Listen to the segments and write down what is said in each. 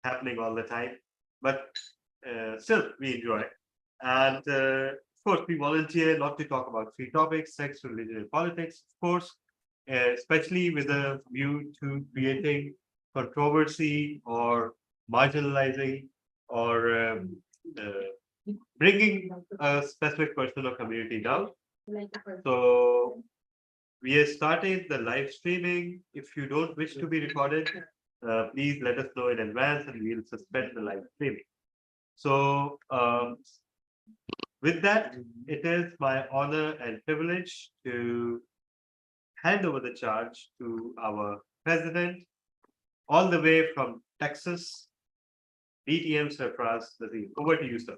happening all the time, but still we enjoy. And of course, we volunteer not to talk about free topics, sex, religion, and politics, of course, especially with a view to creating controversy or marginalizing or bringing a specific person or community down. So we have started the live streaming. If you don't wish to be recorded, please let us know in advance and we'll suspend the live streaming. So with that, it is my honor and privilege to hand over the charge to our president, all the way from Texas, DTM Sarfraz Nazim. Over to you, sir.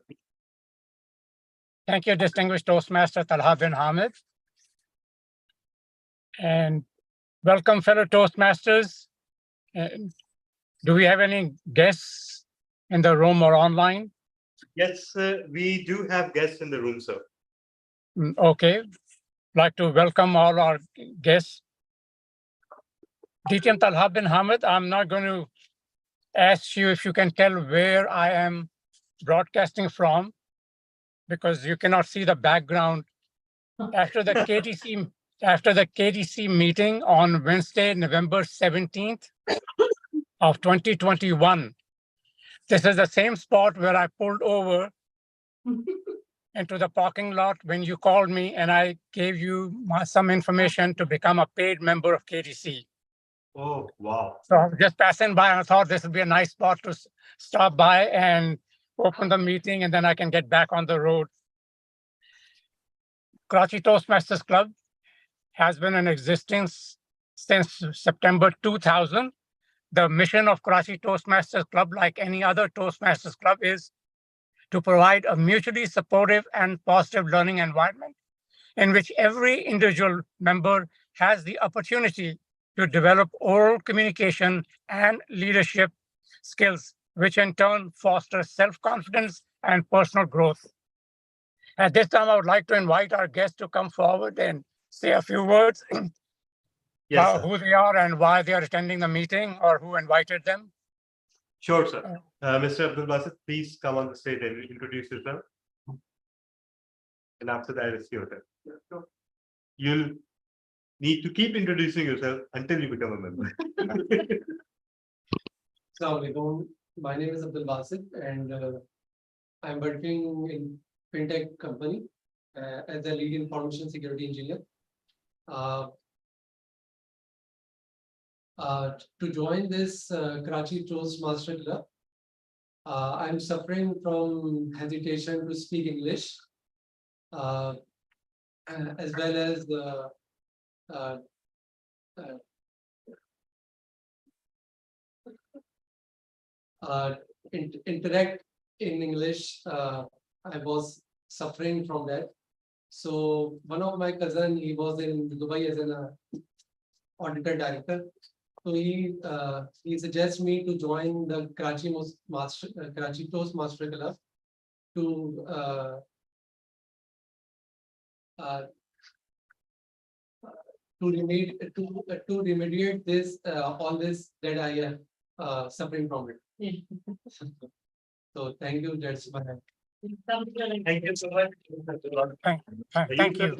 Thank you, distinguished Toastmaster Talha bin Hamid. And welcome, fellow Toastmasters. Do we have any guests in the room or online? Yes, we do have guests in the room, sir. Okay. Like to welcome all our guests. DTM Talha bin Hamid, I'm not going to ask you if you can tell where I am broadcasting from, because you cannot see the background. After the KTC meeting on Wednesday, November 17th of 2021, this is the same spot where I pulled over into the parking lot when you called me and I gave you some information to become a paid member of KTC. Oh, wow. So I was just passing by and I thought this would be a nice spot to stop by and open the meeting, and then I can get back on the road. Karachi Toastmasters Club has been in existence since September 2000. The mission of Karachi Toastmasters Club, like any other Toastmasters Club, is to provide a mutually supportive and positive learning environment in which every individual member has the opportunity to develop oral communication and leadership skills, which in turn foster self-confidence and personal growth. At this time, I would like to invite our guests to come forward and say a few words about who they are and why they are attending the meeting or who invited them. Sure, sir. Mr. Abdul Basit, please come on the stage and introduce yourself. And after that, it's your turn. You'll need to keep introducing yourself until you become a member. Assalamualaikum. My name is Abdul Basit, and I'm working in fintech company as a lead information security engineer. To join this Karachi Toastmasters Club, I'm suffering from hesitation to speak English, as well as interact in English. I was suffering from that. So one of my cousin, he was in Dubai as an auditor director. So he suggests me to join the Karachi Toastmasters Club to remediate this all this that I am suffering from it. So thank you. That's my. Thank you so much. Thank you.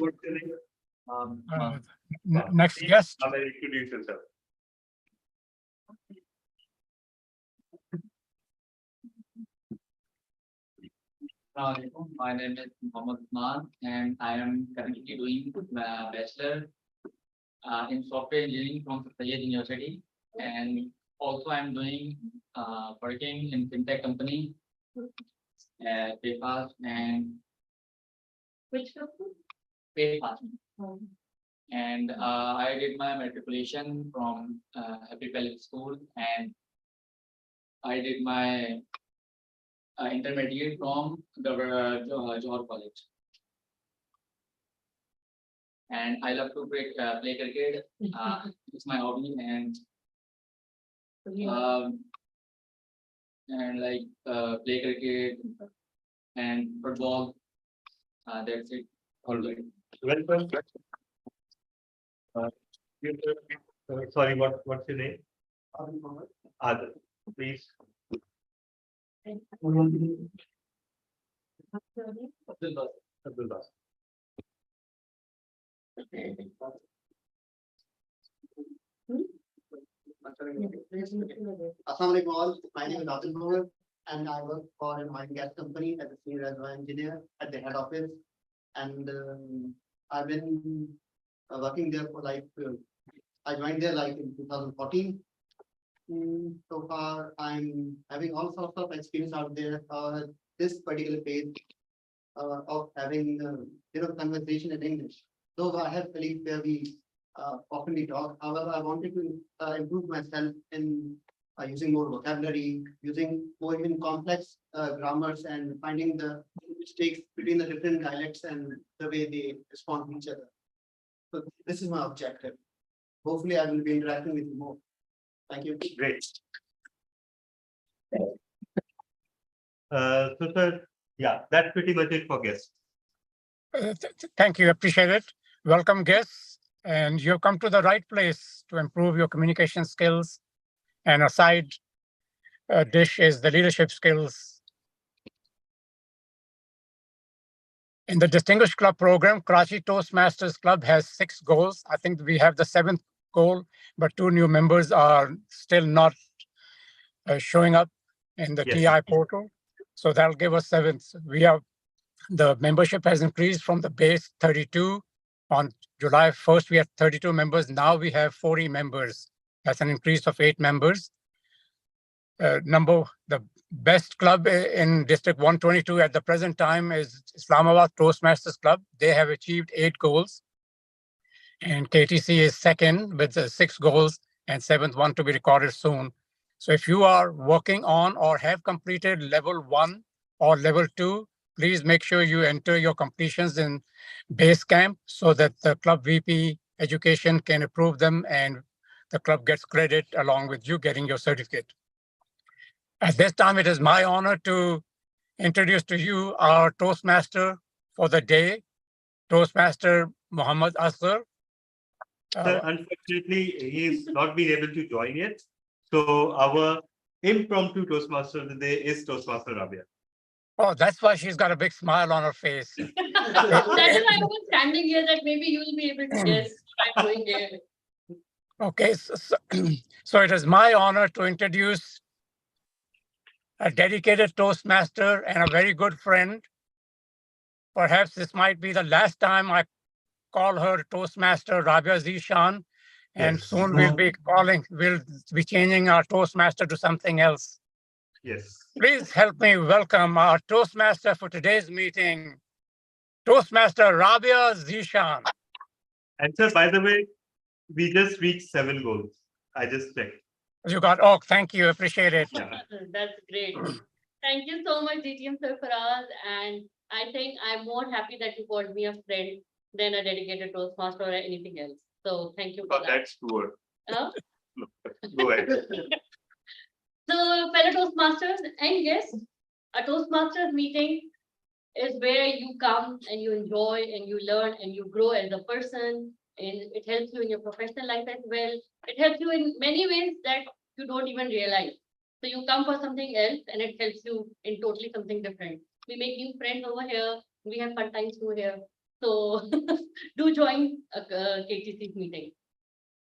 Next guest. Introduce yourself. My name is Mohammed Usman, and I am currently doing bachelor in software engineering from Sayyid University, and also I'm doing working in fintech company, PayPass and which company? PayPass. And I did my matriculation from Happy Valley School, and I did my intermediate from the Johor College. And I love to play cricket. It's my hobby, and like play cricket and football. That's it. All right. Welcome. Sorry, what's your name? Adil. Please. Abdullah. Assalamualaikum all. My name is Atul Bhagat and I work for an oil and gas company as a senior reservoir engineer at the head office. And I've been working there for I joined there like in 2014. So far, I'm having all sorts of experience out there. This particular page of having conversation in English. Though I have colleagues where we oftenly talk. However, I wanted to improve myself in using more vocabulary, using more even complex grammars, and finding the mistakes between the different dialects and the way they respond to each other. So this is my objective. Hopefully, I will be interacting with you more. Thank you. Great. So sir, yeah, that's pretty much it for guests. Thank you, appreciate it. Welcome guests, and you've come to the right place to improve your communication skills. And a side dish is the leadership skills. In the Distinguished Club program, Karachi Toastmasters Club has 6 goals. I think we have the 7th goal, but 2 new members are still not showing up in the Yes. TI portal. So that'll give us 7th. The membership has increased from the base 32. On July 1st, we had 32 members. Now we have 40 members. That's an increase of 8 members. The best club in District 122 at the present time is Islamabad Toastmasters Club. They have achieved 8 goals. And KTC is second with 6 goals and 7th one to be recorded soon. So if you are working on or have completed level 1 or level 2, please make sure you enter your completions in Basecamp so that the club VP education can approve them and the club gets credit along with you getting your certificate. At this time, it is my honor to introduce to you our Toastmaster for the day, Toastmaster Muhammad Asghar. Sir, unfortunately, he is not being able to join yet. So our impromptu Toastmaster of the day is Toastmaster Rabia. Oh, that's why she's got a big smile on her face. That is why I was standing here, that maybe you'll be able to guess what I'm doing here. Okay, so it is my honor to introduce a dedicated Toastmaster and a very good friend. Perhaps this might be the last time I call her Toastmaster Rabia Zishan, and Yes. soon we'll be changing our Toastmaster to something else. Yes. Please help me welcome our Toastmaster for today's meeting, Toastmaster Rabia Zishan. And sir, by the way, we just reached 7 goals. I just checked. Thank you, appreciate it. Yeah. That's great. Thank you so much, DTM Sir Faraz. And I think I'm more happy that you called me a friend than a dedicated Toastmaster or anything else. So thank you for But that. that's poor. Uh, Go ahead. So, fellow Toastmasters and guests, a Toastmasters meeting is where you come and you enjoy and you learn and you grow as a person. And it helps you in your professional life as well. It helps you in many ways that you don't even realize. So you come for something else and it helps you in totally something different. We make new friends over here. We have fun times too here. So do join a KTC's meeting.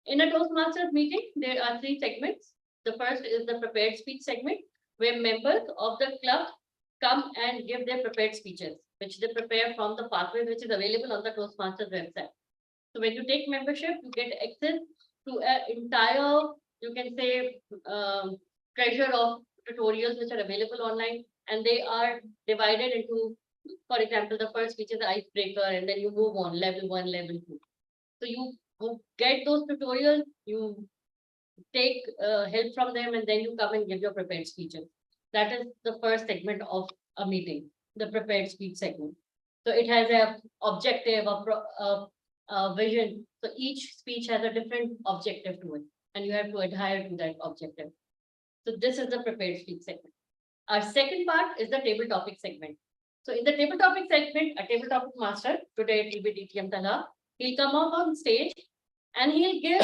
In a Toastmasters meeting, there are 3 segments. The first is the prepared speech segment, where members of the club come and give their prepared speeches, which they prepare from the pathway which is available on the Toastmasters website. So when you take membership, you get access to an entire, you can say, treasure of tutorials which are available online, and they are divided into, for example, the first speech is the icebreaker, and then you move on level 1, level 2. So you get those tutorials, you take help from them, and then you come and give your prepared speeches. That is the first segment of a meeting, the prepared speech segment. So it has a objective, a vision. So each speech has a different objective to it, and you have to adhere to that objective. So this is the prepared speech segment. Our second part is the table topic segment. So in the table topic segment, a table topic master, today it will be DTM Tala, he'll come up on stage and he'll give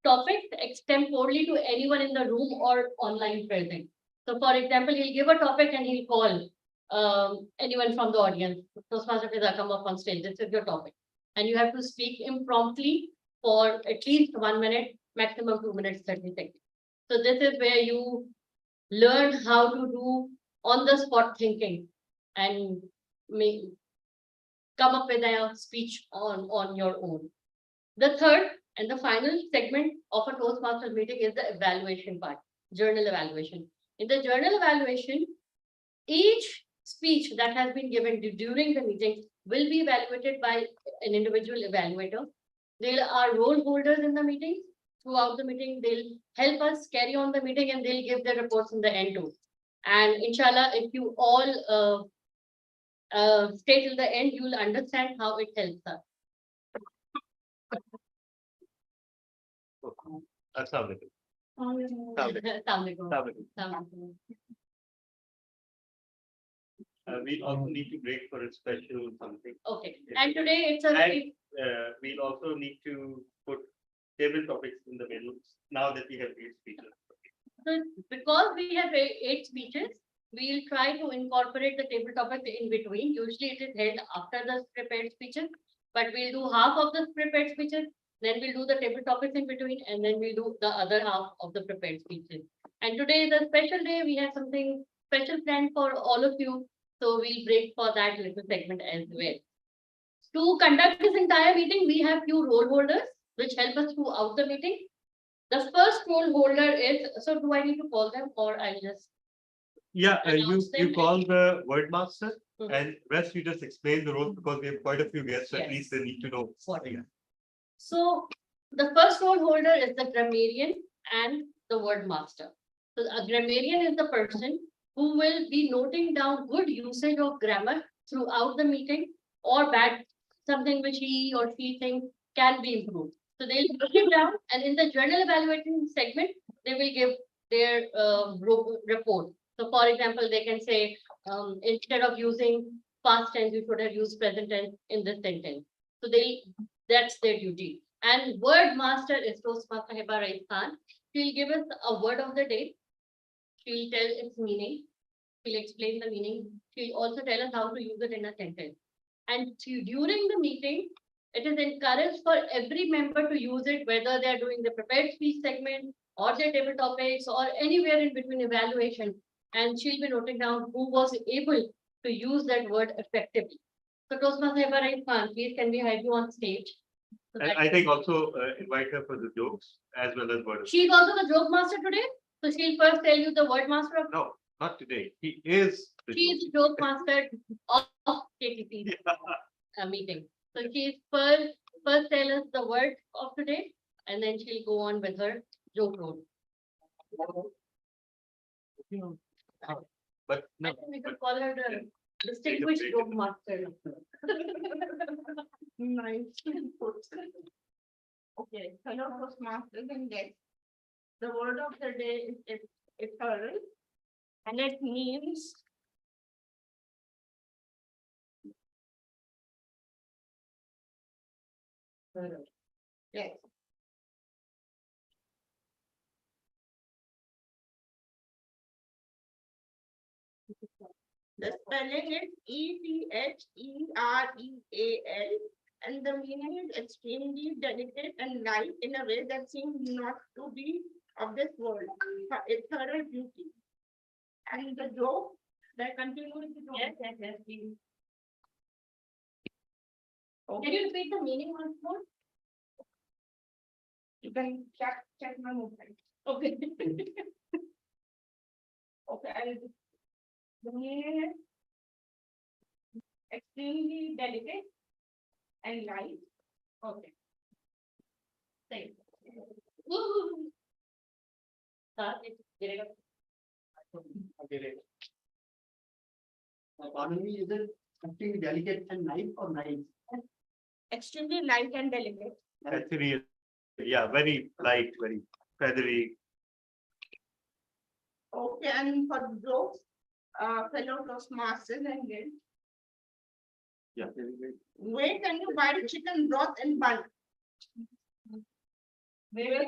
topics extemporally to anyone in the room or online present. So for example, he'll give a topic and he'll call anyone from the audience. Toastmaster Fiza, come up on stage. This is your topic. And you have to speak impromptu for at least 1 minute, maximum 2 minutes, 30 seconds. So this is where you learn how to do on the spot thinking and come up with a speech on your own. The third and the final segment of a Toastmasters meeting is the evaluation part, journal evaluation. In the journal evaluation, each speech that has been given during the meeting will be evaluated by an individual evaluator. There are role holders in the meeting. Throughout the meeting, they'll help us carry on the meeting and they'll give their reports in the end too. And inshallah, if you all stay till the end, you'll understand how it helps us. Assalamu alaikum. Assalamualaikum. Assalamu alaikum. Assalamualaikum. We also need to break for a special something. Okay, and today it's a And very we'll also need to put table topics in the middle now that we have 8 speakers. so because we have 8 speeches, we'll try to incorporate the table topic in between. Usually it is held after the prepared speeches, but we'll do half of the prepared speeches, then we'll do the table topics in between, and then we'll do the other half of the prepared speeches. And today is a special day. We have something special planned for all of you. So we'll break for that little segment as well. To conduct this entire meeting, we have few role holders which help us throughout the meeting. The first role holder is, so do I need to call them or I'll just, Yeah, Announce them. you call the word master Mhm. and rest you just explain the roles because we have quite a few guests, so at Yes. least they need to know. What? Yeah. So the first role holder is the grammarian and the word master. So a grammarian is the person who will be noting down good usage of grammar throughout the meeting or bad, something which he or she thinks can be improved. So they'll put it down and in the journal evaluating segment, they will give their report. So for example, they can say, instead of using past tense, you should have used present tense in this sentence. So that's their duty. And word master is Toastmaster Hiba Rais Khan. She'll give us a word of the day. She'll tell its meaning. She'll explain the meaning. She'll also tell us how to use it in a sentence. And during the meeting, it is encouraged for every member to use it, whether they're doing the prepared speech segment or their table topics or anywhere in between evaluation. And she'll be noting down who was able to use that word effectively. So Toastmaster Hiba Rais Khan, please can we have you on stage? So And that- I think also invite her for the jokes as well as word. She's also the joke master today. So she'll first tell you the word master of, No, not today. He is. the she is the joke master of KTP meeting. So she's first tell us the word of today and then she'll go on with her joke road. But I no, think we but could call her the distinguished break. joke master. Nice. Okay, hello Toastmasters and guests. The word of the day is eternal and it means yes. The spelling is Etherel and the meaning is extremely delicate and light in a way that seems not to be of this world. It's thorough beauty. And the joke that continues the joke. Yes, please. Okay. Can you repeat the meaning once more? You can check my movement. Okay. Okay, and the meaning is extremely delicate and light. Okay. Thank you. Woo-hoo. गिरेगा. Pardon me, is it something delicate and nice or nice? Extremely light and delicate. actually, yeah, very light, very feathery. Okay, and for jokes, fellow Toastmasters and guests, Yeah. very, very- where can you buy chicken broth in bulk? Where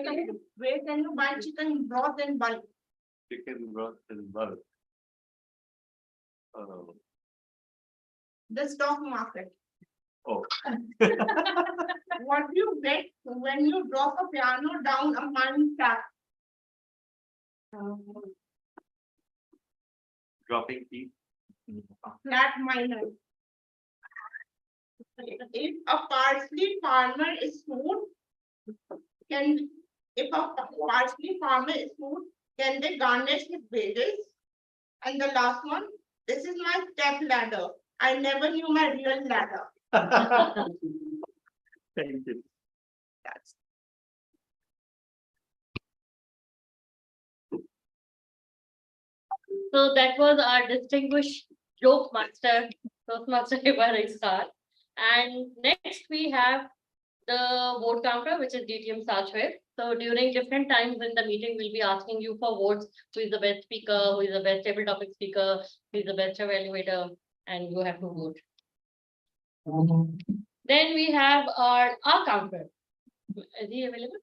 can you buy chicken broth in bulk? Chicken broth and bulk. Oh. The stock market. Oh. What do you get when you drop a piano down a mine shaft? Dropping teeth. Flat miner. If a parsley farmer is food, can if a parsley farmer is food, can they garnish his wages? And the last one, this is my step ladder. I never knew my real ladder. Thank you. That's So that was our distinguished joke master, Toastmaster Ibarisar. And next we have the vote counter, which is DTM Sachway. So during different times in the meeting, we'll be asking you for votes. Who is the best speaker? Who is the best table topic speaker? Who is the best evaluator? And you have to vote. Then we have our counter. Is he available?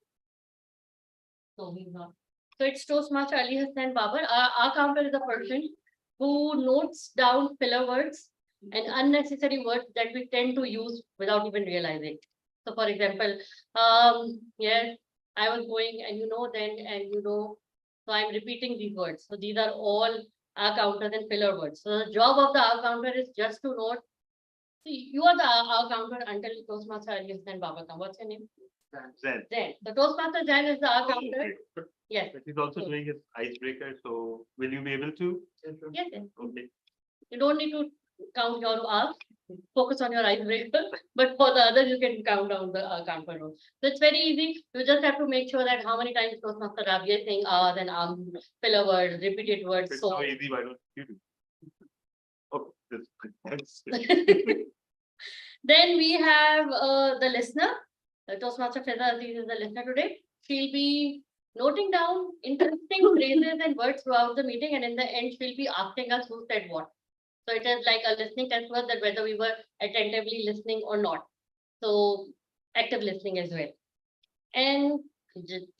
No, he's not. So it's Toastmaster Ali Hassan Babar. Our counter is a person who notes down filler words and unnecessary words that we tend to use without even realizing. So for example, yes, I was going and then and so I'm repeating these words. So these are all our counters and filler words. So the job of the our counter is just to note. See, you are the our counter until Toastmaster Ali Hassan Babar comes. What's your name? Zen. Zen. The Toastmaster Zen is the our counter. Yes. But he's also doing his icebreaker, so will you be able to? Yes, yes. Okay. You don't need to count your hours. Focus on your icebreaker, but for the others, you can count down the counter row. So it's very easy. You just have to make sure that how many times Toastmaster Rabia is saying then filler words, repeated words. It's So so easy, why don't you do? Okay, thanks. then we have the listener. Toastmaster Feza Aziz is the listener today. She'll be noting down interesting phrases and words throughout the meeting, and in the end, she'll be asking us who said what. So it is like a listening test for us that whether we were attentively listening or not. So active listening as well. And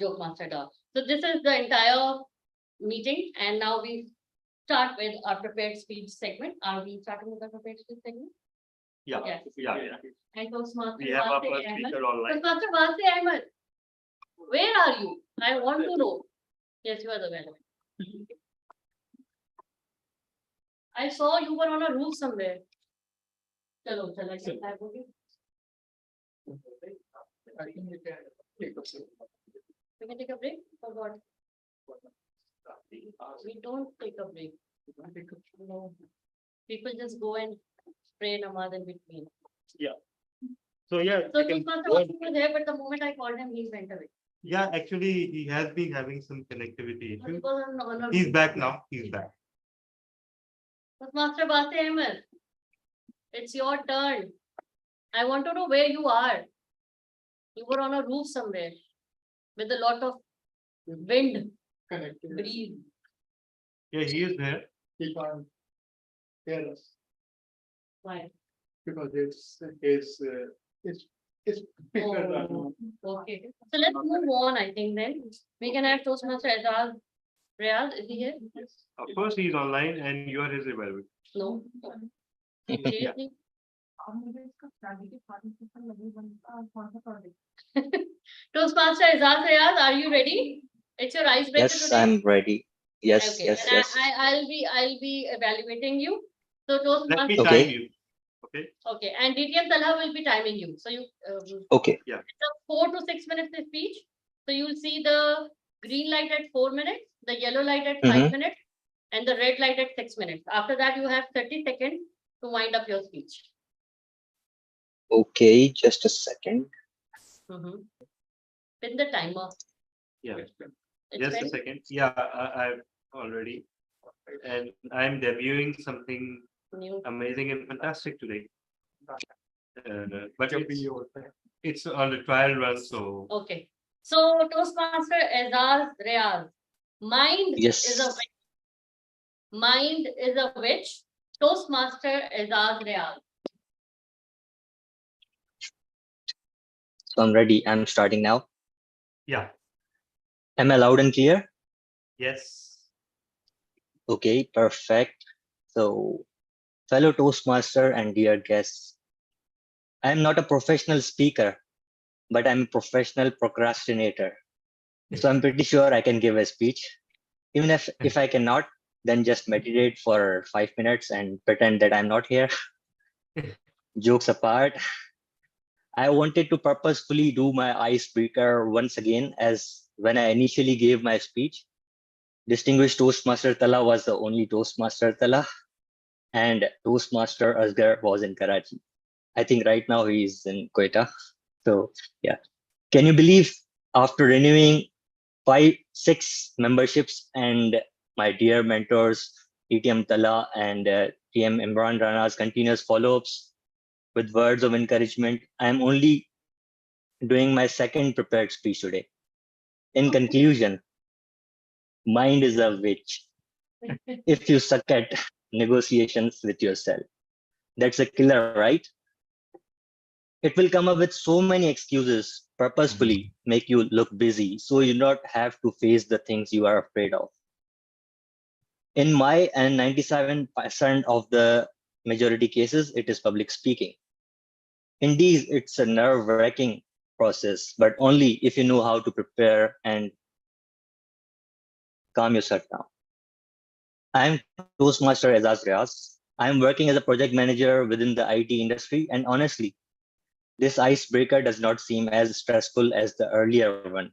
joke master dog. So this is the entire meeting, and now we start with our prepared speech segment. Are we starting with the prepared speech segment? Yeah, Yes. yeah. And Toastmaster We have our Wasi first Ahmed. speaker online. Toastmaster Wasi Ahmed, where are you? I want to know. Yes, you are the man. I saw you were on a roof somewhere. Chalo, I can type okay. We can take a break for what? We don't take a break. No. People just go and spray namaz in between. So yeah, So you can Toastmaster go was and- there, but the moment I called him, he went away. yeah, actually, he has been having some connectivity But he issues. was on a He's roof. back now. He's back. Toastmaster Wasi Ahmed, it's your turn. I want to know where you are. You were on a roof somewhere with a lot of wind, breeze. Yeah, he is there. He can't hear us Why? because it's bigger than. Okay, so let's move on, I think then. We can have Toastmaster Azaz Riyaz, is he here? Of course, he's online and you are his evaluator. No. Yeah. Seriously? Toastmaster Azaz Riyaz, are you ready? It's your icebreaker Yes, today? I'm ready. Yes, Okay, yes, and yes. I'll be evaluating you. So Let me Toastmaster, Okay. time you. Okay. okay, and DTM Talha will be timing you. So you, Okay, it's a 4 to 6 minutes speech. So you'll see the green light at 4 minutes, the yellow light at 5 minutes, and the red light at 6 minutes. After that, you have 30 seconds to wind up your speech. okay, just a second. Pin the timer. Yeah. It's Just a ready? second. Yeah, I've already. And I'm debuting something New. amazing and fantastic today. But it's on the trial run, so Okay. So Toastmaster Azaz Riyaz. Mind Yes. is a witch. Mind is a witch. Toastmaster Azaz Riyaz. So I'm ready. I'm starting now. yeah, Am I loud and clear? yes. Okay, perfect. So, fellow Toastmaster and dear guests, I am not a professional speaker, but I'm a professional procrastinator. So I'm pretty sure I can give a speech. Even if I cannot, then just meditate for 5 minutes and pretend that I'm not here. Jokes apart, I wanted to purposefully do my icebreaker once again, as when I initially gave my speech, distinguished Toastmaster Tala was the only Toastmaster Tala, and Toastmaster Asgar was in Karachi. I think right now he's in Quetta. So yeah, can you believe after renewing 6 memberships and my dear mentors TTM Tala and TM Imran Rana's continuous follow-ups with words of encouragement, I am only doing my second prepared speech today. In conclusion, mind is a witch. If you suck at negotiations with yourself, that's a killer, right? It will come up with so many excuses, purposefully make you look busy, so you not have to face the things you are afraid of. In my and 97% of the majority cases, it is public speaking. Indeed, it's a nerve-wracking process, but only if you know how to prepare and calm yourself down. I'm Toastmaster Azaz Riaz. I'm working as a project manager within the IT industry, and honestly, this icebreaker does not seem as stressful as the earlier one.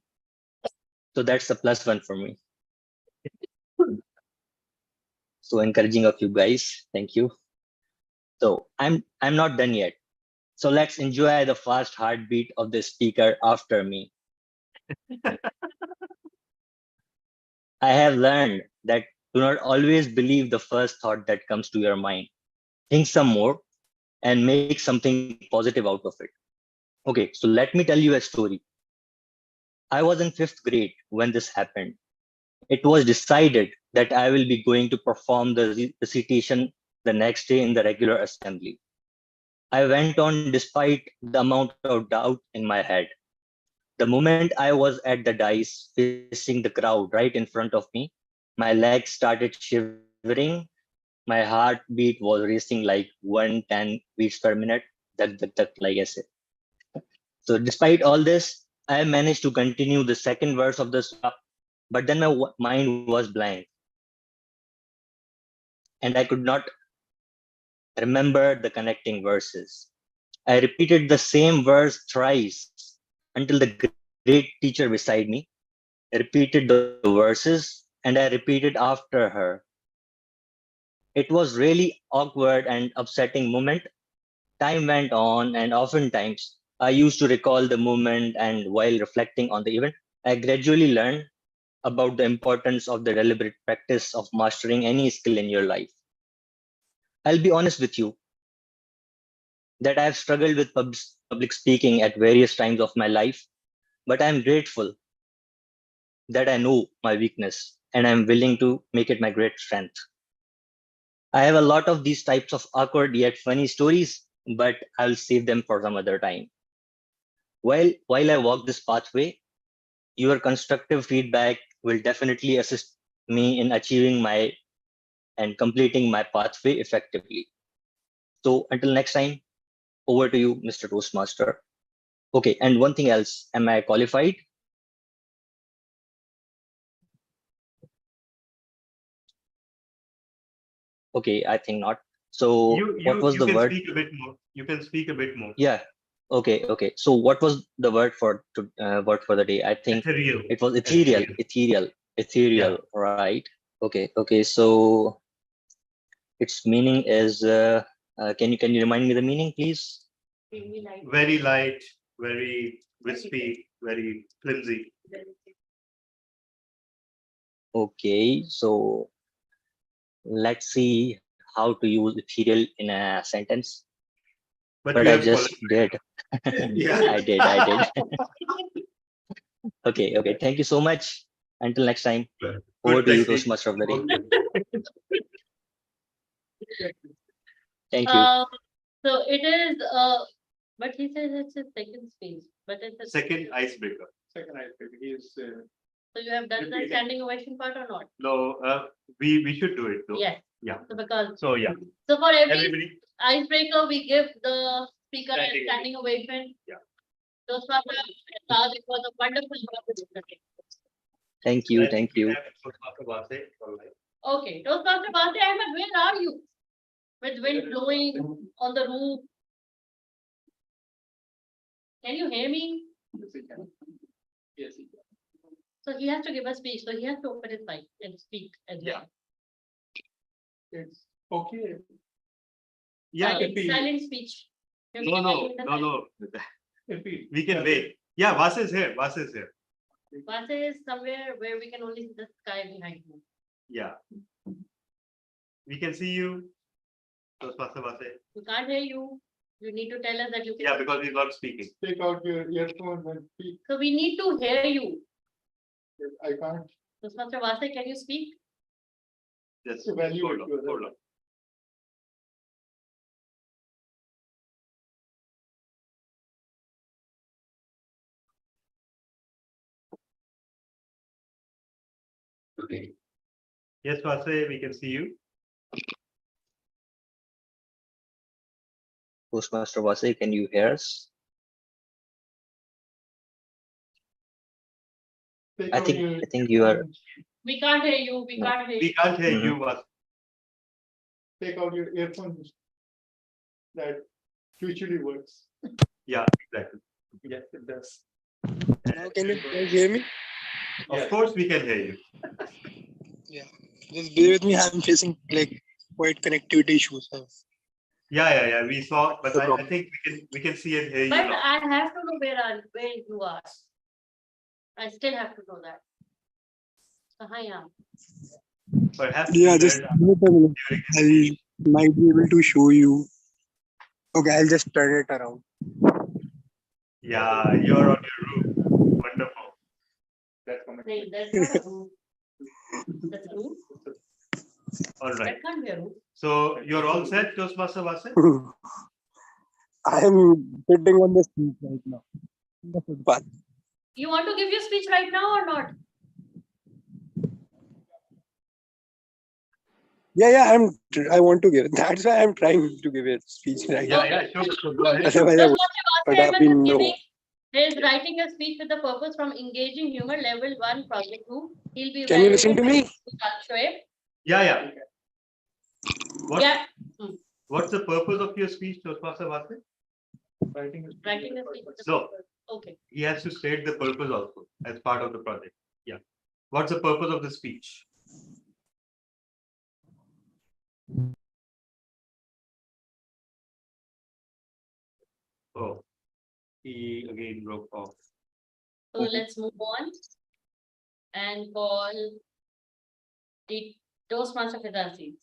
So that's a +1 for me. So encouraging of you guys. Thank you. So I'm not done yet. So let's enjoy the fast heartbeat of the speaker after me. I have learned that do not always believe the first thought that comes to your mind. Think some more and make something positive out of it. Okay, so let me tell you a story. I was in 5th grade when this happened. It was decided that I will be going to perform the recitation the next day in the regular assembly. I went on despite the amount of doubt in my head. The moment I was at the dais facing the crowd right in front of me, my legs started shivering. My heartbeat was racing like 110 beats per minute, like I said. So despite all this, I managed to continue the second verse of the song, but then my mind was blank and I could not remember the connecting verses. I repeated the same verse thrice until the great teacher beside me repeated the verses and I repeated after her. It was really awkward and upsetting moment. Time went on and oftentimes I used to recall the moment, and while reflecting on the event, I gradually learned about the importance of the deliberate practice of mastering any skill in your life. I'll be honest with you that I have struggled with public speaking at various times of my life, but I'm grateful that I know my weakness and I'm willing to make it my great strength. I have a lot of these types of awkward yet funny stories, but I'll save them for some other time. While I walk this pathway, your constructive feedback will definitely assist me in achieving my and completing my pathway effectively. So until next time, over to you, Mr. Toastmaster. Okay, and one thing else, am I qualified? Okay, I think not. So what was You the can word? speak a bit more. You can speak a bit more. Yeah. Okay. So what was the word for the day? I think Ethereal. it was ethereal. Ethereal. Right. Okay. So its meaning is. Can you remind me the meaning, please? Very light, very wispy, very flimsy. Okay. So let's see how to use ethereal in a sentence. But But you I have just did. Yeah. I did. Okay. Thank you so much. Until next time. Good Over to you, technique. Toastmaster of the day. Okay. Thank you. So it is, but he says it's a second space, but it's a Second icebreaker. Second, I think he is So you have done the standing ovation part or not? No, we should do it though. Yes. Yeah. So because, So yeah, so for every everybody. icebreaker, we give the speaker a Standing standing ovation. Yeah. Toastmasters, it was a wonderful job with this. Thank you. Thank you. Okay, Toastmaster Bhante Ahmed, where are you? With wind blowing on the roof. Can you hear me? Yes. So he has to give a speech, so he has to open his mic and speak as well. It's okay. Yeah. Silent, silent speech. You have to No, tell him the silent. Repeat. We can wait. Yeah, Vas is here. Vas is here. Vase is somewhere where we can only see the sky behind him. Yeah. We can see you. Toastmaster Vase. We can't hear you. You need to tell us that you can. Yeah, because he's not speaking. Take out your earphone and speak. So we need to hear you. I can't. Toastmaster Vase, can you speak? Just Evaluate hold on. yourself. Hold on. Okay. Yes, Vase, we can see you. Toastmaster Vase, can you hear us? Take I out think your I think you are. We can't hear you. We can't hear We you. can't hear Mhm. you, Vase. take out your earphones. That usually works. Yeah, exactly. Yes, it does. Now can you guys hear me? Of course, we can hear you. Just bear with me. I'm facing like quite connectivity issues. Yeah. We saw, but No I problem. think we can see and hear you But now. I have to know where you are. I still have to know that. So I am. Perhaps Yeah, you just learned wait a minute. during I might be able to show you. Okay, I'll just turn it around. Yeah, you're on your roof. Wonderful. That's coming. Hey, that's not a roof. That's a roof. All right. That can't be a roof. So you're all set, Toastmaster Vase? I am sitting on the seat right now. In the footpath. You want to give your speech right now or not? I want to give it. That's why I'm trying to give a speech right now. Yeah, sure. Go ahead. Otherwise, I would Toastmaster have Vase Ahmed been is no. giving his writing a speech with the purpose from engaging humor level 1 project 2. He'll be Can you listen to me? Shoaib. Yeah. What, Yeah, what's the purpose of your speech, Toastmaster Vase? Writing writing a speech. with the No. purpose. Okay. He has to state the purpose also as part of the project. Yeah. What's the purpose of the speech? Oh, he again broke off. So let's move on and call the Toastmaster Fiza Aziz.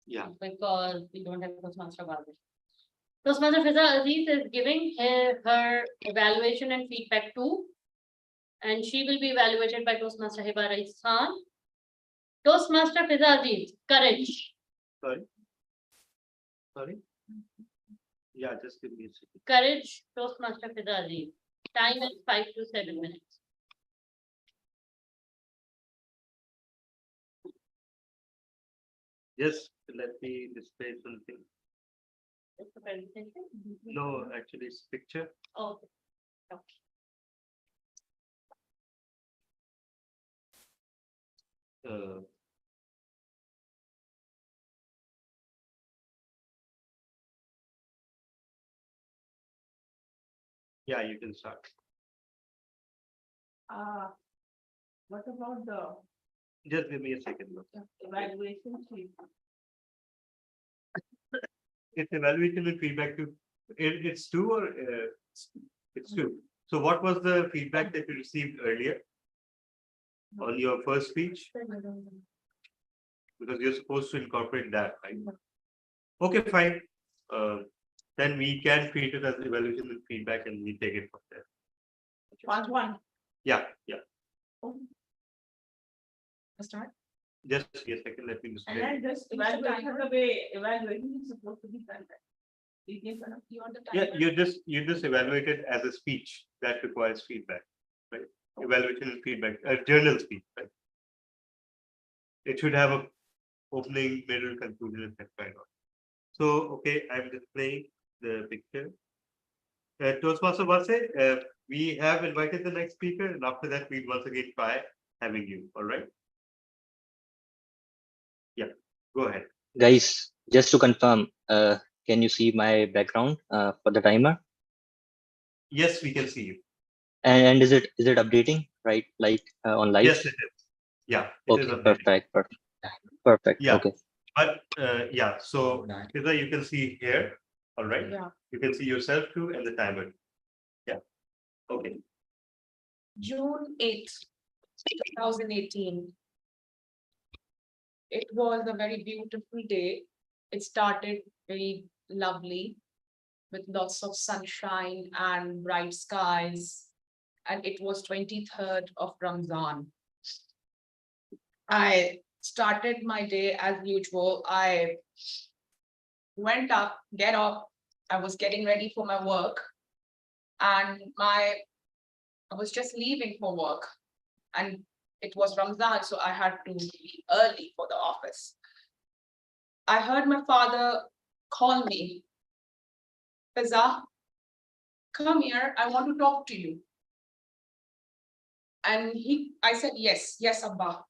Yeah. Because we don't have Toastmaster Babu. Toastmaster Fiza Aziz is giving her evaluation and feedback too. And she will be evaluated by Toastmaster Hiba Rais Khan. Toastmaster Fiza Aziz, courage. Sorry? Yeah, just give me a second. Courage, Toastmaster Fiza Aziz. Time is 5 to 7 minutes. Just let me display something. It's a presentation. No, actually it's picture. Okay. Okay. Yeah, you can start. What about the Just give me a second. Look. evaluation sheet? It's evaluation and feedback to, it's two or it's two. So what was the feedback that you received earlier on your first speech? Because you're supposed to incorporate that, right? Okay, fine. Then we can treat it as evaluation and feedback and we take it from there. Part one. Yeah. Start. Just a second, let me display. And then just evaluate the way evaluation is supposed to be done. You want the Yeah, you just evaluate it as a speech that requires feedback. evaluation and feedback, journal speech, right? It should have a opening, middle, conclusion, and kind of. So, okay, I'm displaying the picture. Toastmaster Vase, we have invited the next speaker, and after that, we'll once again try having you. All right? Yeah, go ahead. Guys, just to confirm, can you see my background for the timer? Yes, we can see you. And is it updating, right? Like on live? Yes, it is. Yeah, it is Okay, updating. perfect. Yeah. Okay. But yeah, so Fiza, you can see here. All right. Yeah. You can see yourself too and the timer. Yeah. Okay. June 8th, 2018. It was a very beautiful day. It started very lovely with lots of sunshine and bright skies. And it was 23rd of Ramzan. I started my day as usual. I went up, get up. I was getting ready for my work. And I was just leaving for work. And it was Ramzan, so I had to be early for the office. I heard my father call me. Fiza, come here, I want to talk to you. And I said, yes, Abba,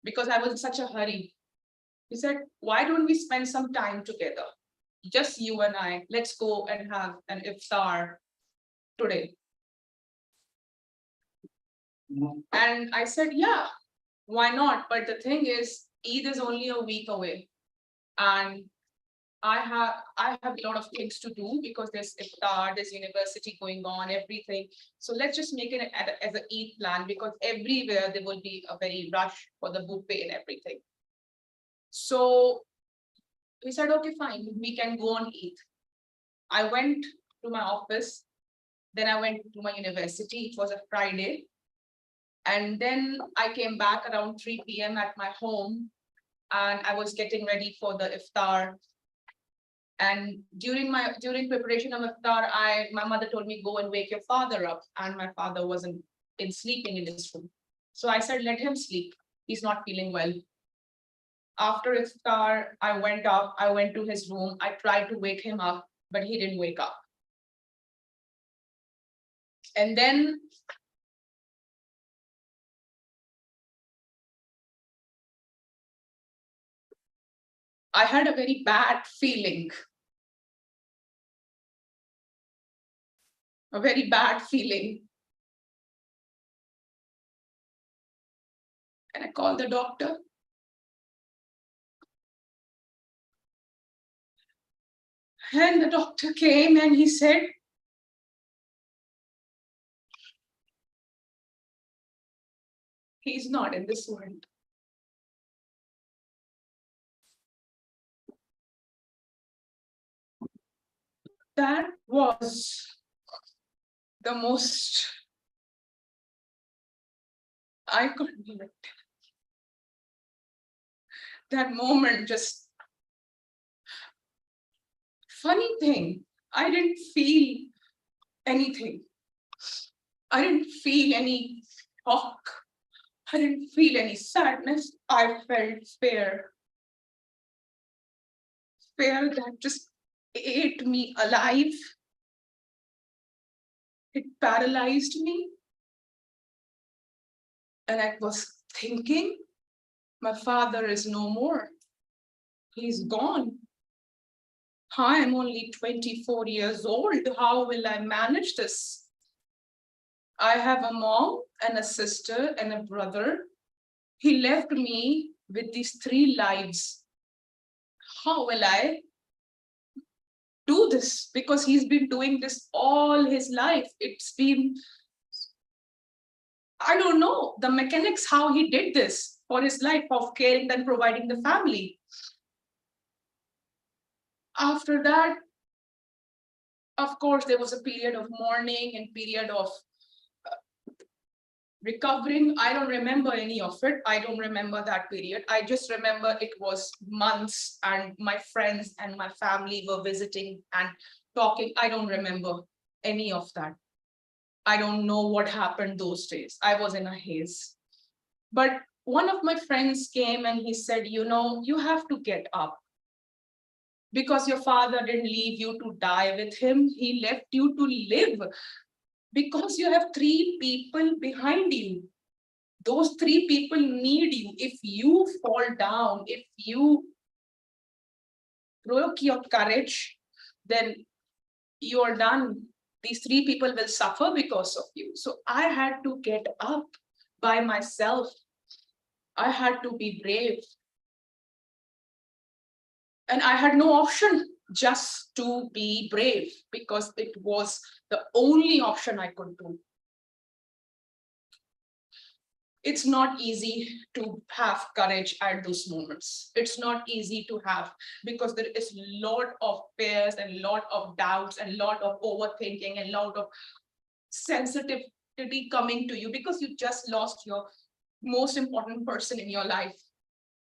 because I was in such a hurry. He said, why don't we spend some time together? Just you and I, let's go and have an iftar today. And I said, yeah, why not? But the thing is, Eid is only a week away. And I have a lot of things to do because there's iftar, there's university going on, everything. So let's just make it as an Eid plan, because everywhere there will be a very rush for the buffet and everything. So we said, okay, fine, we can go on Eid. I went to my office, then I went to my university. It was a Friday. And then I came back around 3 p.m. at my home, and I was getting ready for the iftar. And during preparation of iftar, my mother told me, go and wake your father up. And my father wasn't sleeping in his room. So I said, let him sleep. He's not feeling well. After iftar, I went up, I went to his room. I tried to wake him up, but he didn't wake up. And then I had a very bad feeling. A very bad feeling. And I called the doctor. And the doctor came and he said, he's not in this world. That was the most, I couldn't believe it. That moment, just funny thing, I didn't feel anything. I didn't feel any shock. I didn't feel any sadness. I felt fear. Fear that just ate me alive. It paralyzed me. And I was thinking, my father is no more. He's gone. I am only 24 years old. How will I manage this? I have a mom and a sister and a brother. He left me with these 3 lives. How will I do this? Because he's been doing this all his life. It's been, I don't know, the mechanics, how he did this for his life of caring and providing the family. After that, of course, there was a period of mourning and period of recovering. I don't remember any of it. I don't remember that period. I just remember it was months and my friends and my family were visiting and talking. I don't remember any of that. I don't know what happened those days. I was in a haze. But one of my friends came and he said, you know, you have to get up. Because your father didn't leave you to die with him. He left you to live. Because you have 3 people behind you. Those 3 people need you. If you fall down, if you broke your courage, then you are done. These 3 people will suffer because of you. So I had to get up by myself. I had to be brave. And I had no option just to be brave because it was the only option I could do. It's not easy to have courage at those moments. It's not easy to have because there is a lot of fears and lot of doubts and lot of overthinking and lot of sensitivity coming to you because you just lost your most important person in your life.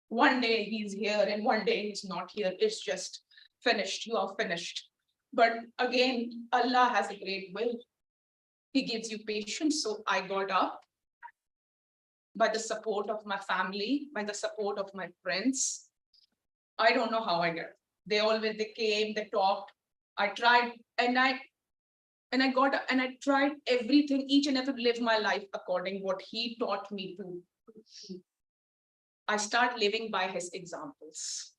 One day he's here and one day he's not here. It's just finished. You are finished. But again, Allah has a great will. He gives you patience. So I got up by the support of my family, by the support of my friends. I don't know how I got. They came, they talked. I tried and I tried everything, each and every live my life according what he taught me to. I start living by his examples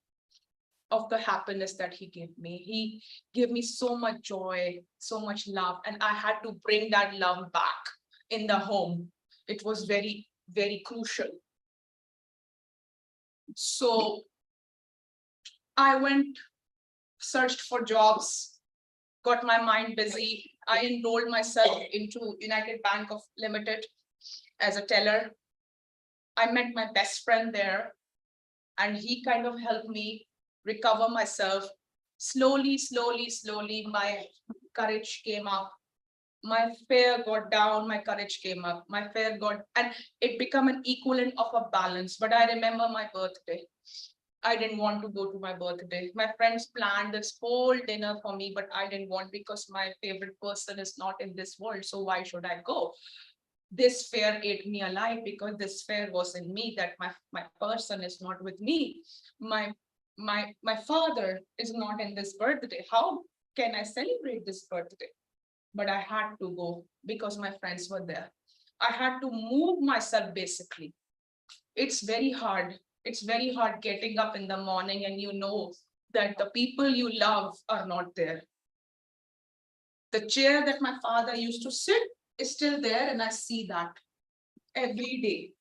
of the happiness that he gave me. He gave me so much joy, so much love, and I had to bring that love back in the home. It was very, very crucial. So I went, searched for jobs, got my mind busy. I enrolled myself into United Bank of Limited as a teller. I met my best friend there and he kind of helped me recover myself. Slowly, my courage came up. My fear got down, my courage came up. My fear got, and it became an equivalent of a balance. But I remember my birthday. I didn't want to go to my birthday. My friends planned this whole dinner for me, but I didn't want because my favorite person is not in this world. So why should I go? This fear ate me alive because this fear was in me that my person is not with me. My father is not in this birthday. How can I celebrate this birthday? But I had to go because my friends were there. I had to move myself basically. It's very hard. It's very hard getting up in the morning and you know that the people you love are not there. The chair that my father used to sit is still there and I see that every day.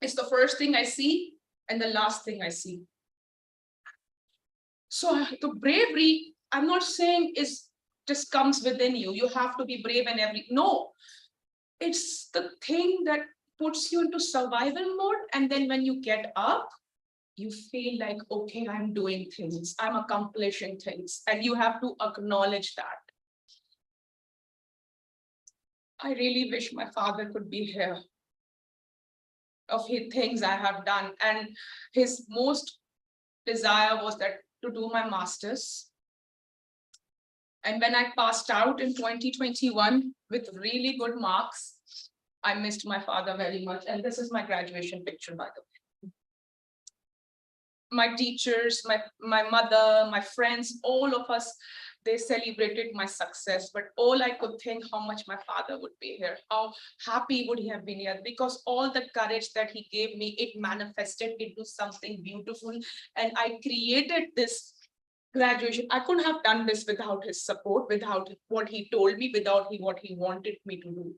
It's the first thing I see and the last thing I see. So the bravery, I'm not saying is just comes within you. You have to be brave in no, it's the thing that puts you into survival mode. And then when you get up, you feel like, okay, I'm doing things, I'm accomplishing things, and you have to acknowledge that. I really wish my father could be here of his things I have done. And his most desire was that to do my master's. And when I passed out in 2021 with really good marks, I missed my father very much. And this is my graduation picture, by the way. My teachers, my mother, my friends, all of us, they celebrated my success, but all I could think how much my father would be here, how happy would he have been here, because all the courage that he gave me, it manifested into something beautiful. And I created this graduation. I couldn't have done this without his support, without what he told me, without what he wanted me to do.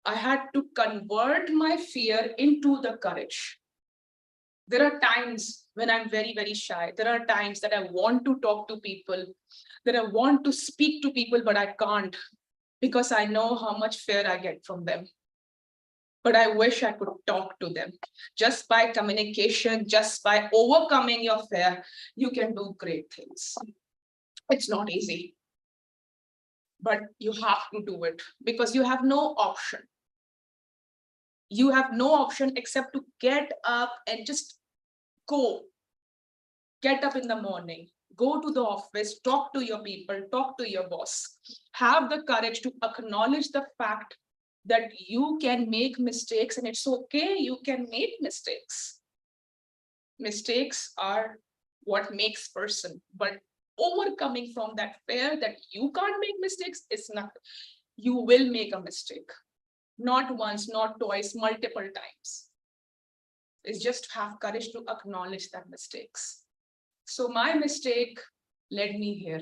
I had to convert my fear into the courage. There are times when I'm very, very shy. There are times that I want to talk to people, that I want to speak to people, but I can't because I know how much fear I get from them. But I wish I could talk to them. Just by communication, just by overcoming your fear, you can do great things. It's not easy, but you have to do it because you have no option. You have no option except to get up and just go. Get up in the morning, go to the office, talk to your people, talk to your boss. Have the courage to acknowledge the fact that you can make mistakes and it's okay, you can make mistakes. Mistakes are what makes person, but overcoming from that fear that you can't make mistakes is not, you will make a mistake. Not once, not twice, multiple times. It's just to have courage to acknowledge that mistakes. So my mistake led me here.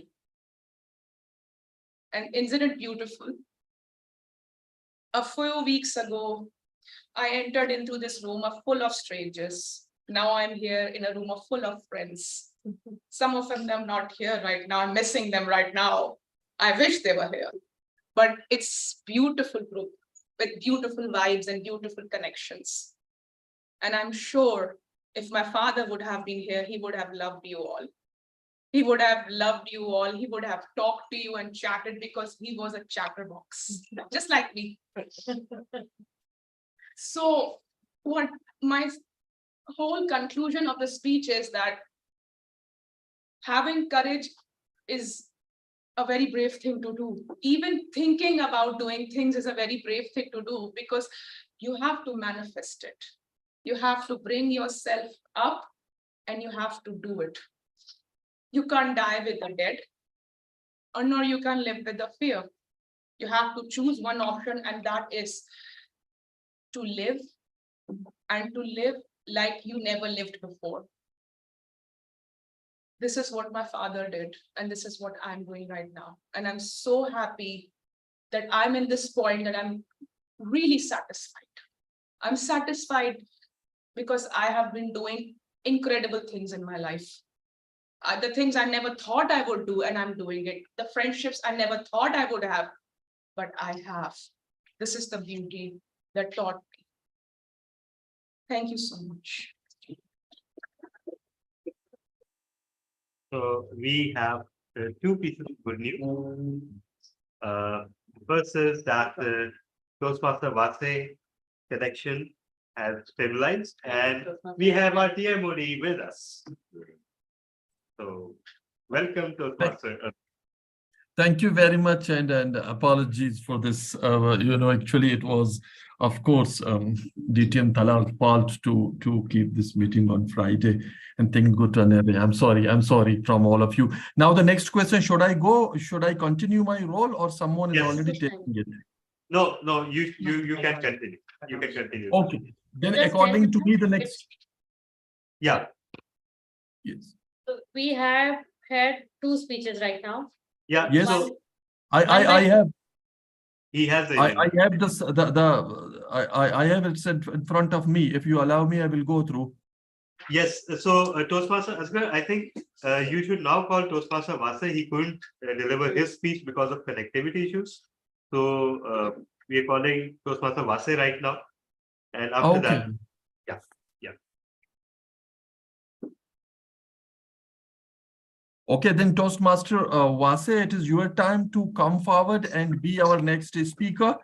An incident beautiful. A few weeks ago, I entered into this room full of strangers. Now I'm here in a room full of friends. Some of them are not here right now. I'm missing them right now. I wish they were here. But it's beautiful group with beautiful vibes and beautiful connections. And I'm sure if my father would have been here, he would have loved you all. He would have loved you all. He would have talked to you and chatted because he was a chatterbox, just like me. So what my whole conclusion of the speech is that having courage is a very brave thing to do. Even thinking about doing things is a very brave thing to do because you have to manifest it. You have to bring yourself up and you have to do it. You can't die with the dead, or nor you can live with the fear. You have to choose one option, and that is to live and to live like you never lived before. This is what my father did, and this is what I'm doing right now. And I'm so happy that I'm in this point that I'm really satisfied. I'm satisfied because I have been doing incredible things in my life. The things I never thought I would do, and I'm doing it. The friendships I never thought I would have, but I have. This is the beauty that taught me. Thank you so much. So we have two pieces of good news. First is that the Toastmaster Vase connection has stabilized, and we have our TMOD with us. So welcome Toastmaster. Thank you very much, and apologies for this. Actually, it was, of course, DTM Talal's fault to keep this meeting on Friday, and things go to another. I'm sorry from all of you. Now, the next question: should I go? Should I continue my role, or someone is already taking it? No, you can continue. You can continue. Okay, then Just according to tell me, the next. Yeah. Yes. So we have had two speeches right now. Yeah. Yes. So I have. he has I have this I have it set in front of me. If you allow me, I will go through. Yes. So Toastmaster Asghar, I think you should now call Toastmaster Vase. He couldn't deliver his speech because of connectivity issues. So we are calling Toastmaster Vase right now, and after Okay. that, yeah. Okay, then Toastmaster Vase, it is your time to come forward and be our next speaker.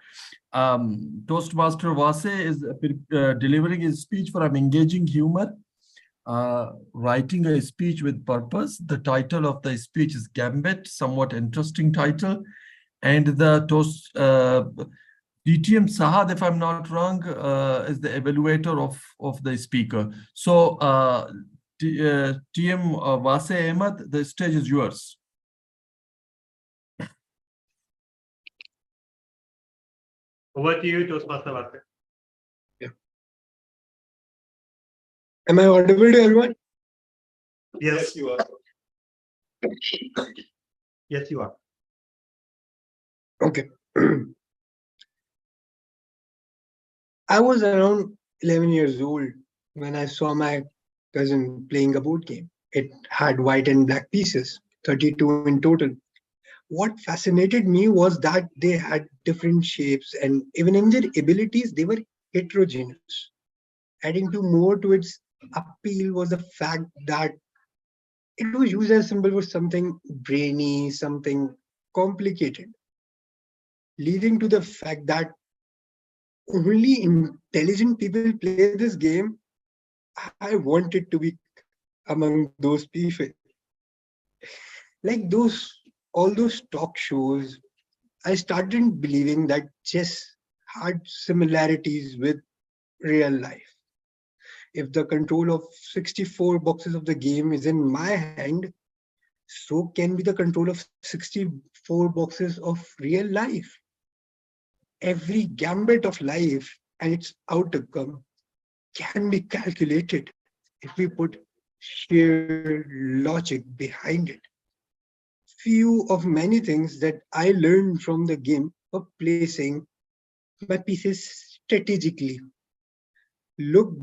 Toastmaster Vase is delivering his speech from engaging humor, writing a speech with purpose. The title of the speech is Gambit, somewhat interesting title. And the DTM Sahad, if I'm not wrong, is the evaluator of the speaker. So TM Vase Ahmed, the stage is yours. Over to you, Toastmaster Vase. Yeah. Am I audible to everyone? Yes, you are. yes, you are. Okay. I was around 11 years old when I saw my cousin playing a board game. It had white and black pieces, 32 in total. What fascinated me was that they had different shapes, and even in their abilities, they were heterogeneous. Adding more to its appeal was the fact that it was used as a symbol for something brainy, something complicated, leading to the fact that only intelligent people play this game. I wanted to be among those people. Like all those talk shows, I started believing that chess had similarities with real life. If the control of 64 boxes of the game is in my hand, so can be the control of 64 boxes of real life. Every gambit of life and its outcome can be calculated if we put sheer logic behind it. Few of many things that I learned from the game of placing my pieces strategically. Look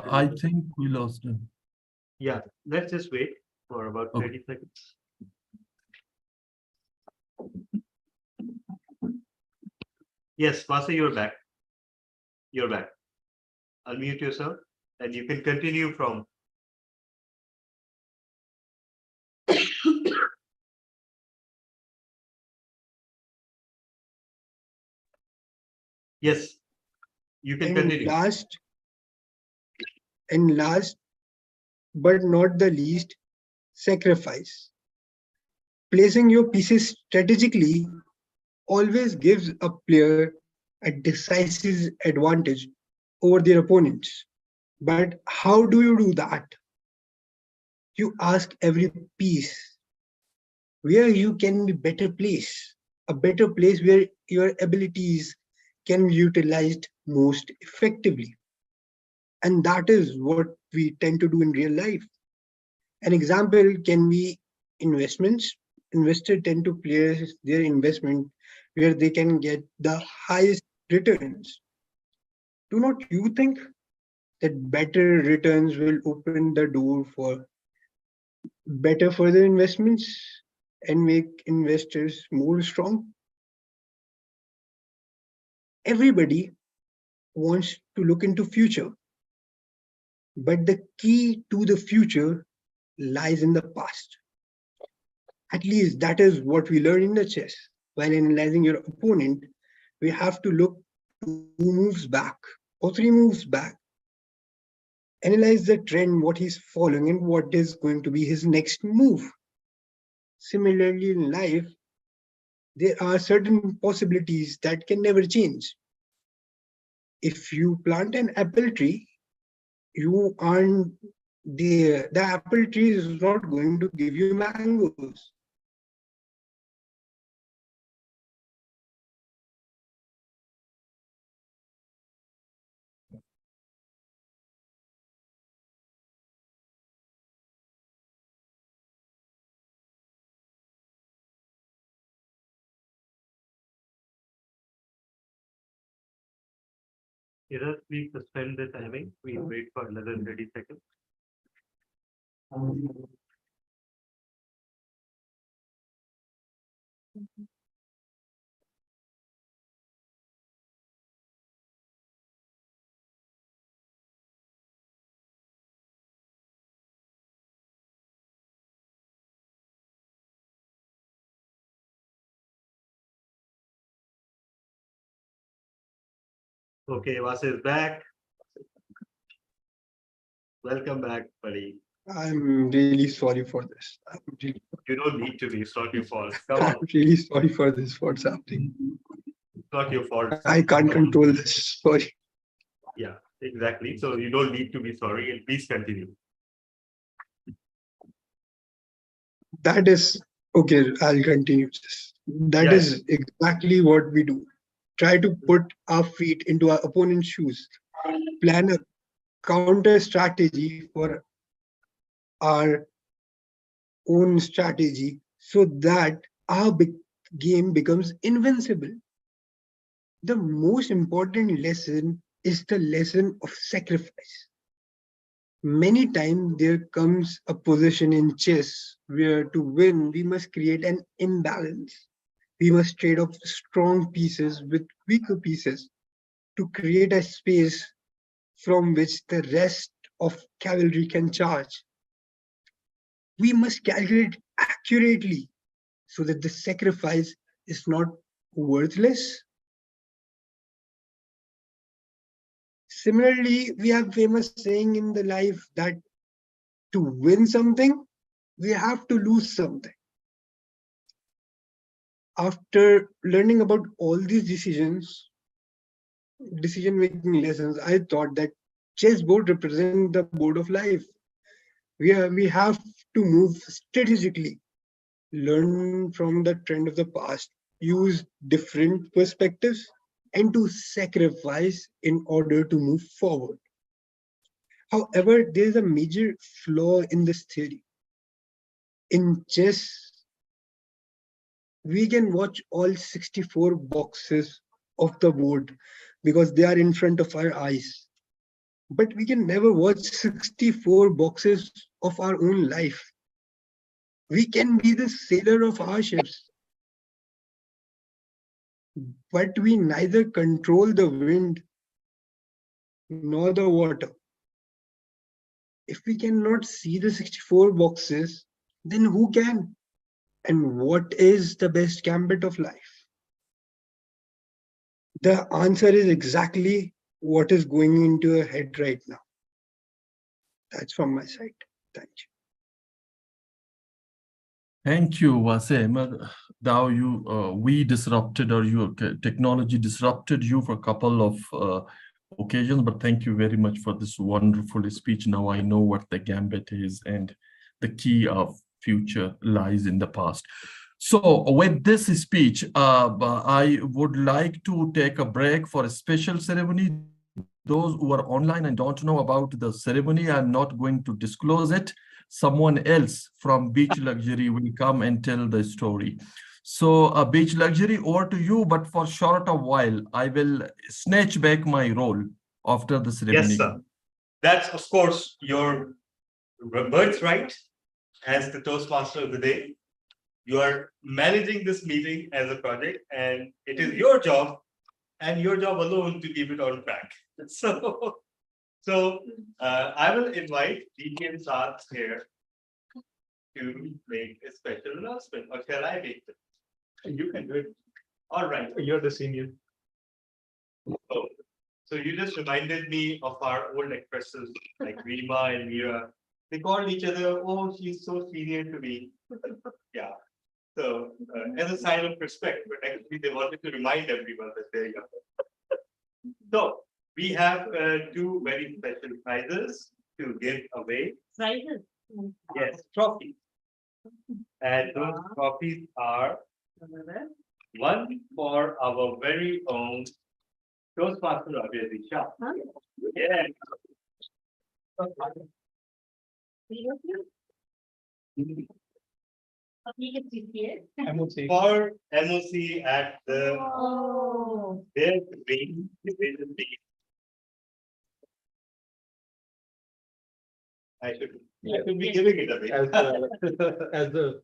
I think we lost him. Yeah, let's just wait for about Okay. 30 seconds. Yes, Vasa, you're back. You're back. Unmute yourself and you can continue from. Yes, you can and continue. last but not the least, sacrifice. Placing your pieces strategically always gives a player a decisive advantage over their opponents. But how do you do that? You ask every piece where you can be better placed, a better place where your abilities can be utilized most effectively. And that is what we tend to do in real life. An example can be investments. Investors tend to place their investment where they can get the highest returns. Do not you think that better returns will open the door for better further investments and make investors more strong? Everybody wants to look into future, but the key to the future lies in the past. At least that is what we learn in the chess. While analyzing your opponent, we have to look 2 moves back or 3 moves back, analyze the trend, what he's following, and what is going to be his next move. Similarly, in life, there are certain possibilities that can never change. If you plant an apple tree, you aren't the apple tree is not going to give you mangoes. Please suspend the timing. We'll wait for another 30 seconds. Okay, Vasa is back. Welcome back, buddy. I'm really sorry for this. You don't need to be. It's not your fault. Come on. I'm really sorry for this. What's happening? It's not your fault. I can't control this. Sorry. Yeah, exactly. So you don't need to be sorry and please continue. That is okay. I'll continue this. That Yeah, is exactly what we do. Try to put our feet into our opponent's shoes. Plan a counter strategy for our own strategy so that our game becomes invincible. The most important lesson is the lesson of sacrifice. Many times there comes a position in chess where to win we must create an imbalance. We must trade off strong pieces with weaker pieces to create a space from which the rest of cavalry can charge. We must calculate accurately so that the sacrifice is not worthless. Similarly, we have famous saying in the life that to win something, we have to lose something. After learning about all these decision-making lessons, I thought that chessboard represents the board of life. We have to move strategically, learn from the trend of the past, use different perspectives, and to sacrifice in order to move forward. However, there is a major flaw in this theory. In chess, we can watch all 64 boxes of the board because they are in front of our eyes. But we can never watch 64 boxes of our own life. We can be the sailor of our ships, but we neither control the wind nor the water. If we cannot see the 64 boxes, then who can? And what is the best gambit of life? The answer is exactly what is going into your head right now. That's from my side. Thank you. Thank you, Wasim. Now we disrupted, or your technology disrupted you for a couple of occasions, but thank you very much for this wonderful speech. Now I know what the gambit is, and the key of future lies in the past. So with this speech, I would like to take a break for a special ceremony. Those who are online and don't know about the ceremony, I'm not going to disclose it. Someone else from Beach Luxury will come and tell the story. So Beach Luxury, over to you, but for short a while, I will snatch back my role after the ceremony. Yes, sir. That's, of course, your birthright as the Toastmaster of the day. You are managing this meeting as a project, and it is your job and your job alone to keep it on track. So I will invite DTM Sath here to make a special announcement, or shall I make it? You can do it. All right. You're the senior. Oh, so you just reminded me of our old actresses like Rima and Meera. They called each other, oh, she's so senior to me. Yeah. So as a sign of respect, but actually they wanted to remind everyone that they're younger. So we have two very special prizes to give away. Prizes? Yes, trophies. And those trophies are one for our very own Toastmaster Abhyadi Shah. Huh? Yeah. For MOC at the their division B. I should be giving it away. As the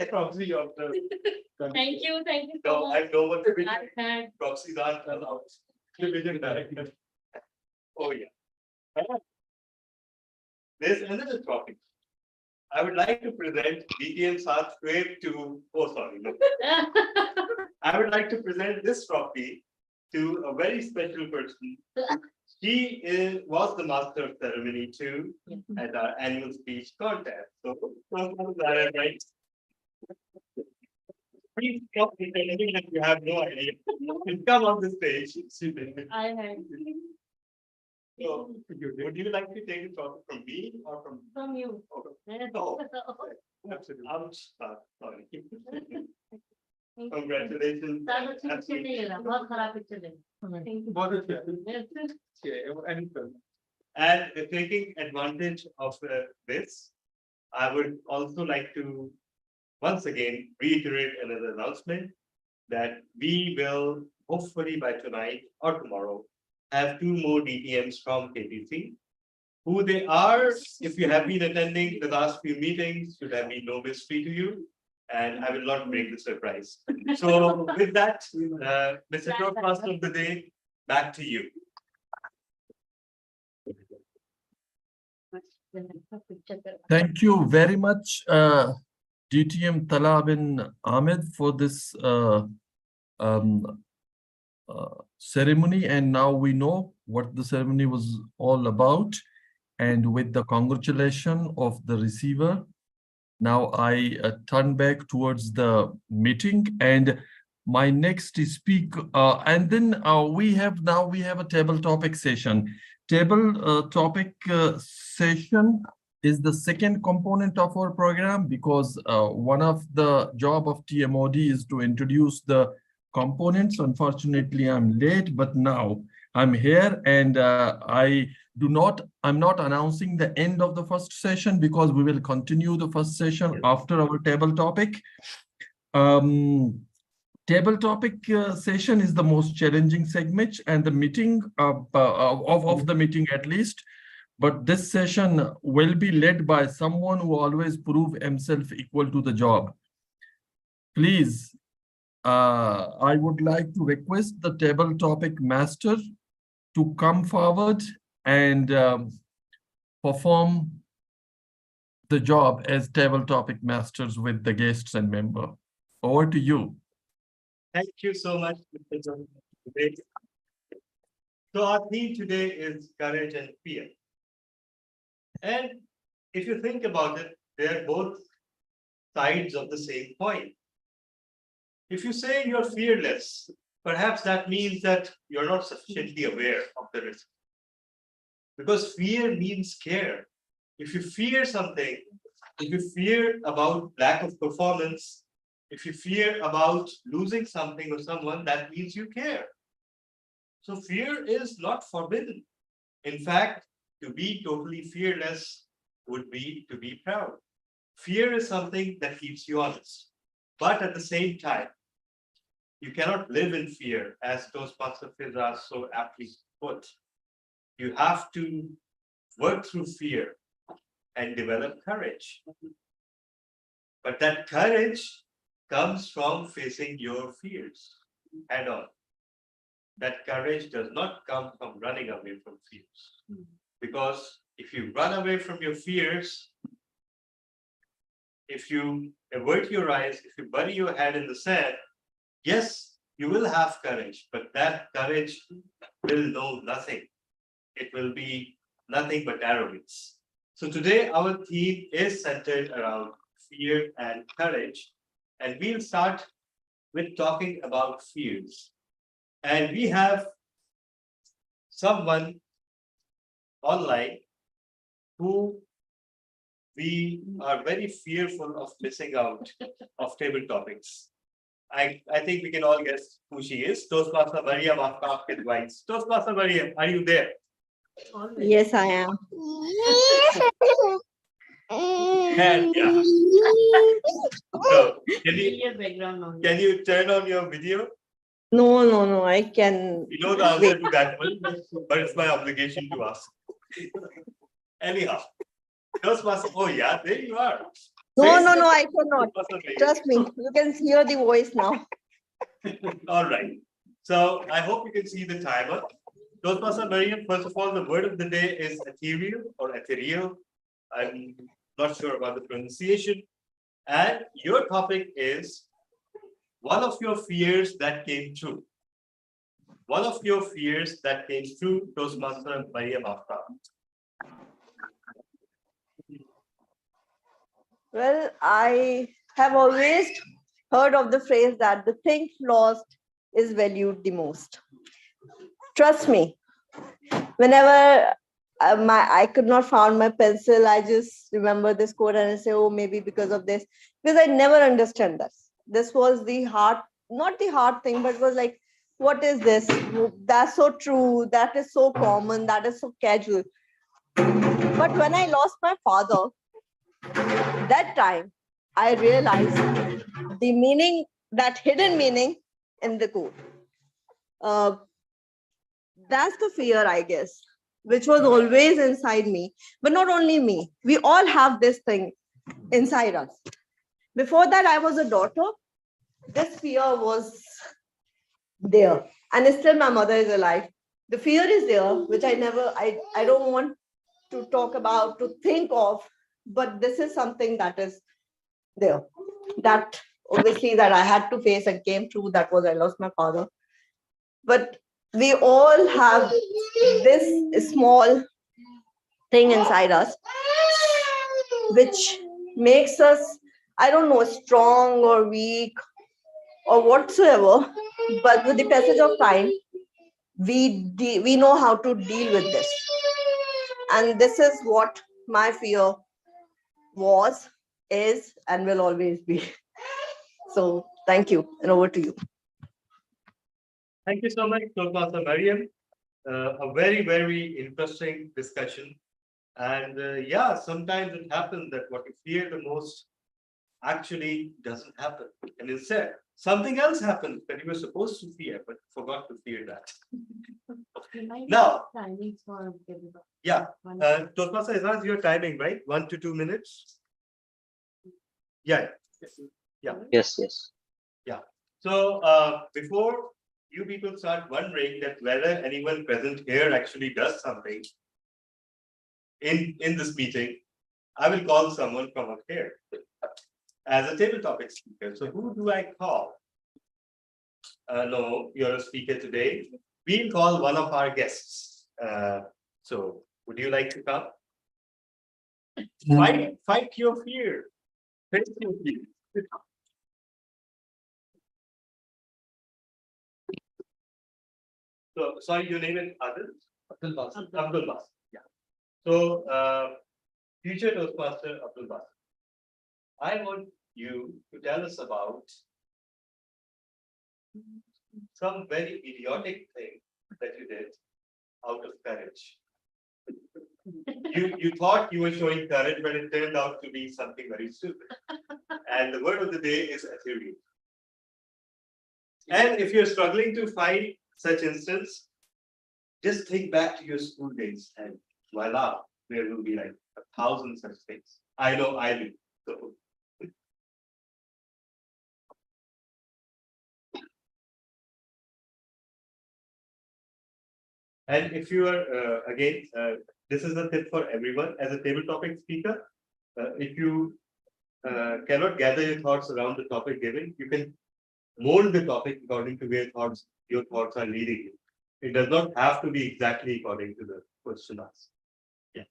proxy of the. Thank you so No, much. I know what division I've had proxies are allowed. Division director. Oh, yeah. There's another topic. I would like to present DTM Sath to, oh, sorry, no. I would like to present this trophy to a very special person. She was the master of ceremony too at our annual speech contest. So, right? Please stop pretending that you have no idea. And come on the stage. I had So, would you like to take it from me or from you. Okay. No. Absolutely. Sorry. Congratulations. बहुत खराब picture देगा. Thank you. बहुत अच्छा. And taking advantage of this, I would also like to once again reiterate another announcement that we will hopefully by tonight or tomorrow have two more DTMs from KTC. Who they are, if you have been attending the last few meetings, should have been no mystery to you. and I will not break the surprise. So with that, Mr. Toastmaster of the day, back to you. Thank you very much, DTM Tala bin Ahmed, for this ceremony. And now we know what the ceremony was all about. And with the congratulation of the receiver, now I turn back towards the meeting and my next speaker, and then we have a table topic session. Table topic session is the second component of our program, because one of the job of TMOD is to introduce the components. Unfortunately, I'm late, but now I'm here, and I'm not announcing the end of the first session, because we will continue the first session after our table topic. Table topic session is the most challenging segment and the meeting of the meeting at least. But this session will be led by someone who always prove himself equal to the job. Please, I would like to request the table topic master to come forward and perform the job as table topic masters with the guests and member. Over to you. Thank you so much, Mr. John. So our theme today is courage and fear. And if you think about it, they're both sides of the same coin. If you say you're fearless, perhaps that means that you're not sufficiently aware of the risk. Because fear means care. If you fear something, if you fear about lack of performance, if you fear about losing something or someone, that means you care. So fear is not forbidden. In fact, to be totally fearless would be to be proud. Fear is something that keeps you honest. But at the same time, you cannot live in fear, as Toastmaster Fiza so aptly put. You have to work through fear and develop courage. But that courage comes from facing your fears head on. That courage does not come from running away from fears. Because if you run away from your fears, if you avert your eyes, if you bury your head in the sand, yes, you will have courage, but that courage will know nothing. It will be nothing but arrogance. So today our theme is centered around fear and courage. And we'll start with talking about fears. And we have someone online who we are very fearful of missing out of table topics. I think we can all guess who she is. Toastmaster Mariam of Kafka Advice. Toastmaster Mariam, are you there? Yes, I am. And yeah. So can you turn on your video? No, I can. You know the answer to that one, but it's my obligation to ask. Anyhow, Toastmaster, oh yeah, there you are. No, I cannot. Trust me, you can hear the voice now. All right. So I hope you can see the timer. Toastmaster Mariam, first of all, the word of the day is ethereal or ethereal. I'm not sure about the pronunciation. And your topic is one of your fears that came true. One of your fears that came true, Toastmaster Mariam Aftab. Well, I have always heard of the phrase that the thing lost is valued the most. Trust me, whenever I could not find my pencil, I just remember this quote and I say, oh, maybe because of this, because I never understand this. This was the hard, not the hard thing, but it was like, what is this? That's so true. That is so common. That is so casual. But when I lost my father, that time I realized the meaning, that hidden meaning in the quote. That's the fear, I guess, which was always inside me. But not only me, we all have this thing inside us. Before that, I was a daughter. This fear was there, and still my mother is alive. The fear is there, which I don't want to talk about, to think of, but this is something that is there. That obviously that I had to face and came through. That was I lost my father. But we all have this small thing inside us, which makes us, I don't know, strong or weak or whatsoever. But with the passage of time, we know how to deal with this. And this is what my fear was, is, and will always be. So thank you, and over to you. Thank you so much, Toastmaster Mariam. A very, very interesting discussion. And yeah, sometimes it happens that what you fear the most actually doesn't happen. And instead, something else happens that you were supposed to fear, but forgot to fear that. Now, yeah, Toastmaster, is that your timing, right? 1 to 2 minutes? Yeah. Yeah. Yes, yes. Yeah. So before you people start wondering that whether anyone present here actually does something in this meeting, I will call someone from up here as a table topic speaker. So who do I call? No, you're a speaker today. We'll call one of our guests. So would you like to come? Fight your fear. Face your fear. So, sorry, your name is Adil? Abdul Basit. Abdul Basit, yeah. So, future Toastmaster Abdul Basit, I want you to tell us about some very idiotic thing that you did out of courage. You thought you were showing courage, but it turned out to be something very stupid. And the word of the day is ethereal. And if you're struggling to find such instance, just think back to your school days and voila, there will be like 1,000 such things. I know I do. So, and if you are, again, this is a tip for everyone as a table topic speaker. If you cannot gather your thoughts around the topic given, you can mold the topic according to where your thoughts are leading you. It does not have to be exactly according to the question asked. Yeah.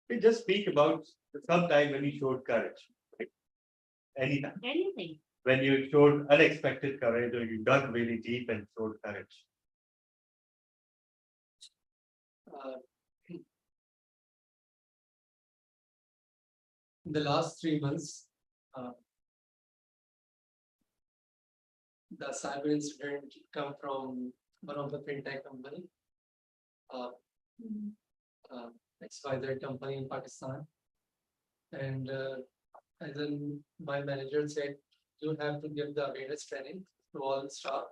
We just speak about some time when you showed courage. Right? Anytime. Anything. When you showed unexpected courage or you dug really deep and showed courage. In the last 3 months, the cyber incident come from one of the fintech company, XYZ company in Pakistan. And as in my manager said, you have to give the awareness training to all staff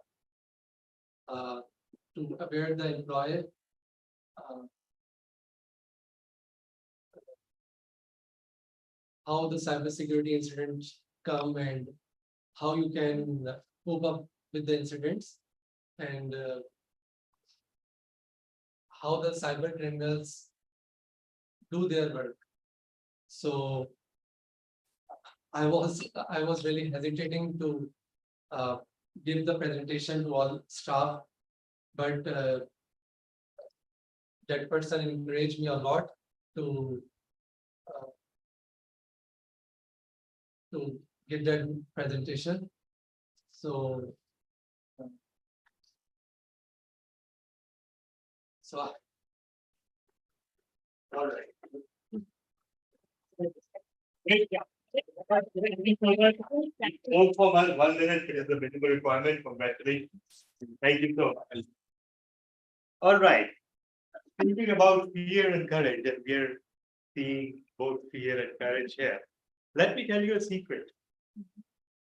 to aware the employer how the cybersecurity incidents come and how you can cope up with the incidents, and how the cyber criminals do their work. So I was really hesitating to give the presentation to all staff, but that person encouraged me a lot to give that presentation. So All right. For 1 minute is the minimum requirement. Congratulations. Thank you so much. All right. Thinking about fear and courage, and we're seeing both fear and courage here. Let me tell you a secret.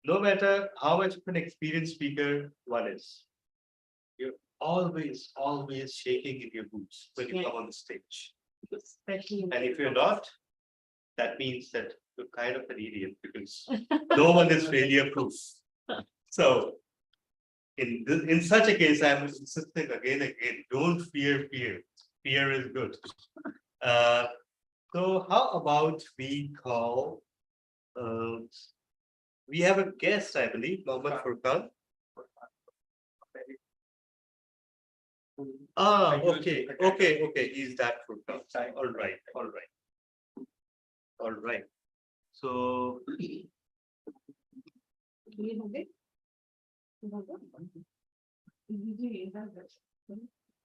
No matter how much of an experienced speaker one is, always shaking in your boots when you Yes. come on the stage. Especially. in And if you're TikTok. not, that means that you're kind of an idiot because no one is failure proof. So in such a case, I'm insisting again and again, don't fear fear. Fear is good. So how about we call, we have a guest, I believe, Mohammed Furqan. Ah, okay, he's that Furqan. All right. So,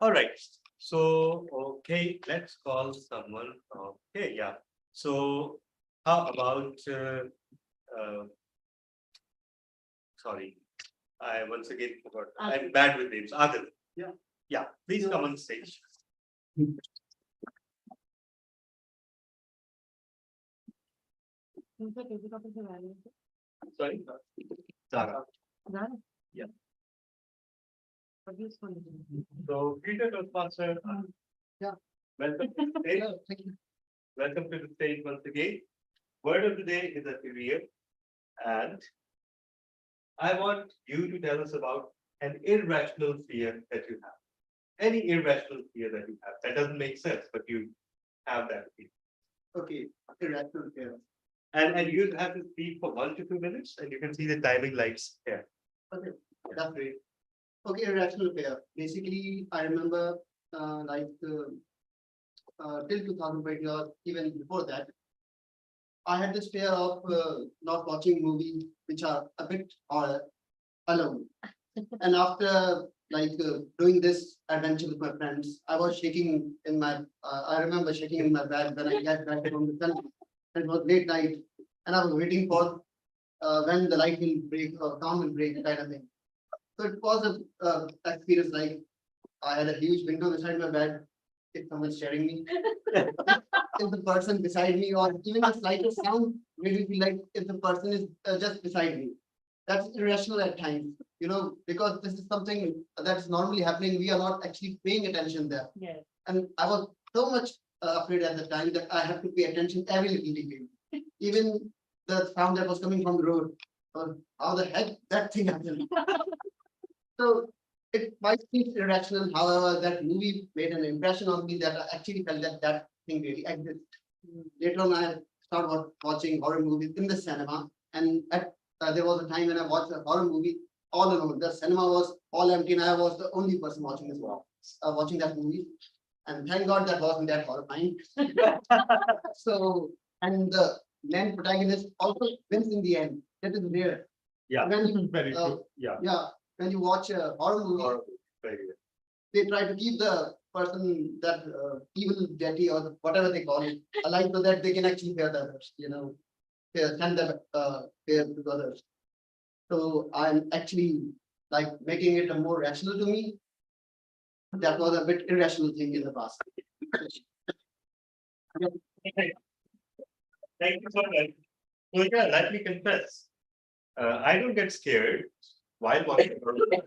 all right. So, okay, let's call someone. Okay, yeah. So, how about, sorry, I once again forgot. I'm bad with names. Adil. Yeah, please come on stage. Sorry. Zara. Yeah. So, Peter Toastmaster. Yeah. Welcome to the stage. Thank you. Welcome to the stage once again. Word of the day is a career, and I want you to tell us about an irrational fear that you have. Any irrational fear that you have. That doesn't make sense, but you have that fear. Okay, irrational fear. And you have to speak for 1 to 2 minutes, and you can see the timing lights here. Okay, that's great. Okay, irrational fear. Basically, I remember till 2020 or even before that, I had this fear of not watching movies which are a bit horror alone. And after doing this adventure with my friends, I was shaking in my. I remember shaking in my bed when I got back from the country. It was late night, and I was waiting for when the light will break or dawn will break, kind of thing. So it was a experience like I had a huge window beside my bed. If someone's staring me, if the person beside me, or even the slightest sound made me feel like if the person is just beside me. That's irrational at times, because this is something that's normally happening. We are not actually paying attention there. Yes. And I was so much afraid at the time that I have to pay attention every little detail, even the sound that was coming from the road, or how the heck that thing happened. So it might seem irrational, however, that movie made an impression on me that I actually felt that that thing really exists. Later on, I started watching horror movies in the cinema, and there was a time when I watched a horror movie all alone. The cinema was all empty, and I was the only person watching watching that movie. And thank God that wasn't that horrifying. So, and the main protagonist also wins in the end. That is rare. Yeah, When very true. Yeah. when you watch a horror movie, Very good. they try to keep the person, that evil deity or whatever they call it, alive so that they can actually hear the others, send them fear to others. So I'm actually making it a more rational to me. That was a bit irrational thing in the past. Thank you so much. So yeah, let me confess. I don't get scared while watching horror movie.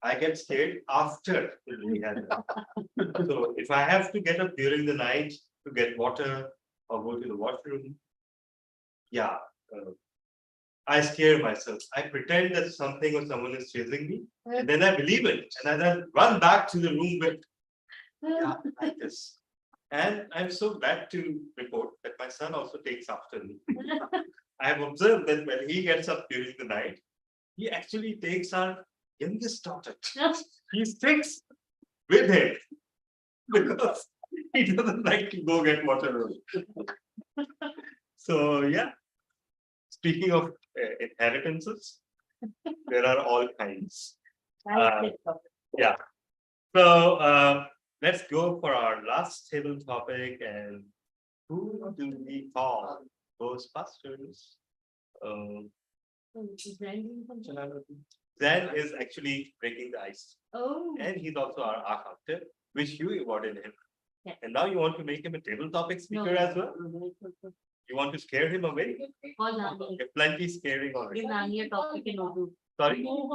I get scared after the movie has ended. So if I have to get up during the night to get water or go to the washroom, yeah, I scare myself. I pretend that something or someone is chasing me, and then I believe it, and then I run back to the room with, like this. And I'm so glad to report that my son also takes after me. I have observed that when he gets up during the night, he actually takes our youngest daughter. He sticks with him because he doesn't like to go get water. So yeah, speaking of inheritances, there are all kinds. Yeah. So let's go for our last table topic. And who do we call Ghostbusters? Zen is actually breaking the ice. Oh. And he's also our art actor, which you awarded him. Yes. And now you want to make him a table topic speaker No. as well? You want to scare him away? Call Nani. Okay, plenty scaring already. Give Nani a topic in Urdu. Sorry. No,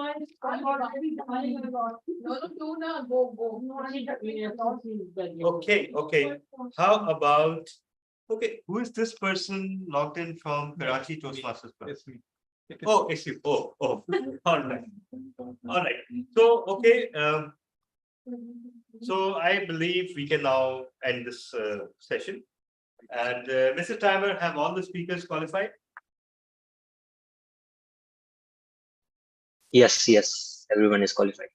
go. Okay. How about, okay, who is this person logged in from Karachi Toastmasters Club? It's me. Oh, it's you. Oh. All right. So, okay. So I believe we can now end this session. And Mr. Timer, have all the speakers qualified? Yes, everyone is qualified.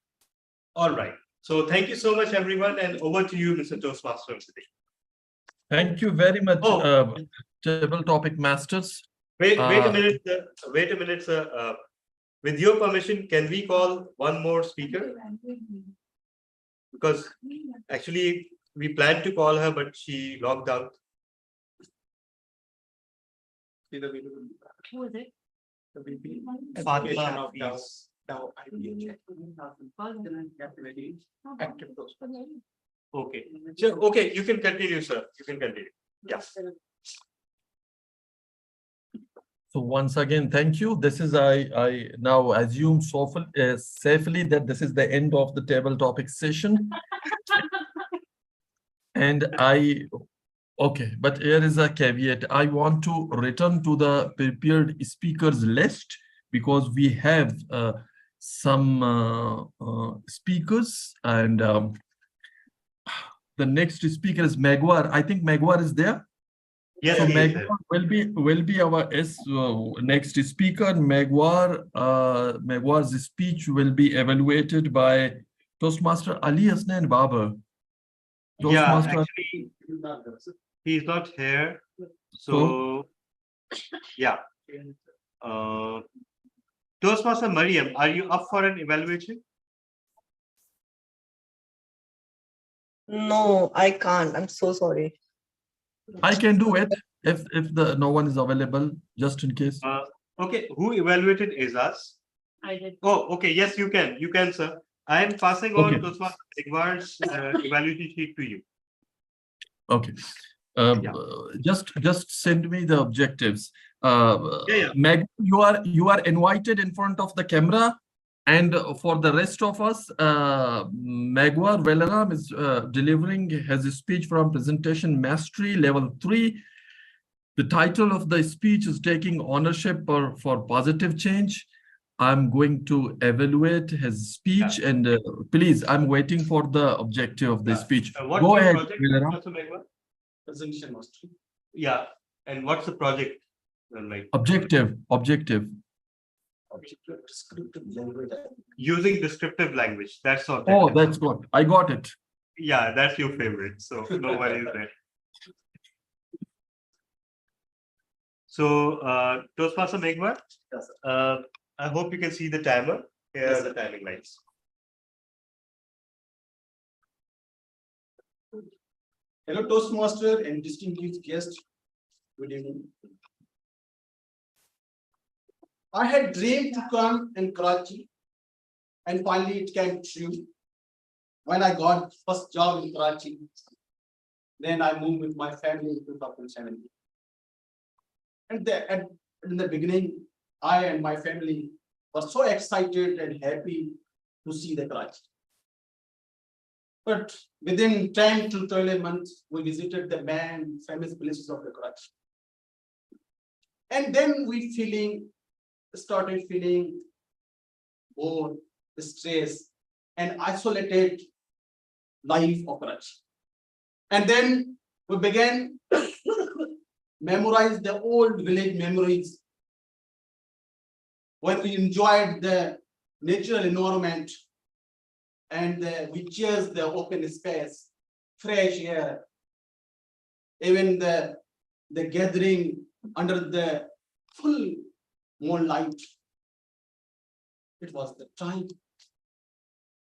All right. So thank you so much, everyone. And over to you, Mr. Toastmaster today. Thank you very much, Oh. Table Topic Masters. Wait a minute. Wait a minute, sir. With your permission, can we call one more speaker? Because actually we planned to call her, but she logged out. Who is it? The VP. Fatima Education of Hafiz. Now IBH. Active post. Okay. Sure. Okay, you can continue, sir. You can continue. Yes. So once again, thank you. This is I now assume safely that this is the end of the table topic session. And okay, but here is a caveat. I want to return to the prepared speakers list because we have some speakers, and the next speaker is Magwar. I think Magwar is there. Yes, So he is Magwar will be our next speaker. Magwar's speech will be evaluated by Toastmaster Ali Hasnan Babar. Yeah, Toastmaster. actually, he's not here. So, yeah. Toastmaster Mariam, are you up for an evaluation? No, I can't. I'm so sorry. I can do it if no one is available, just in case. Okay, who evaluated Azaz? I did. Oh, okay. Yes, you can. You can, sir. I am passing on Okay. Toastmaster Igwar's evaluation sheet to you. Okay. Just send me the objectives. Meg, you are invited in front of the camera, and for the rest of us, Magwar Velaram is delivering his speech from Presentation Mastery Level 3. The title of the speech is Taking Ownership for Positive Change. I'm going to evaluate his speech, and please, I'm waiting for the objective of the speech. Go ahead, Velaram. Presentation mastery. Yeah, and what's the project? Like Objective. using descriptive language. That's all. Oh, that's good. I got it. Yeah, that's your favorite. So no worries there. So Toastmaster Megwar, Yes, I hope you can see the timer. Here are the timing lights. Hello, Toastmaster and distinguished guests. Good evening. I had dreamed to come in Karachi, and finally it came true. When I got first job in Karachi, then I moved with my family in 2017. And in the beginning, I and my family were so excited and happy to see the Karachi. But within 10 to 12 months, we visited the famous places of the Karachi. And then we started feeling bored, stressed, and isolated life of Karachi. And then we began memorize the old village memories when we enjoyed the natural environment and we cheers the open space, fresh air, even the gathering under the full moonlight. It was the time.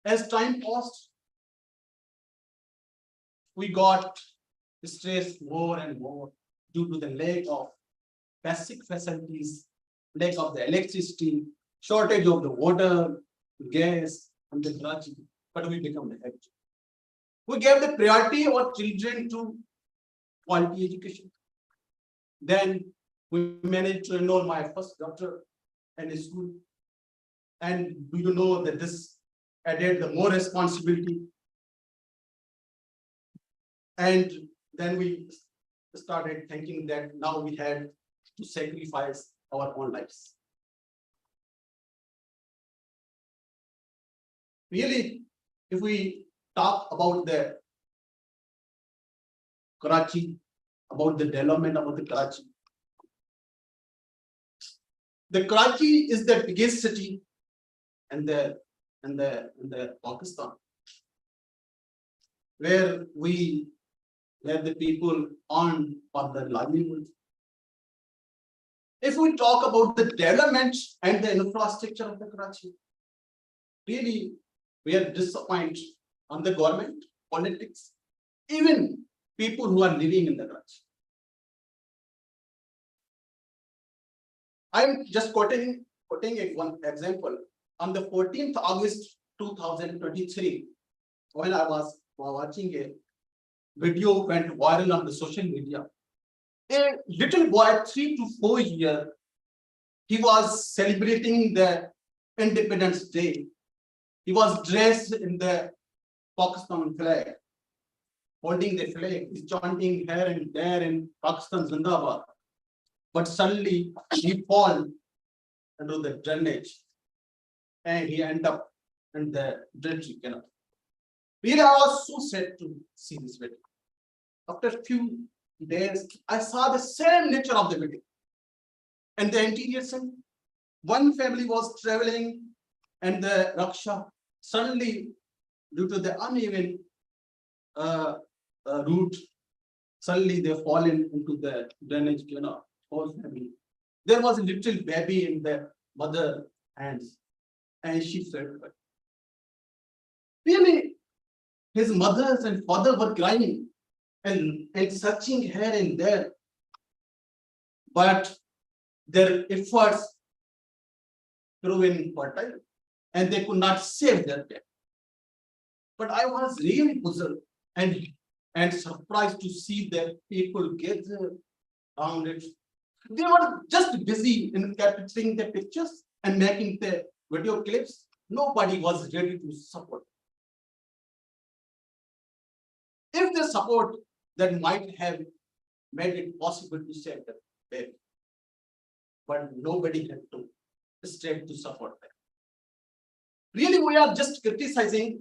As time passed, we got stressed more and more due to the lack of basic facilities, lack of the electricity, shortage of the water, gas, and the Karachi. But we become the habit. We gave the priority of our children to quality education. Then we managed to enroll my first daughter in a school. And do you know that this added the more responsibility? And then we started thinking that now we had to sacrifice our own lives. Really, if we talk about the Karachi, about the development about the Karachi. The Karachi is the biggest city in the Pakistan, where the people earn for their livelihood. If we talk about the development and the infrastructure of the Karachi, really we are disappointed on the government, politics, even people who are living in the Karachi. I am just quoting one example. On the 14th August 2023, when I was watching a video went viral on the social media, a little boy, 3 to 4 years, he was celebrating the Independence Day. He was dressed in the Pakistan flag, holding the flag, he's chanting here and there in Pakistan Zindabad. But suddenly he fall into the drainage and he end up in the drainage canal. Really, I was so sad to see this video. After a few days, I saw the same nature of the video. And the interior scene, one family was traveling and the rickshaw suddenly, due to the uneven route, suddenly they fall into the drainage canal. Whole family. There was a little baby in the mother's hands, and she said, really, his mothers and father were crying and searching here and there, but their efforts proven fertile, and they could not save their pet. But I was really puzzled and surprised to see that people gather around it. They were just busy in capturing the pictures and making the video clips. Nobody was ready to support. If the support that might have made it possible to save the baby, but nobody had to step to support them. Really, we are just criticizing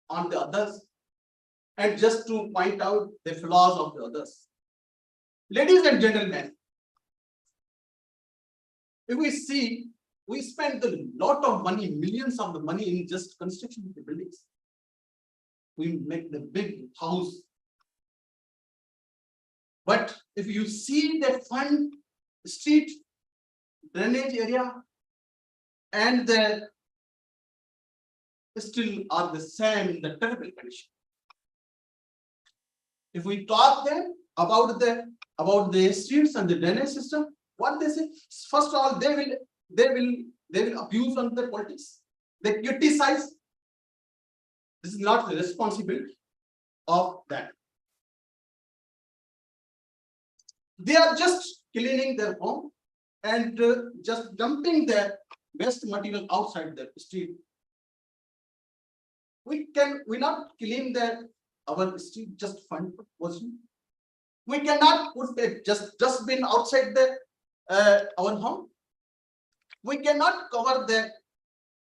on the others and just to point out the flaws of the others. Ladies and gentlemen, if we see, we spend a lot of money, millions of the money in just construction of the buildings. We make the big house. But if you see the fund, street, drainage area, and the still are the same in the terrible condition. If we talk then about the streets and the drainage system, what they say, first of all, they will abuse on the politics. They criticize. This is not the responsibility of that. They are just cleaning their home and just dumping their waste material outside the street. We not clean our street just fund person. We cannot put the just dustbin outside our home. We cannot cover the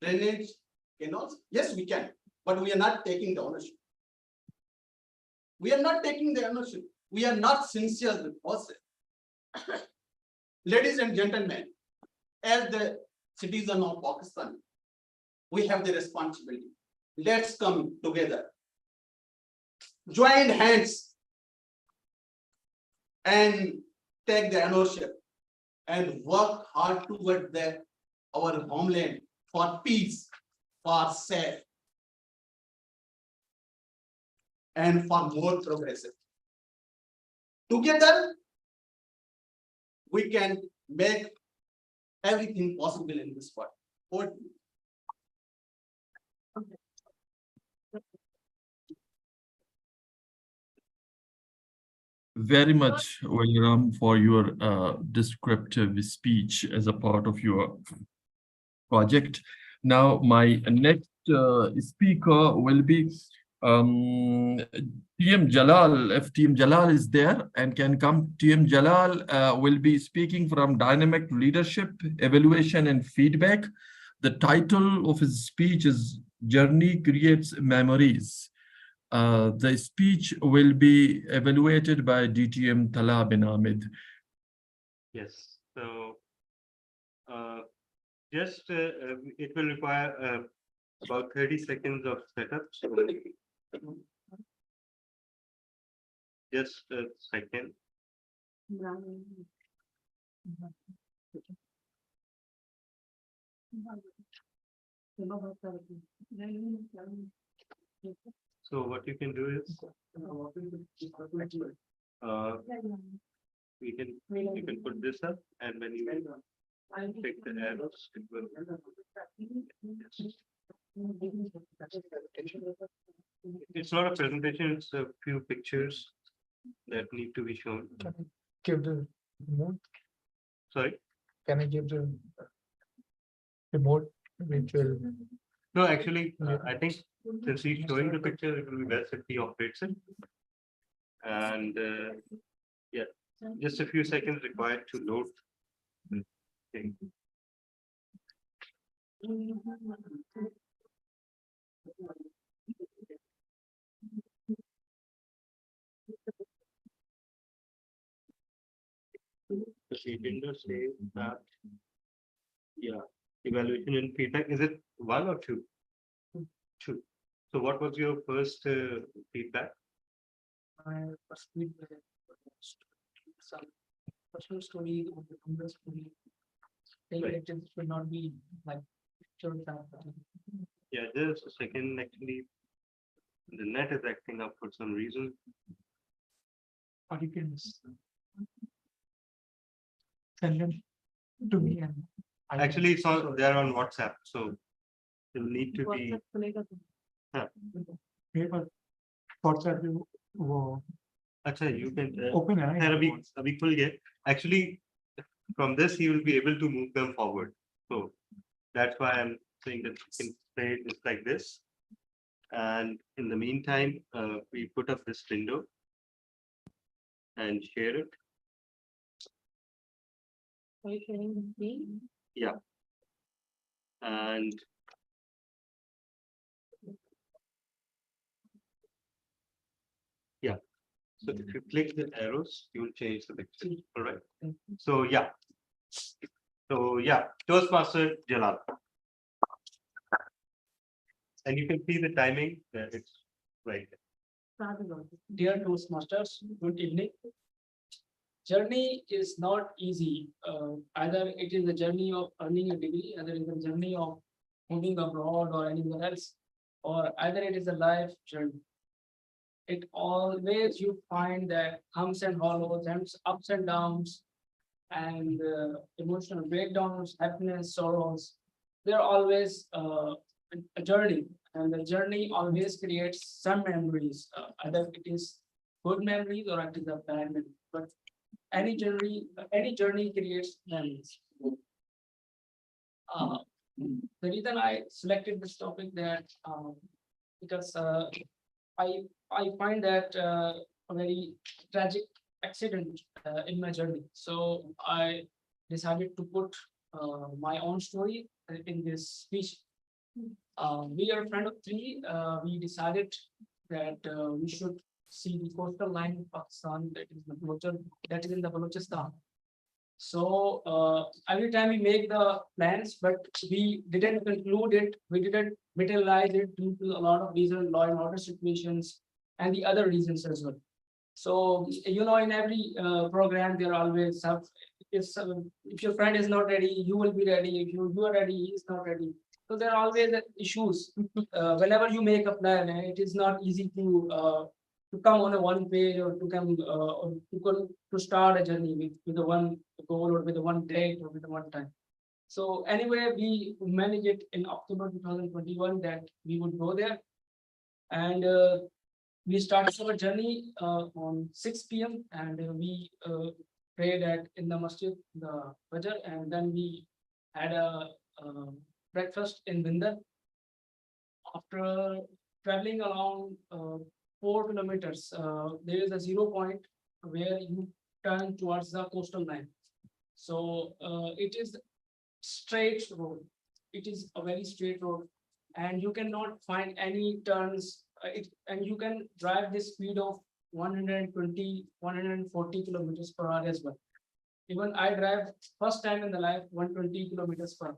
drainage canals. Yes, we can, but we are not taking the ownership. We are not taking the ownership. We are not sincere with ourselves. Ladies and gentlemen, as the citizen of Pakistan, we have the responsibility. Let's come together, join hands, and take the ownership and work hard toward our homeland for peace, for safe, and for more progressive. Together, we can make everything possible in this world. Very much, Ram, for your descriptive speech as a part of your project. Now, my next speaker will be TM Jalal. If TM Jalal is there and can come, TM Jalal will be speaking from Dynamic Leadership, Evaluation and Feedback. The title of his speech is Journey Creates Memories. The speech will be evaluated by DTM Tala bin Ahmed. Yes, so it will require about 30 seconds of setup. So just a second. So what you can do is you can put this up, and when you take the arrows, it will. It's not a presentation, it's a few pictures that need to be shown. Can I give the remote? Sorry? Can I give the remote which will? No, actually, I think since he's showing the picture, it will be best if he operates it. And yeah, just a few seconds required to load. Okay. He didn't say that. Yeah, evaluation and feedback. Is it one or two? Two. So what was your first feedback? My first feedback was some personal story or the hunger story. Right. It should not be like picture that. Yeah, just a second. Actually, the net is acting up for some reason. Or you can send them to me and Actually, it's on they're on WhatsApp, so they'll need to be. हाँ. WhatsApp वो अच्छा, you can open है खैर अभी खुल गए. Actually, from this he will be able to move them forward. So that's why I'm saying that you can play it like this. And in the meantime, we put up this window and share it. Are you sharing the screen? Yeah. And yeah. So if you click the arrows, you will change the picture. All right. So yeah. So yeah, Toastmaster Jalal. And you can see the timing. It's right there. Dear Toastmasters, good evening. Journey is not easy. Either it is the journey of earning a degree, either it is the journey of moving abroad or anywhere else, or either it is a life journey. It always you find that humps and hollows, and ups and downs, and emotional breakdowns, happiness, sorrows. They're always a journey, and the journey always creates some memories. Either it is good memories or it is a bad memory. But any journey creates memories. The reason I selected this topic that because I find that a very tragic accident in my journey. So I decided to put my own story in this speech. We are a friend of three. We decided that we should see the coastal line of Pakistan that is in the Balochistan. So every time we make the plans, but we didn't conclude it, we didn't materialize it due to a lot of reasons, law and order situations, and the other reasons as well. So in every program there are always have if your friend is not ready, you will be ready. If you are ready, he is not ready. So there are always issues. Whenever you make a plan, it is not easy to come on a one page or to come or to start a journey with the one goal or with the one date or with the one time. So anyway, we managed it in October 2021 that we would go there, and we started our journey on 6 p.m. and we prayed in the masjid, the Fajr, and then we had a breakfast in Bindar. After traveling along 4 kilometers, there is a 0 point where you turn towards the coastal line. So it is straight road. It is a very straight road, and you cannot find any turns. And you can drive the speed of 120, 140 kilometers per hour as well. Even I drive first time in the life 120 kilometers per hour.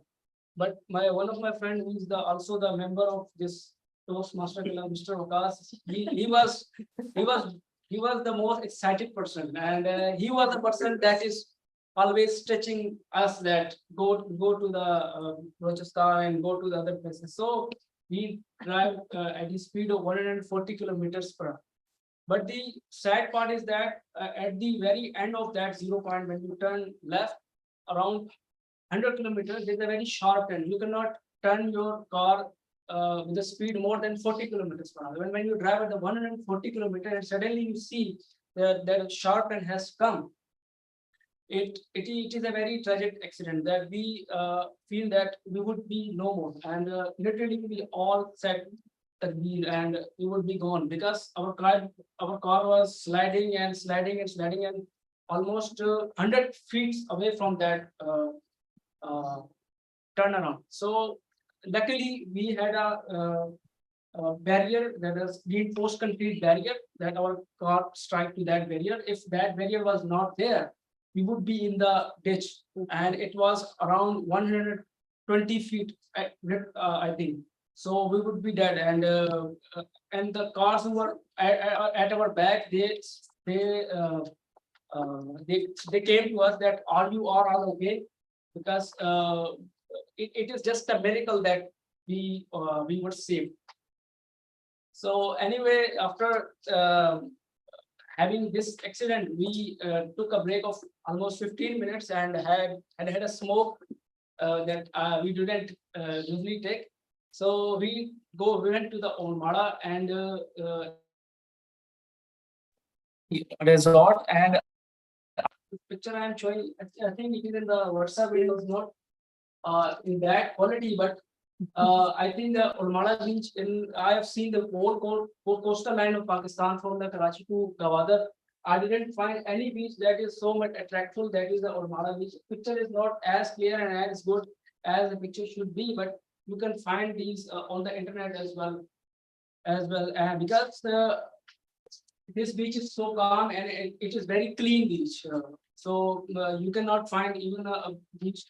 But one of my friend who is also the member of this Toastmaster Club, Mr. Vikas, he was the most excited person, and he was the person that is always stretching us that go to the Rajasthan and go to the other places. So we drive at the speed of 140 kilometers per hour. But the sad part is that at the very end of that 0 point, when you turn left around 100 kilometers, there's a very sharp turn. You cannot turn your car with a speed more than 40 kilometers per hour. When you drive at the 140 kilometers and suddenly you see that sharp turn has come, it is a very tragic accident that we feel that we would be no more, and literally we all said that we would be gone, because our car was sliding and sliding and sliding, and almost 100 feet away from that turnaround. So luckily we had a barrier, that is reinforced concrete barrier, that our car struck to that barrier. If that barrier was not there, we would be in the ditch, and it was around 120 feet, I think. So we would be dead, and the cars who were at our back, they came to us that are you all okay? Because it is just a miracle that we were saved. So anyway, after having this accident, we took a break of almost 15 minutes and had a smoke that we didn't usually take. So we went to the Olmada and resort, and the picture I am showing, I think it is in the WhatsApp video, is not in that quality, but I think the Olmada beach, I have seen the whole coastal line of Pakistan from the Karachi to Gwadar. I didn't find any beach that is so much attractive. That is the Olmada beach. Picture is not as clear and as good as the picture should be, but you can find these on the internet as well. Because this beach is so calm, and it is very clean beach. So you cannot find even a beach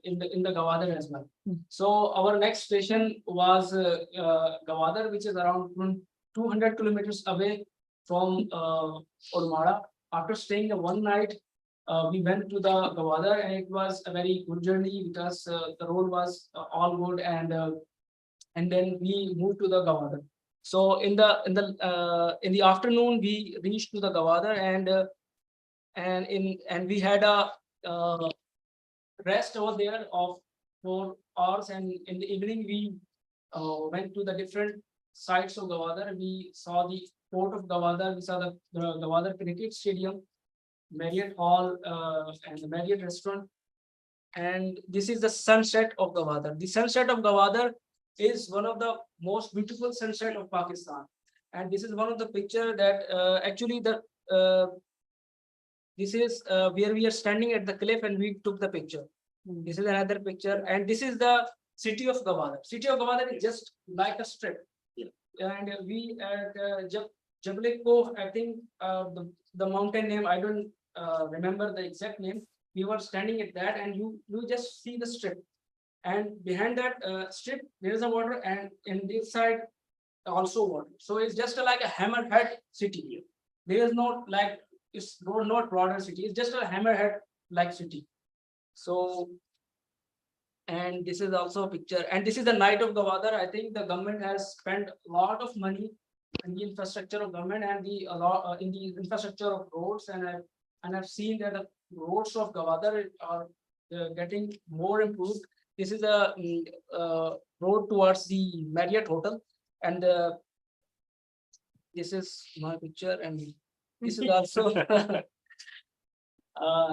in the Gwadar as well. So our next station was Gwadar, which is around 200 kilometers away from Olmada. After staying the one night, we went to the Gwadar, and it was a very good journey, because the road was all good, and then we moved to the Gwadar. So in the afternoon, we reached to the Gwadar, and we had a rest over there of 4 hours, and in the evening we went to the different sites of Gwadar. We saw the port of Gwadar, we saw the Gwadar cricket stadium, Marriott Hall, and the Marriott restaurant. And this is the sunset of Gwadar. The sunset of Gwadar is one of the most beautiful sunset of Pakistan, and this is one of the picture that actually this is where we are standing at the cliff, and we took the picture. This is another picture, and this is the city of Gwadar. City of Gwadar is just like a strip, and we at Jabal, I think the mountain name, I don't remember the exact name. We were standing at that, and you just see the strip, and behind that strip there is a water, and in this side also water. So it's just like a hammerhead city. There is no like, it's not broader city, it's just a hammerhead like city. So, and this is also a picture, and this is the night of Gwadar. I think the government has spent a lot of money in the infrastructure of government, and in the infrastructure of roads, and I've seen that the roads of Gwadar are getting more improved. This is a road towards the Marriott Hotel, and this is my picture, and this is also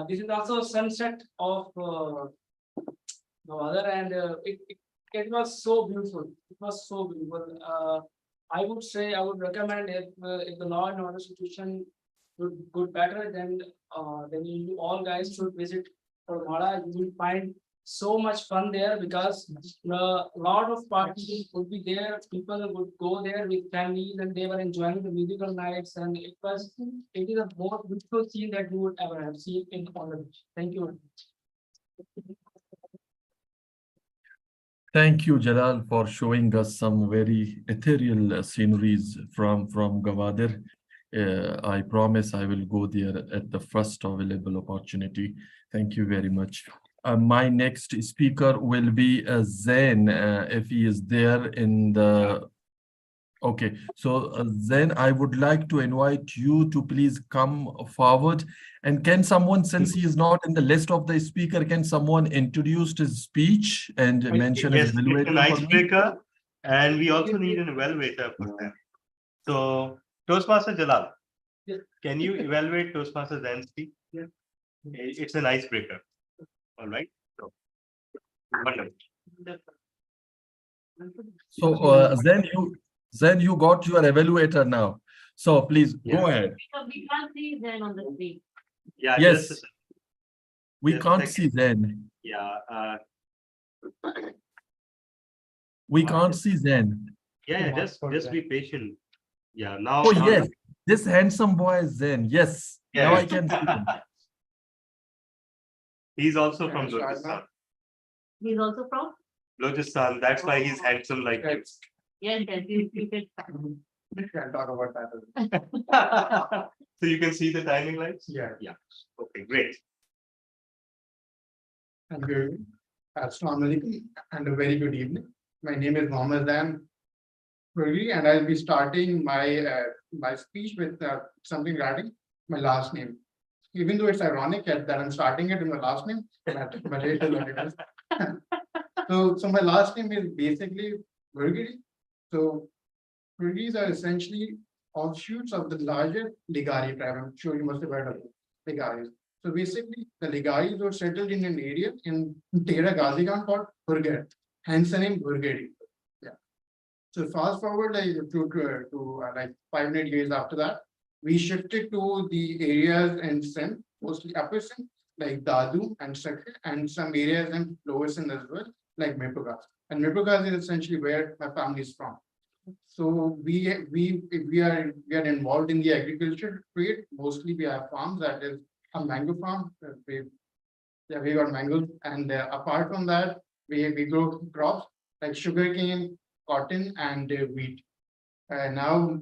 this is also a sunset of Gwadar, and it was so beautiful. It was so beautiful. I would say, I would recommend if the law and order situation would better, then you all guys should visit Mala. You will find so much fun there because a lot of parties would be there. People would go there with families and they were enjoying the musical nights, and it is a more beautiful scene that you would ever have seen in all of it. Thank you. Thank you, Jalal, for showing us some very ethereal sceneries from Gavadir. I promise I will go there at the first available opportunity. Thank you very much. My next speaker will be Zain, if he is there in the... Okay, so then I would like to invite you to please come forward. And can someone, since he is not in the list of the speaker, can someone introduce his speech and mention Yes, his it's an evaluator for me? icebreaker, and we also need an evaluator for them. So, Toastmaster Jalal, Yes. can you evaluate Toastmaster Zain's speech? Yeah. It's an icebreaker. All right. So, wonderful. So then you got your evaluator now. So please go ahead. So we can't see Zen on the screen. Yeah. Yes. Just We just a can't second. see Zen. Yeah. We can't see Zen. Yeah. Just be patient. Yeah. Now. Oh now yes, this handsome boy is Zen. Yes. Now I can see him. He's also from Balochistan. He's also from? Balochistan. That's why he's handsome like you. Yes, you can. We can talk about that. So you can see the timing lights? Yeah. Yeah. Okay, great. Thank you. Assalamu alaikum and a very good evening. My name is Mohammed Zan Purgi, and I'll be starting my speech with something regarding my last name. Even though it's ironic that I'm starting it in my last name, but it is what it is. So my last name is basically Purgi. So Purgis are essentially offshoots of the larger Ligari tribe. I'm sure you must have heard of it, Ligaris. So basically, the Ligaris were settled in an area in Tera Ghazigan called Purgar, hence the name Purgari. Yeah. So fast forward to like 500 years after that, we shifted to the areas in Sindh, mostly Upper Sindh, like Dadu and Sakhi, and some areas in Lower Sindh as well, like Mepugas. And Mepugas is essentially where my family is from. So we are involved in the agriculture trade. Mostly we have farms, that is a mango farm. We got mangoes, and apart from that, we grow crops like sugarcane, cotton, and wheat. Now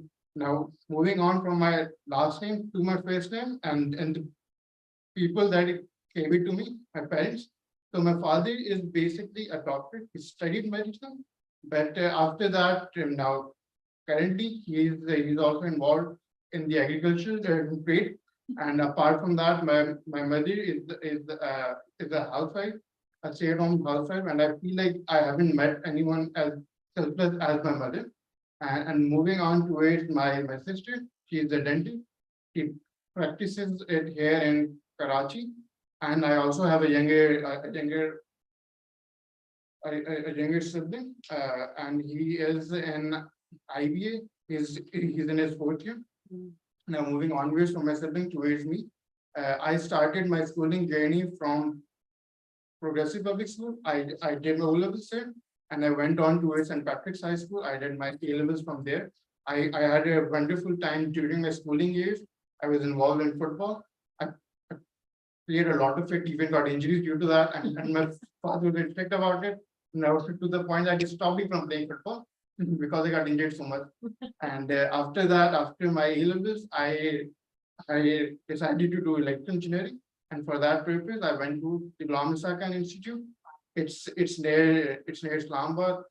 moving on from my last name to my first name, and the people that gave it to me, my parents. So my father is basically a doctor. He studied medicine, but after that, now currently he's also involved in the agricultural trade. And apart from that, my mother is a housewife, a stay-at-home housewife, and I feel like I haven't met anyone as selfless as my mother. And moving on towards my sister, she is a dentist. She practices it here in Karachi, and I also have a younger sibling, and he is in IBA. He's in his fourth year. Now moving onwards from my sibling towards me, I started my schooling journey from Progressive Public School. I did my O-levels there, and I went on towards St. Patrick's High School. I did my A-levels from there. I had a wonderful time during my schooling years. I was involved in football. I played a lot of it, even got injuries due to that, and my father was strict about it. Now to the point that he stopped me from playing football because I got injured so much. And after that, after my A-levels, I decided to do electrical engineering, and for that purpose, I went to the Ghulam Isa Khan Institute. It's near Islamabad.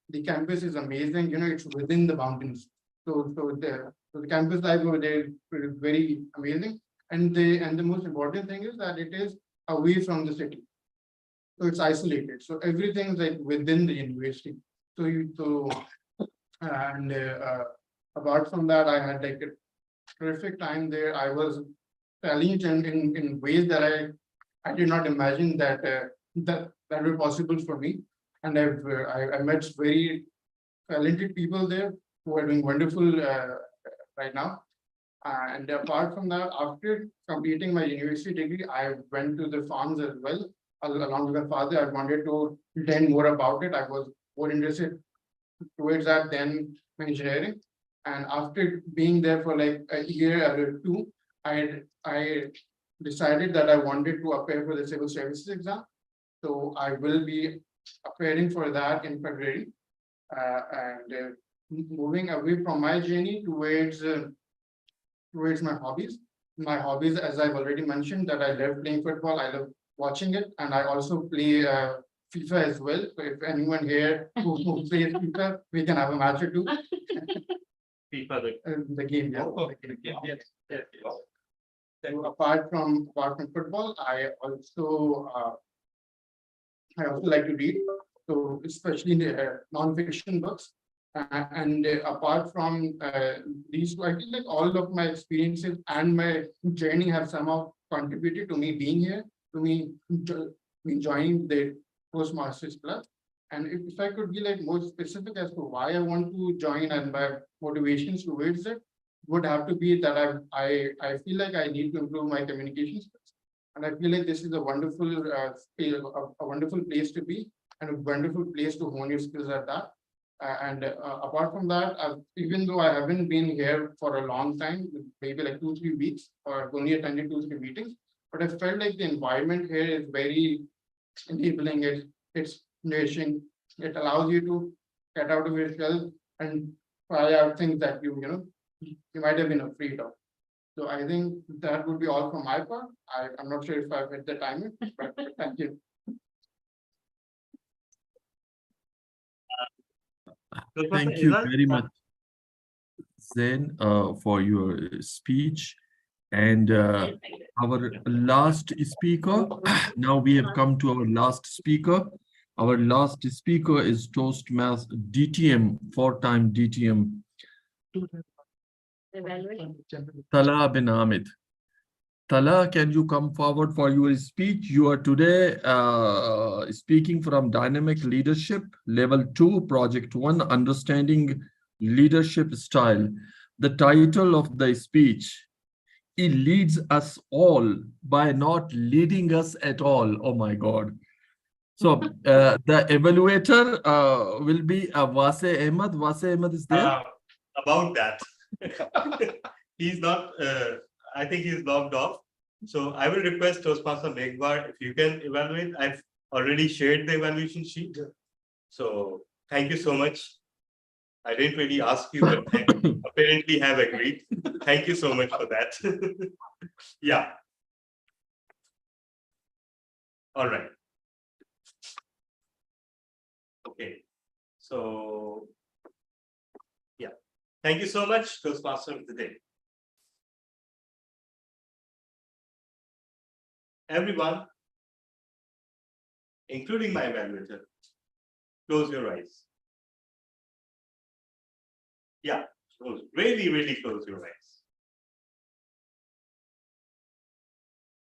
The campus is amazing. You know, it's within the mountains. So the campus life over there is very amazing. And the most important thing is that it is away from the city. So it's isolated. So everything is like within the university. Apart from that, I had like a terrific time there. I was challenged in ways that I did not imagine that were possible for me. and I met very talented people there who are doing wonderful right now. And apart from that, after completing my university degree, I went to the farms as well. Along with my father, I wanted to learn more about it. I was more interested towards that than my engineering. And after being there for like a year or two, I decided that I wanted to appear for the civil services exam. So I will be appearing for that in February. And moving away from my journey towards my hobbies. My hobbies, as I've already mentioned, that I love playing football. I love watching it, and I also play FIFA as well. So if anyone here who plays FIFA, we can have a match or two. FIFA, The game, yeah. The game, yes. So apart from football, I also like to read. So especially the non-fiction books. And apart from these, I feel like all of my experiences and my journey have somehow contributed to me being here, to me joining the Toastmasters Club. And if I could be like more specific as to why I want to join and my motivations towards it, would have to be that I feel like I need to improve my communication skills. And I feel like this is a wonderful a wonderful place to be and a wonderful place to hone your skills at that. And apart from that, even though I haven't been here for a long time, maybe like 2-3 weeks, or only attended 2-3 meetings, but I felt like the environment here is very enabling. It's nourishing. It allows you to get out of your shell and try out things that you might have been afraid of. So I think that would be all from my part. I'm not sure if I've hit the timer, but thank you. Thank you very much, Zain, for your speech. And our last speaker, now we have come to our last speaker. Our last speaker is Toastmaster DTM, 4-time DTM, Tala bin Ahmed. Tala, can you come forward for your speech? You are today speaking from Dynamic Leadership, Level 2, Project 1, Understanding Leadership Style. The title of the speech, He leads us all by not leading us at all. Oh my God. So the evaluator will be Wase Ahmed. Wase Ahmed is there? About that. He's not, I think he's logged off. So I will request Toastmaster Meghwar if you can evaluate. I've already shared the evaluation sheet. So thank you so much. I didn't really ask you, but apparently have agreed. Thank you so much for that. Yeah. All right. Okay. So, yeah. Thank you so much, Toastmaster of the day. Everyone, including my evaluator, close your eyes. Yeah, close, really close your eyes.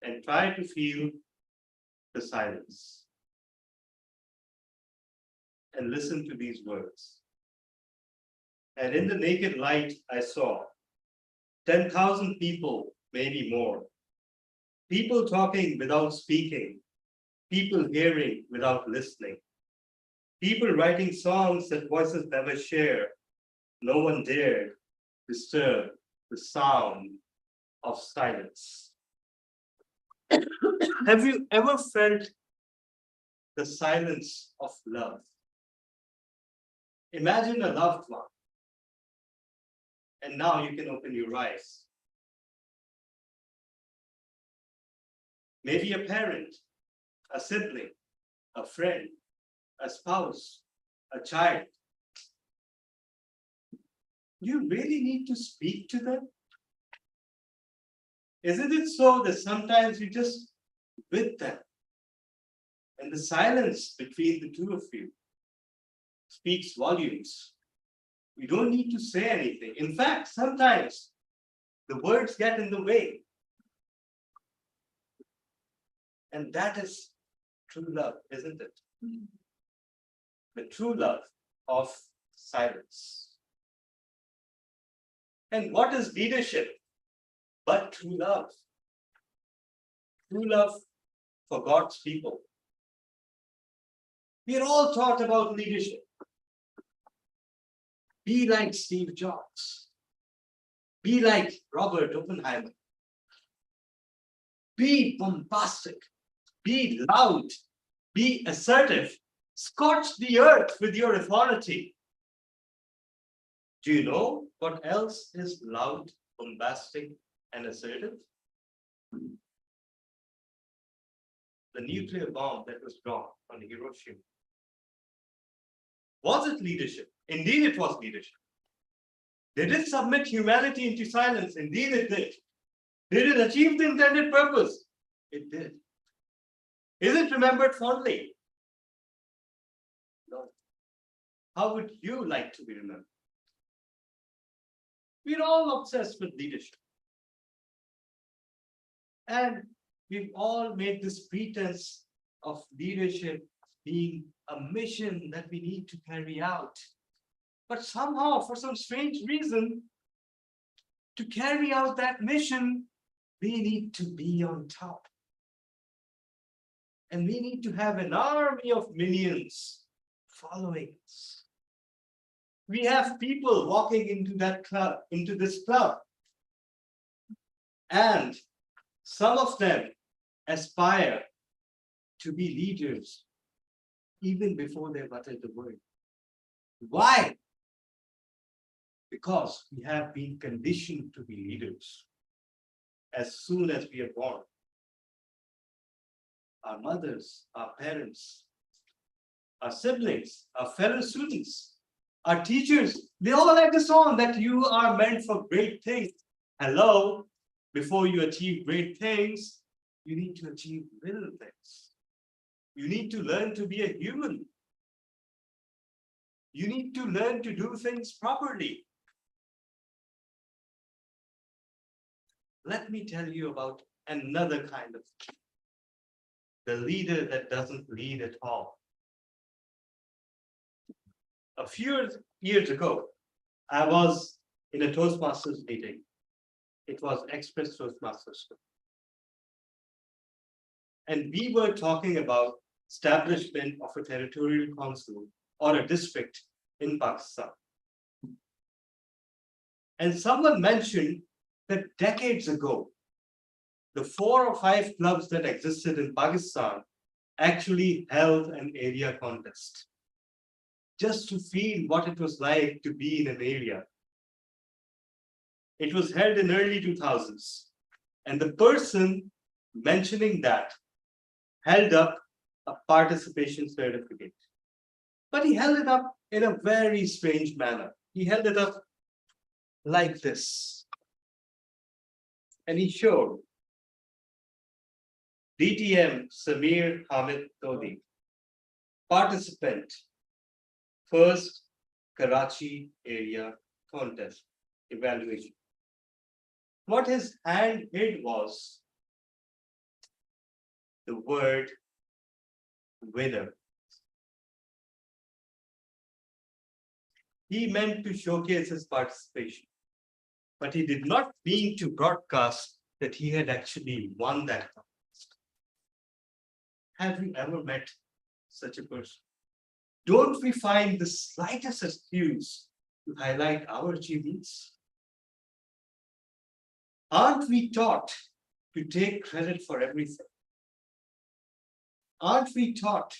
And try to feel the silence. And listen to these words. And in the naked light, I saw 10,000 people, maybe more. People talking without speaking. People hearing without listening. People writing songs that voices never share. No one dared disturb the sound of silence. Have you ever felt the silence of love? Imagine a loved one. And now you can open your eyes. Maybe a parent, a sibling, a friend, a spouse, a child. You really need to speak to them? Isn't it so that sometimes you just with them? And the silence between the two of you speaks volumes. You don't need to say anything. In fact, sometimes the words get in the way. And that is true love, isn't it? the true love of silence. And what is leadership but true love? True love for God's people. We are all taught about leadership. Be like Steve Jobs. Be like Robert Oppenheimer. Be bombastic. Be loud. Be assertive. Scorch the earth with your authority. Do you know what else is loud, bombastic, and assertive? The nuclear bomb that was dropped on Hiroshima. Was it leadership? Indeed, it was leadership. Did it submit humanity into silence? Indeed, it did. Did it achieve the intended purpose? It did. Is it remembered fondly? No. How would you like to be remembered? We're all obsessed with leadership. And we've all made this pretense of leadership being a mission that we need to carry out. But somehow, for some strange reason, to carry out that mission, we need to be on top. And we need to have an army of minions following us. We have people walking into that club, into this club. And some of them aspire to be leaders even before they've uttered the word. Why? Because we have been conditioned to be leaders as soon as we are born. Our mothers, our parents, our siblings, our fellow students, our teachers, they all like the song that you are meant for great things. Hello, before you achieve great things, you need to achieve little things. You need to learn to be a human. You need to learn to do things properly. Let me tell you about another kind of the leader that doesn't lead at all. A few years ago, I was in a Toastmasters meeting. It was Express Toastmasters. And we were talking about establishment of a territorial council or a district in Pakistan. And someone mentioned that decades ago, the 4 or 5 clubs that existed in Pakistan actually held an area contest just to feel what it was like to be in an area. It was held in early 2000s, and the person mentioning that held up a participation certificate. But he held it up in a very strange manner. He held it up like this. And he showed DTM Samir Hamid Todi, participant, first Karachi area contest evaluation. What his hand hid was the word winner. He meant to showcase his participation, but he did not mean to broadcast that he had actually won that contest. Have you ever met such a person? Don't we find the slightest excuse to highlight our achievements? Aren't we taught to take credit for everything? Aren't we taught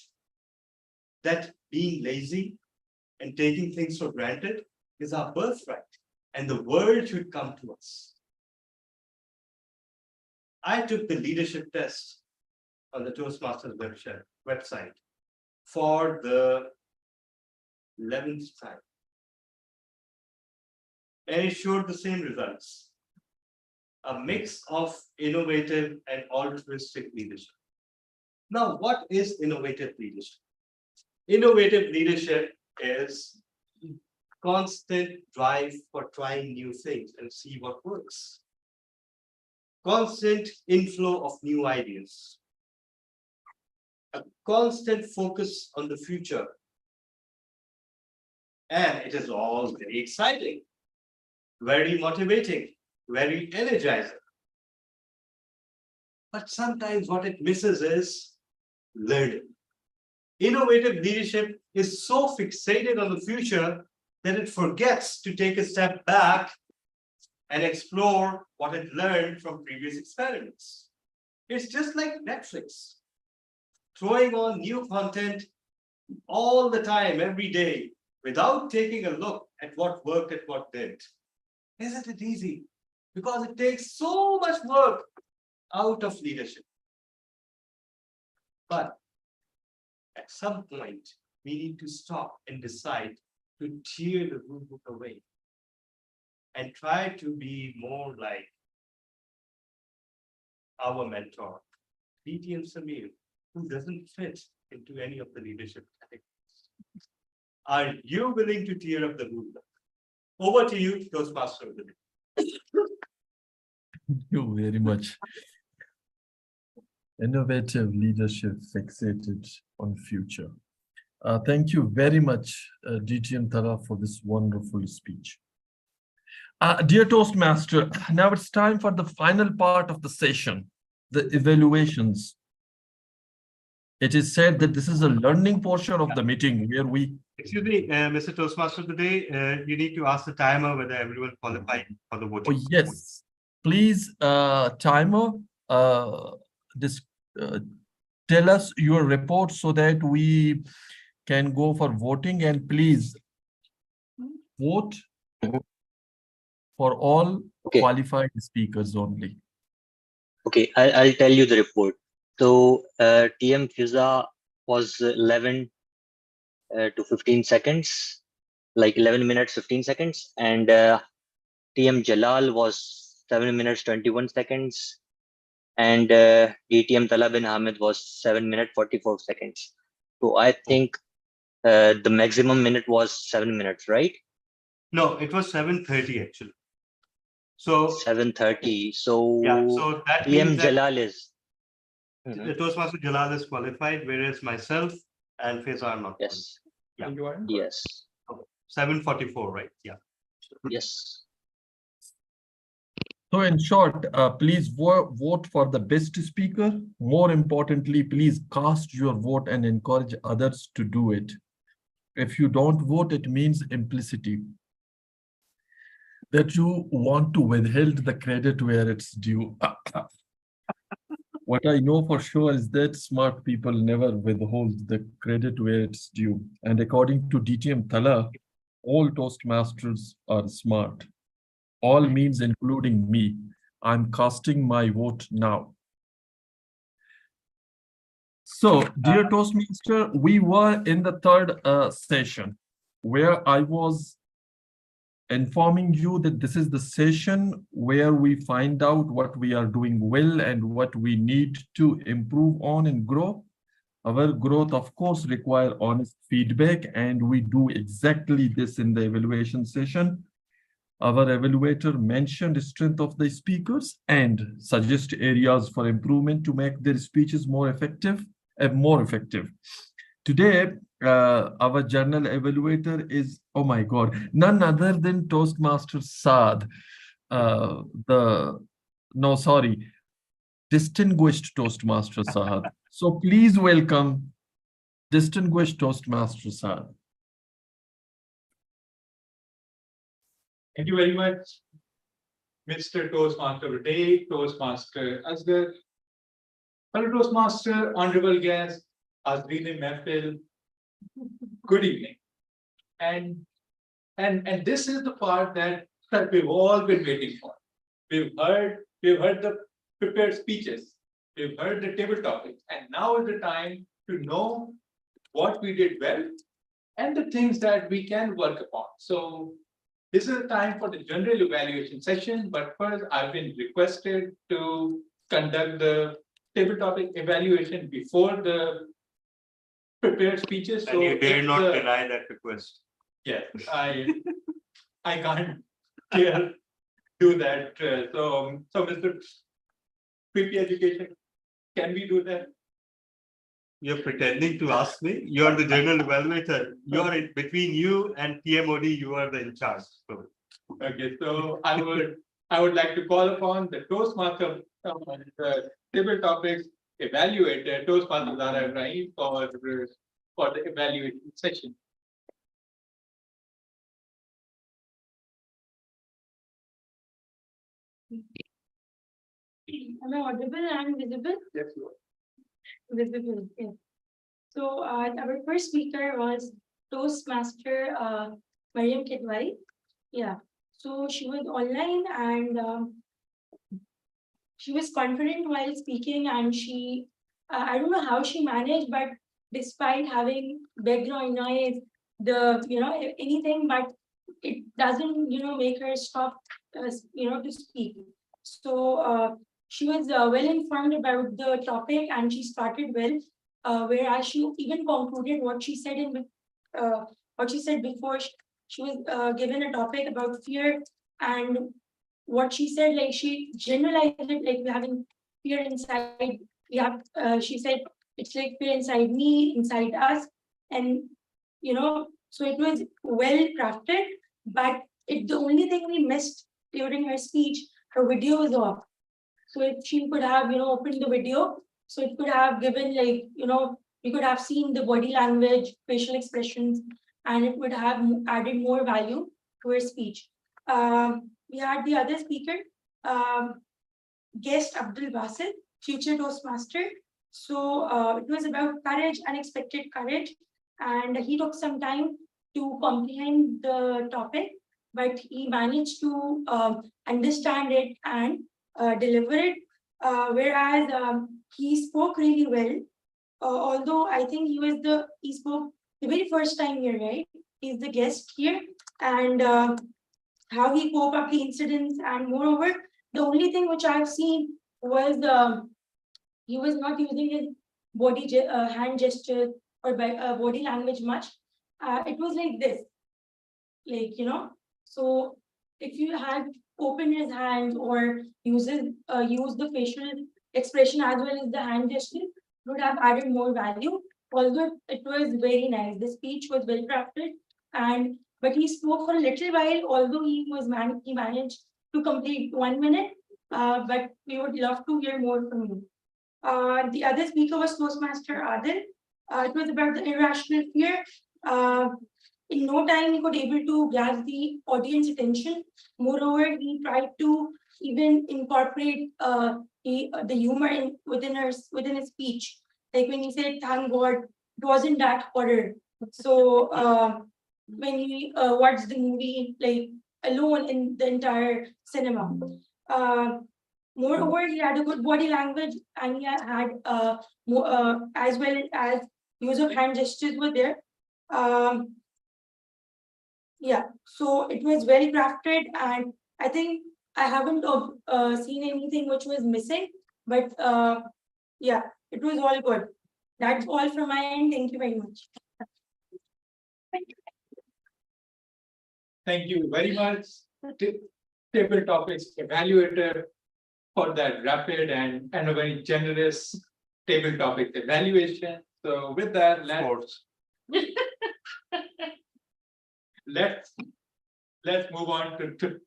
that being lazy and taking things for granted is our birthright and the world should come to us? I took the leadership test on the Toastmasters website for the 11th time. And it showed the same results. A mix of innovative and altruistic leadership. Now, what is innovative leadership? Innovative leadership is constant drive for trying new things and see what works. Constant inflow of new ideas. A constant focus on the future And it is all very exciting, very motivating, very energizing. But sometimes what it misses is learning. Innovative leadership is so fixated on the future that it forgets to take a step back and explore what it learned from previous experiments. It's just like Netflix, throwing on new content all the time, every day, without taking a look at what worked and what didn't. Isn't it easy? Because it takes so much work out of leadership. But at some point, we need to stop and decide to tear the rule book away and try to be more like our mentor, DTM Samir, who doesn't fit into any of the leadership categories. Are you willing to tear up the rule book? Over to you, Toastmaster of the day. Thank you very much. Innovative leadership fixated on future. Thank you very much, DTM Tara, for this wonderful speech. Dear Toastmaster, now it's time for the final part of the session, the evaluations. It is said that this is a learning portion of the meeting where we... Excuse me, Mr. Toastmaster today, you need to ask the timer whether everyone qualified for the voting. Oh, yes. Please, timer, tell us your report so that we can go for voting, and please vote for all qualified speakers only. Okay, I'll tell you the report. So TM Fiza was 11 to 15 seconds, like 11 minutes, 15 seconds. And TM Jalal was 7 minutes, 21 seconds. And DTM Tala bin Hamid was 7 minutes, 44 seconds. So I think the maximum minute was 7 minutes, right? No, it was 7:30 actually. So 7:30. So yeah, so that TM means that Jalal is. the Toastmaster Jalal is qualified, whereas myself and Fiza are not. Yes. Yeah. Yes. 7:44, right? Yeah. Yes. So in short, please vote for the best speaker. More importantly, please cast your vote and encourage others to do it. If you don't vote, it means implicitly that you want to withhold the credit where it's due. What I know for sure is that smart people never withhold the credit where it's due. And according to DTM Thala, all Toastmasters are smart. All means including me. I'm casting my vote now. So, dear Toastmaster, we were in the third session where I was informing you that this is the session where we find out what we are doing well and what we need to improve on and grow. Our growth, of course, requires honest feedback, and we do exactly this in the evaluation session. Our evaluator mentioned the strength of the speakers and suggest areas for improvement to make their speeches more effective. Today, our journal evaluator is, oh my God, none other than Toastmaster Saad, distinguished Toastmaster Saad. So please welcome distinguished Toastmaster Saad. Thank you very much, Mr. Toastmaster today, Toastmaster Asghar, fellow Toastmaster, honorable guest, Azreen Mehfil. Good evening. And this is the part that we've all been waiting for. We've heard the prepared speeches, we've heard the table topics, and now is the time to know what we did well and the things that we can work upon. So this is a time for the general evaluation session, but first I've been requested to conduct the table topic evaluation before the prepared speeches. And you dare not deny that request. Yes, I can't dare do that. So Mr. PP Education, can we do that? You're pretending to ask me. You're the general evaluator. You're in between you and TMOD. You are the in charge. So. Okay, so I would like to call upon the Toastmaster the table topics evaluator, Toastmaster Zara Ibrahim for the evaluation session. Am I audible and visible? Yes, you are. Visible, yes. So our first speaker was Toastmaster Mariam Kidwai. Yeah. So she was online and she was confident while speaking, and she I don't know how she managed, but despite having background noise, anything, but it doesn't make her stop to speak. So she was well informed about the topic and she started well, whereas she even concluded what she said before. She was given a topic about fear, and what she said, like she generalized it, like we having fear inside. She said it's like fear inside me, inside us, and so it was well crafted. But the only thing we missed during her speech, her video was off. So if she could have opened the video, so it could have given we could have seen the body language, facial expressions, and it would have added more value to her speech. We had the other speaker, guest Abdul Basit, future Toastmaster. So it was about courage, unexpected courage, and he took some time to comprehend the topic, but he managed to understand it and deliver it. Whereas he spoke really well, although I think he spoke the very first time here, right? He's the guest here, and how he coped up the incidents, and moreover, the only thing which I've seen was he was not using his hand gesture or body language much. It was like this, so if you had opened his hands or use the facial expression as well as the hand gesture, would have added more value. Although it was very nice, the speech was well crafted, but he spoke for a little while. Although he managed to complete 1 minute, but we would love to hear more from you. The other speaker was Toastmaster Adil. It was about the irrational fear. In no time, he could able to grasp the audience attention. Moreover, he tried to even incorporate the humor within his speech. Like when he said, "Thank God," it wasn't that horror. So when he watched the movie like alone in the entire cinema. Moreover, he had a good body language, and he had as well as use of hand gestures were there. Yeah, so it was well crafted, and I think I haven't seen anything which was missing, but yeah, it was all good. That's all from my end. Thank you very much. Thank you very much, table topics evaluator, for that rapid and a very generous table topic evaluation. So with that, let's move on to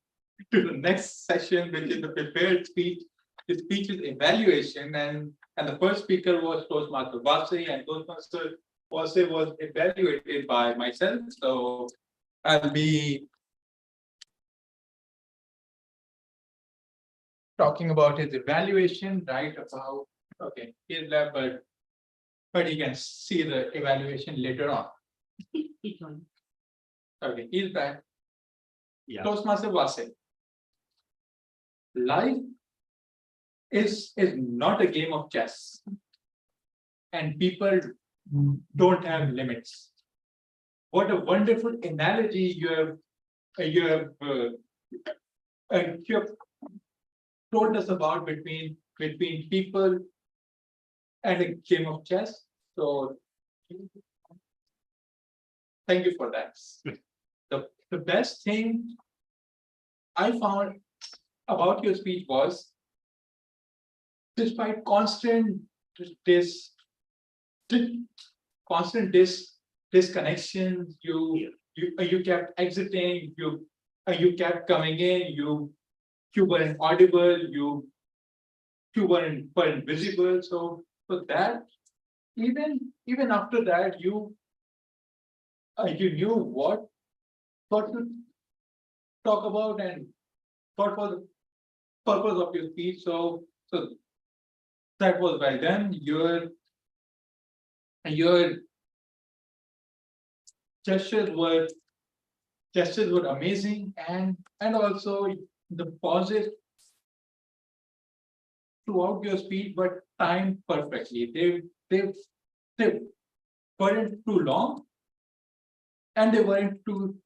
the next session, which is the prepared speech. The speech is evaluation, and the first speaker was Toastmaster Vasi, and Toastmaster Vasi was evaluated by myself. So I'll be talking about his evaluation right about, okay, he's left, but he can see the evaluation later on. Okay, he's back. Yeah. Toastmaster Vasi. Life is not a game of chess, and people don't have limits. What a wonderful analogy you have told us about between people and a game of chess. So thank you for that. The best thing I found about your speech was, despite constant constant disconnection. You kept exiting. You kept coming in. You weren't audible. You weren't visible. So that even after that, you knew what to talk about and what was the purpose of your speech. So that was well done. Your gestures were amazing, and also the pauses throughout your speech, but timed perfectly. They weren't too long, and they weren't too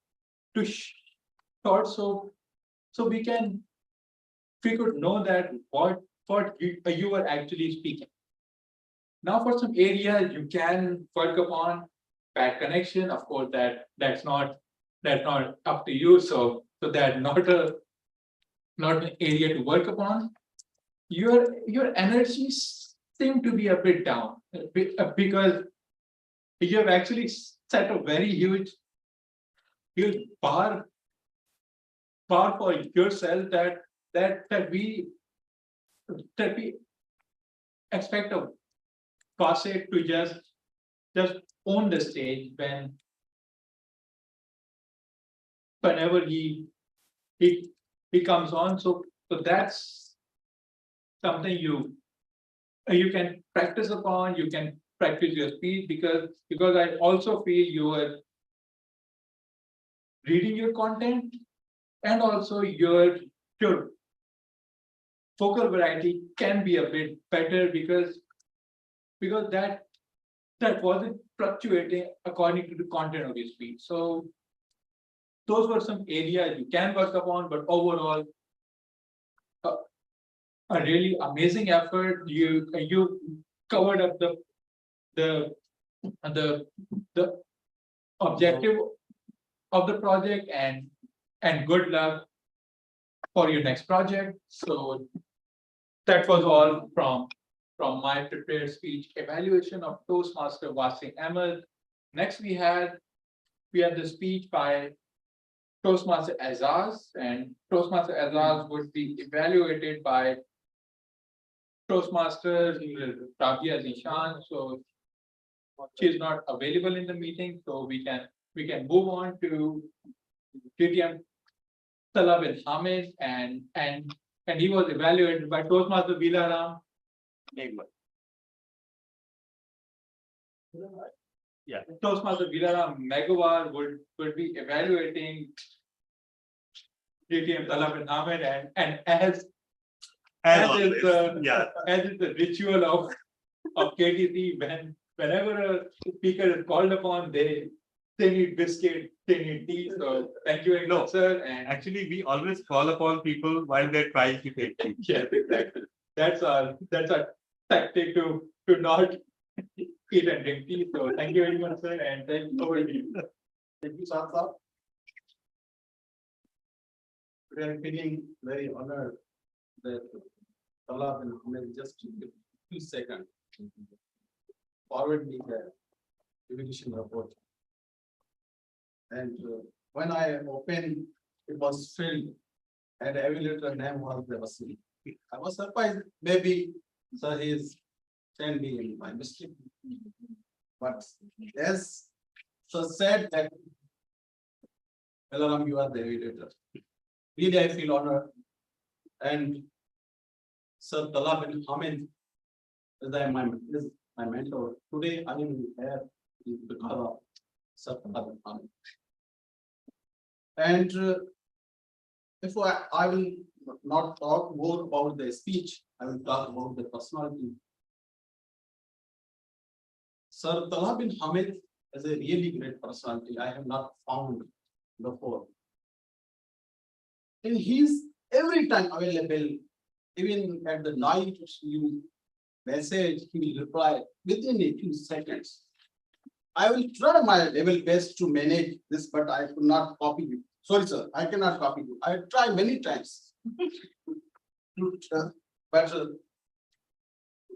short. So we could know that what you were actually speaking. Now, for some areas you can work upon bad connection. Of course, that's not up to you. So that's not an area to work upon. Your energies seem to be a bit down because you have actually set a very huge bar for yourself that we expect of Cossack to just own the stage whenever he comes on. So that's something you can practice upon. You can practice your speech because I also feel you are reading your content, and also your vocal variety can be a bit better because that wasn't fluctuating according to the content of your speech. So those were some areas you can work upon, but overall, a really amazing effort. You covered up the objective of the project, and good luck for your next project. So that was all from my prepared speech evaluation of Toastmaster Wasim Ahmed. Next, we had the speech by Toastmaster Azaz, and Toastmaster Azaz would be evaluated by Toastmaster Rabia Zishan. So she's not available in the meeting, so we can move on to KTM Talab bin Hamid, and he was evaluated by Toastmaster Vilaram. Yeah, Toastmaster Vilaram Megawar would be evaluating KTM Talab bin Hamid, and as is the ritual of KTC, whenever a speaker is called upon, they need biscuit, they need tea. So thank you very much, sir. And Actually, we always call upon people while they're trying to take tea. yes, exactly. That's our tactic to not eat and drink tea. So thank you very much, sir, and thank you over to you. Thank you, Sir. We are feeling very honored that Talab and Ahmed just took a few seconds forward me the evaluation report. And when I opened, it was filled, and the evaluator name was Wasim. I was surprised, maybe sir is sent me in by mistake. But as sir said that, Balaram, you are the evaluator. Really, I feel honored. And Sir Talab bin Hamid is my mentor. Today I am here because of Sir Talab bin Hamid. And if I will not talk more about the speech, I will talk about the personality. Sir Talab bin Hamid is a really great personality I have not found before. And he's every time available, even at the night you message, he will reply within a few seconds. I will try my level best to manage this, but I could not copy you. Sorry, sir, I cannot copy you. I tried many times. But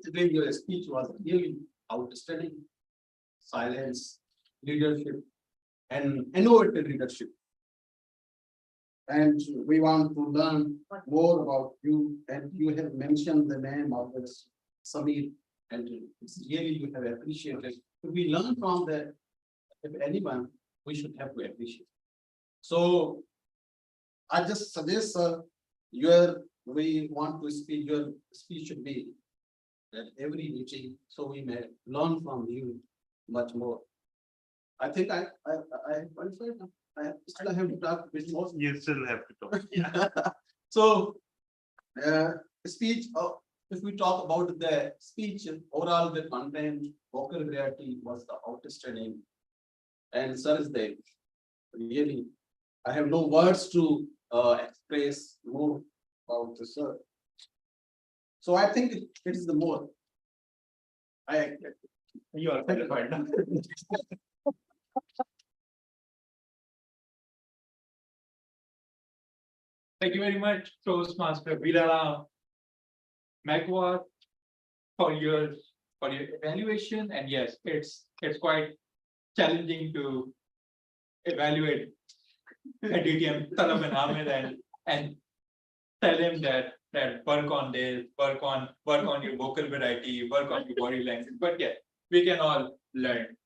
today your speech was really outstanding. silence, leadership, and innovative leadership. And we want to learn more about you, and you have mentioned the name of this Samir, and it's really you have appreciated. If we learn from that, if anyone, we should have to appreciate. So I just suggest, we want to speak, your speech should be at every meeting, so we may learn from you much more. I think I qualified now. I still have to talk a bit more. You still have to talk. Yeah. So, speech, if we talk about the speech, overall the content, vocal variety was the outstanding. And sir is there. Really, I have no words to express more about the sir. So I think it is the more. You are qualified now. Thank you very much, Toastmaster Vilara Magwar, for your evaluation. And yes, it's quite challenging to evaluate DTM Talab and Ahmed and tell him that work on this, work on your vocal variety, work on your body language. But yeah, we can all learn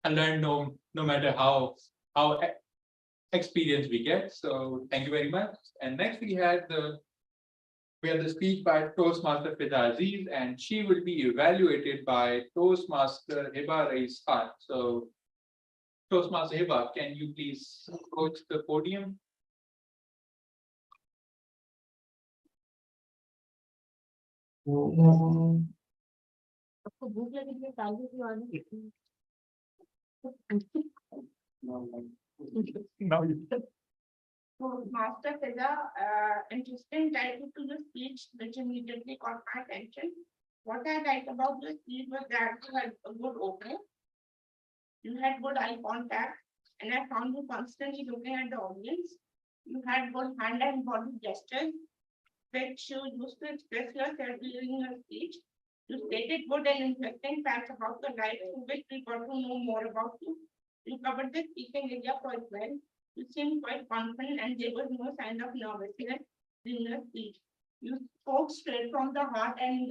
no matter how experience we get. So thank you very much. And next we have the speech by Toastmaster Fida Aziz, and she will be evaluated by Toastmaster Hiba Reis Khan. So Toastmaster Hiba, can you please approach the podium? आपको भूख लगी थी ताली की आवाज़ Now you can. So, Master Fida, interesting title to the speech, which immediately caught my attention. What I liked about the speech was that you had a good opening. You had good eye contact, and I found you constantly looking at the audience. You had good hand and body gestures, which you used to express yourself during your speech. You stated good and interesting facts about your life, in which we got to know more about you. You covered the speaking area quite well. You seemed quite confident, and there was no sign of nervousness in your speech. You spoke straight from the heart, and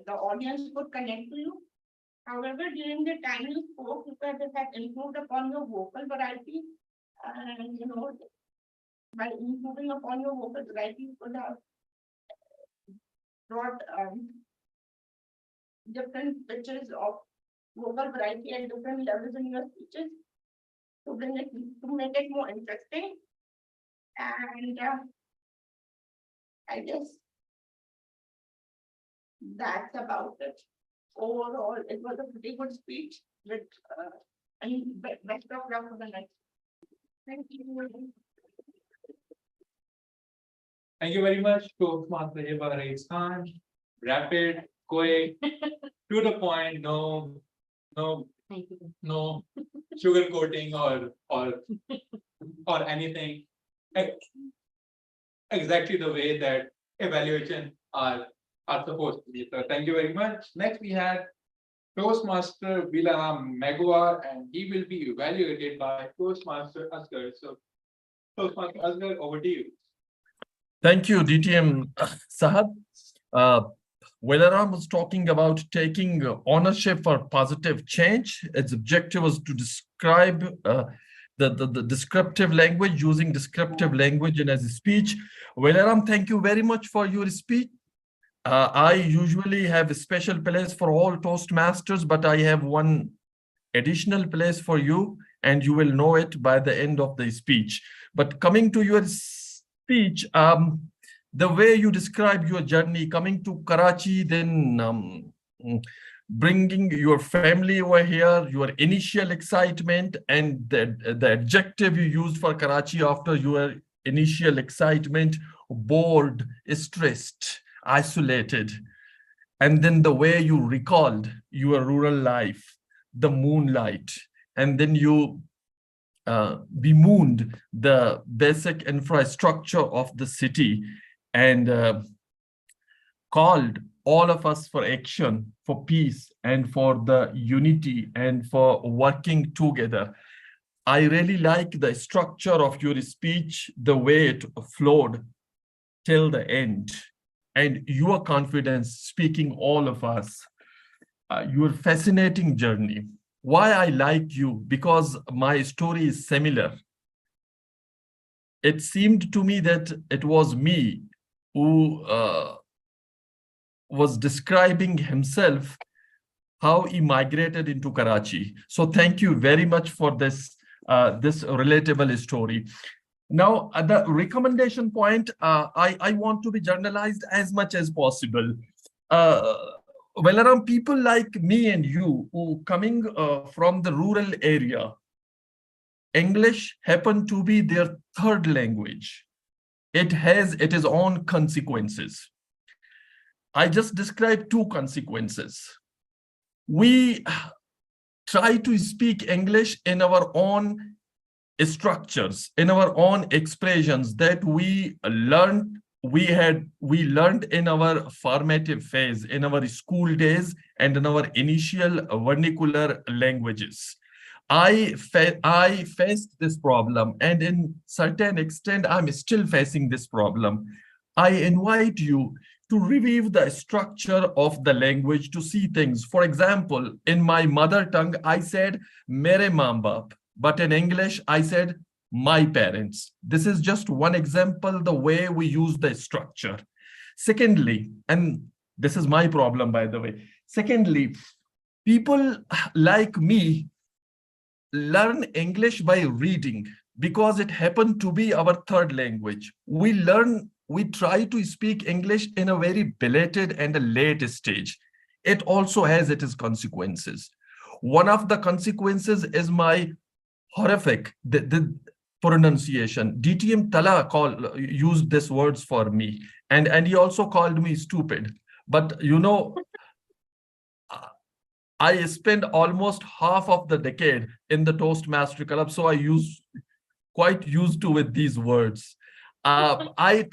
the audience could connect to you. However, during the time you spoke, you could have improved upon your vocal variety, and by improving upon your vocal variety, you could have brought different pitches of vocal variety at different levels in your speeches to make it more interesting. And I guess that's about it. Overall, it was a pretty good speech with and best of luck for the next. Thank you. Thank you very much, Toastmaster Hiba Reis Khan. Rapid, quick, to the point, no sugarcoating or anything. Exactly the way that evaluation are supposed to be. So thank you very much. Next we have Toastmaster Vilara Magwar, and he will be evaluated by Toastmaster Asghar. So Toastmaster Asghar, over to you. Thank you, DTM Sahab. Vilara was talking about taking ownership for positive change. Its objective was to describe the descriptive language, using descriptive language in as a speech. Vilara, thank you very much for your speech. I usually have a special place for all Toastmasters, but I have one additional place for you, and you will know it by the end of the speech. But coming to your speech, the way you describe your journey coming to Karachi, then bringing your family over here, your initial excitement, and the adjective you used for Karachi after your initial excitement, bored, stressed, isolated, and then the way you recalled your rural life, the moonlight, and then you bemoaned the basic infrastructure of the city, and called all of us for action, for peace, and for the unity, and for working together. I really like the structure of your speech, the way it flowed till the end, and your confidence speaking all of us, your fascinating journey. Why I like you? Because my story is similar. It seemed to me that it was me who was describing himself how he migrated into Karachi. So thank you very much for this this relatable story. Now, at the recommendation point, I want to be generalized as much as possible. Well, around people like me and you who coming from the rural area, English happen to be their third language. It has its own consequences. I just described two consequences. We try to speak English in our own structures, in our own expressions that we learned, we learned in our formative phase, in our school days, and in our initial vernacular languages. I faced this problem, and in certain extent, I'm still facing this problem. I invite you to review the structure of the language to see things. For example, in my mother tongue, I said, mere maan baap. But in English, I said, my parents. This is just one example, the way we use the structure. Secondly, and this is my problem, by the way. Secondly, people like me learn English by reading because it happened to be our third language. We try to speak English in a very belated and a late stage. It also has its consequences. One of the consequences is my horrific the pronunciation. DTM Tala used these words for me, and he also called me stupid. But you know, I spent almost half of the decade in the Toastmaster Club, so I quite used to with these words. I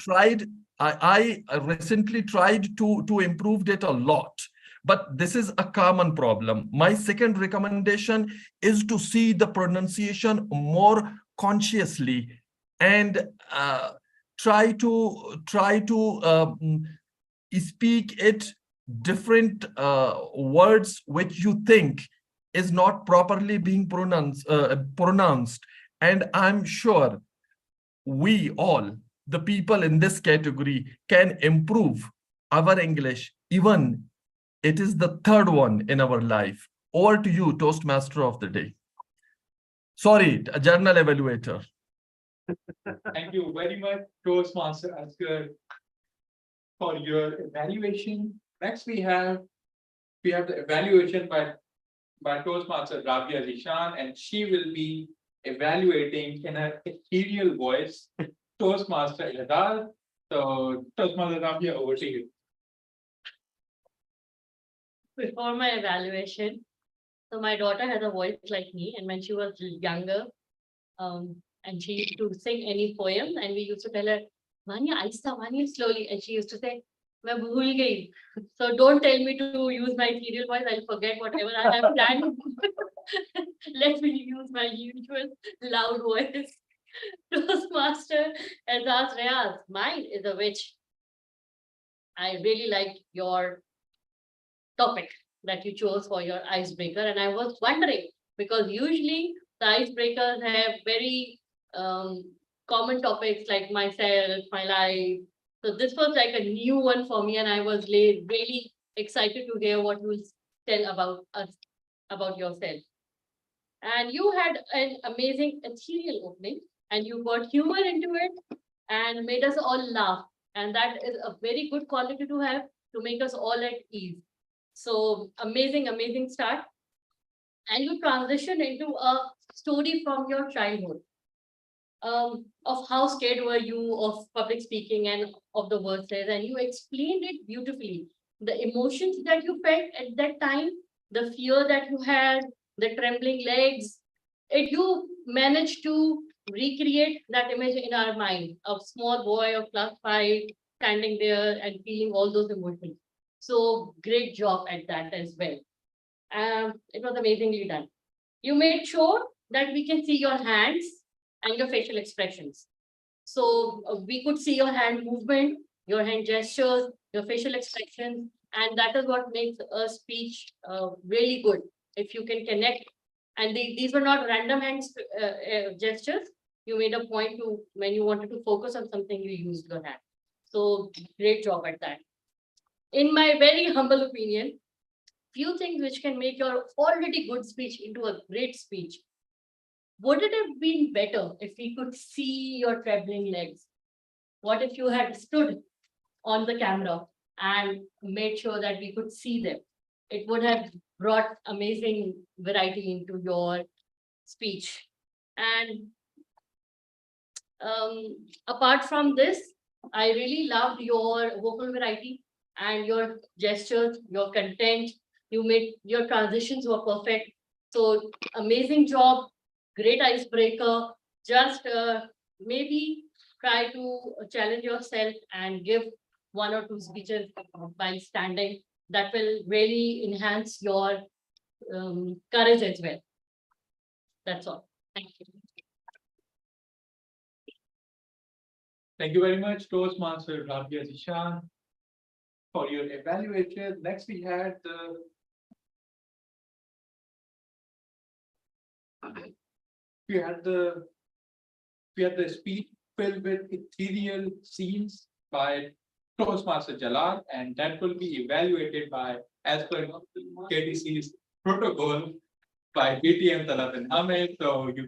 recently tried to improve it a lot, but this is a common problem. My second recommendation is to see the pronunciation more consciously and try to speak it different words which you think is not properly being pronounced. And I'm sure we all, the people in this category, can improve our English, even it is the third one in our life. Over to you, Toastmaster of the day. Sorry, a journal evaluator. Thank you very much, Toastmaster Asghar, for your evaluation. Next, we have the evaluation by Toastmaster Rabia Zishan, and she will be evaluating in her ethereal voice Toastmaster Adal. So, Toastmaster Rabia, over to you. Before my evaluation, so my daughter has a voice like me, and when she was younger, and she used to sing any poem, and we used to tell her, Mania, aista, Mania, slowly, and she used to say, मैं भूल गई. So don't tell me to use my ethereal voice. I'll forget whatever I have planned. Let me use my usual loud voice. Toastmaster Azaz Reyaz, mine is a witch. I really liked your topic that you chose for your icebreaker, and I was wondering because usually the icebreakers have very common topics like myself, my life. So this was like a new one for me, and I was really excited to hear what you will tell about us, about yourself. And you had an amazing ethereal opening, and you got humor into it and made us all laugh. And that is a very good quality to have to make us all at ease. So amazing, amazing start. And you transitioned into a story from your childhood. Of how scared were you of public speaking and of the verses, and you explained it beautifully. The emotions that you felt at that time, the fear that you had, the trembling legs, you managed to recreate that image in our mind of small boy of class 5 standing there and feeling all those emotions. So great job at that as well. It was amazingly done. You made sure that we can see your hands and your facial expressions. So we could see your hand movement, your hand gestures, your facial expressions, and that is what makes a speech really good. If you can connect, and these were not random hand gestures. You made a point to when you wanted to focus on something, you used your hand. So great job at that. In my very humble opinion, few things which can make your already good speech into a great speech. Would it have been better if we could see your traveling legs? What if you had stood on the camera and made sure that we could see them? It would have brought amazing variety into your speech. And apart from this, I really loved your vocal variety and your gestures, your content. You made your transitions were perfect. So amazing job, great icebreaker. Just maybe try to challenge yourself and give 1 or 2 speeches while standing. That will really enhance your courage as well. That's all. Thank you. Thank you very much, Toastmaster Rabia Zishan, for your evaluation. Next, we had the speech filled with ethereal scenes by Toastmaster Jalal, and that will be evaluated by, as per KTC's protocol, by BTM Talab Ahmed. So you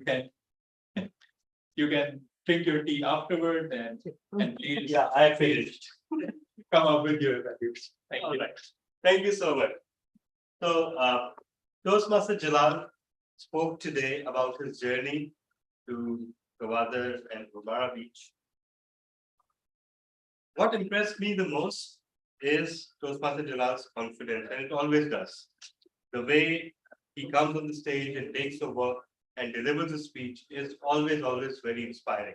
can drink your tea afterward and please. Yeah, I finished. Come up with your evaluation. Thank All you. right. Thank you so much. So, Toastmaster Jalal spoke today about his journey to Gwadar and Gumara Beach. What impressed me the most is Toastmaster Jalal's confidence, and it always does. The way he comes on the stage and takes the work and delivers a speech is always very inspiring.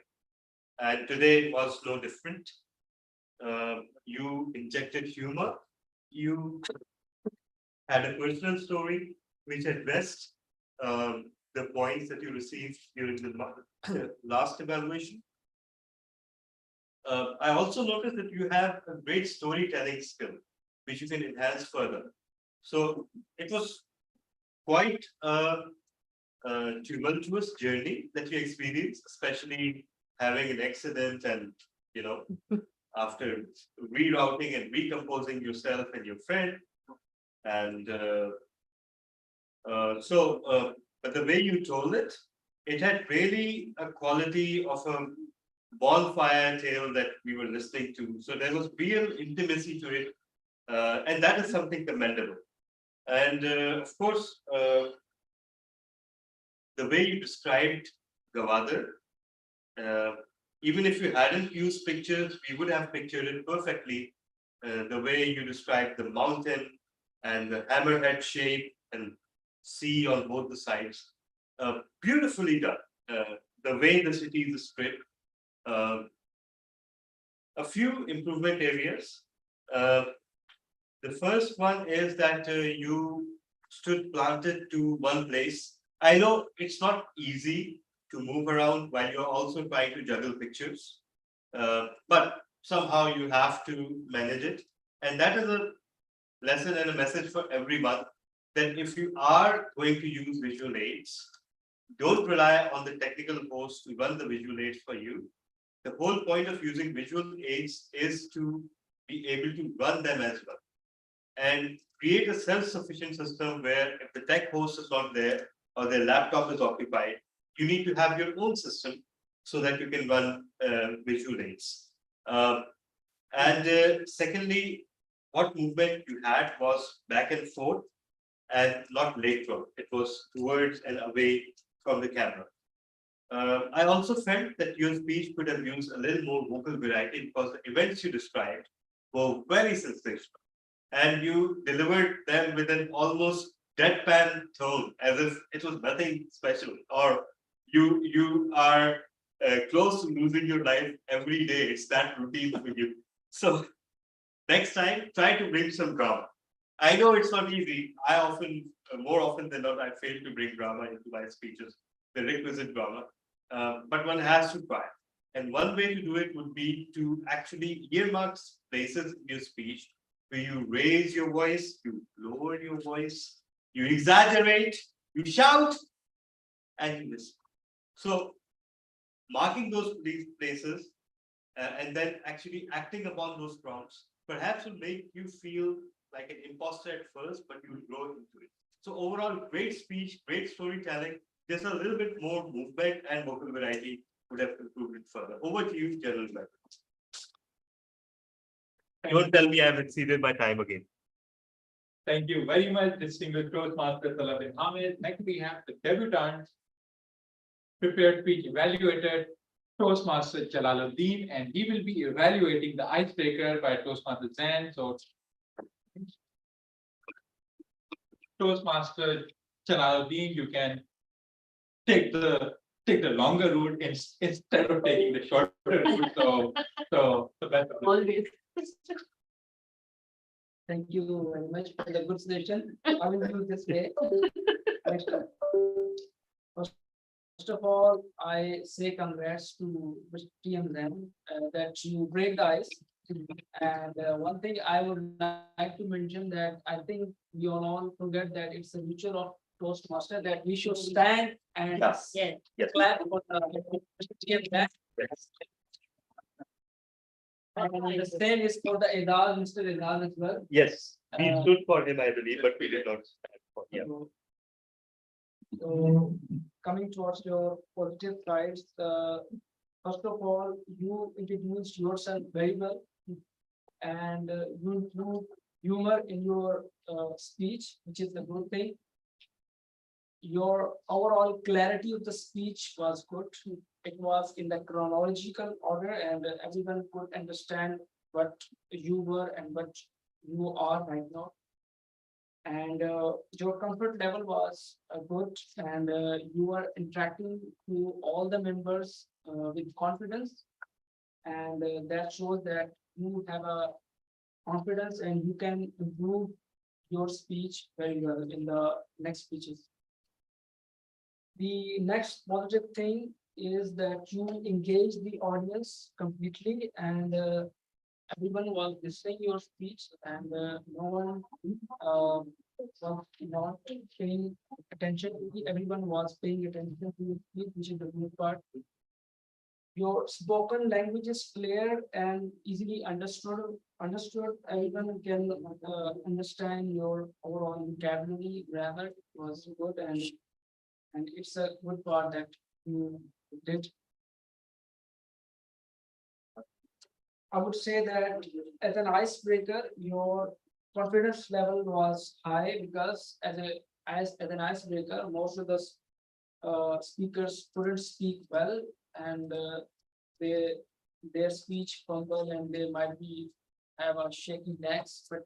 And today was no different. You injected humor. You had a personal story which addressed the points that you received during the last evaluation. I also noticed that you have a great storytelling skill, which you can enhance further. So it was quite a tumultuous journey that you experienced, especially having an accident and, after rerouting and recomposing yourself and your friend. And but the way you told it, it had really a quality of a bonfire tale that we were listening to. So there was real intimacy to it. And that is something commendable. And of course, the way you described Gwadar, even if you hadn't used pictures, we would have pictured it perfectly. The way you described the mountain and the hammerhead shape and sea on both the sides, beautifully done. The way the city is stripped. A few improvement areas. The first one is that you stood planted to one place. I know it's not easy to move around while you're also trying to juggle pictures, but somehow you have to manage it. And that is a lesson and a message for everyone that if you are going to use visual aids, don't rely on the technical host to run the visual aids for you. The whole point of using visual aids is to be able to run them as well and create a self-sufficient system where if the tech host is not there or their laptop is occupied, you need to have your own system so that you can run visual aids. Secondly, what movement you had was back and forth and not lateral. It was towards and away from the camera. I also felt that your speech could have used a little more vocal variety because the events you described were very sensational. And you delivered them with an almost deadpan tone, as if it was nothing special, or you are close to losing your life every day. It's that routine for you. So Next time, try to bring some drama. I know it's not easy. I often, more often than not, I fail to bring drama into my speeches, the requisite drama. But one has to try. And one way to do it would be to actually earmark places in your speech where you raise your voice, you lower your voice, you exaggerate, you shout, and you listen. So marking these places and then actually acting upon those prompts perhaps will make you feel like an imposter at first, but you will grow into it. So overall, great speech, great storytelling, just a little bit more movement and vocal variety would have improved it further. Over to you, General Member. Don't tell me I've exceeded my time again. Thank you very much, distinguished Toastmaster Salah bin Hamid. Next, we have the debutant, prepared speech evaluated, Toastmaster Jalaluddin, and he will be evaluating the icebreaker by Toastmaster Zain. So, Toastmaster Jalaluddin, you can take the longer route instead of taking the shorter route. So the best of luck. Thank you very much for the good suggestion. I will do this way. First of all, I say congrats to Mr. TM Zen that you break the ice. And one thing I would like to mention that I think we all forget that it's a ritual of Toastmaster that we should stand and clap for Mr. TM Zen. And the same is for the Edal, Mr. Edal as well. Yes, we stood for him, I believe, but we did not stand for him. So coming towards your positive sides, first of all, you introduced yourself very well, and you include humor in your speech, which is a good thing. Your overall clarity of the speech was good. It was in the chronological order, and everyone could understand what you were and what you are right now. And your comfort level was good, and you were interacting to all the members with confidence, and that shows that you have a confidence and you can improve your speech very well in the next speeches. The next positive thing is that you engage the audience completely, and everyone was listening your speech, and no one was not paying attention. Everyone was paying attention to your speech, which is the good part. Your spoken language is clear and easily understood. Everyone can understand your overall vocabulary. Grammar was good, and it's a good part that you did. I would say that as an icebreaker, your confidence level was high because as an icebreaker, most of the speakers couldn't speak well, and their speech fumble and they might be have a shaky necks, but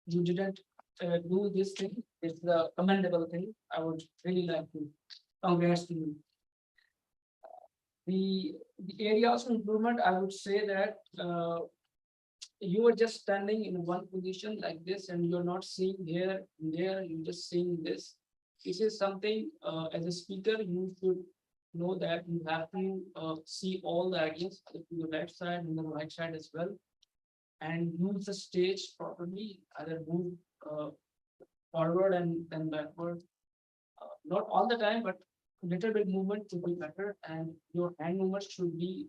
you didn't do this thing. It's the commendable thing. I would really like to congrats to you. The areas of improvement, I would say that you were just standing in one position like this, and you're not seeing here and there. You're just seeing this. This is something as a speaker you should know that you have to see all the ideas to the left side and the right side as well, and use the stage properly. Either move forward and then backward. Not all the time, but little bit movement should be better, and your hand movement should be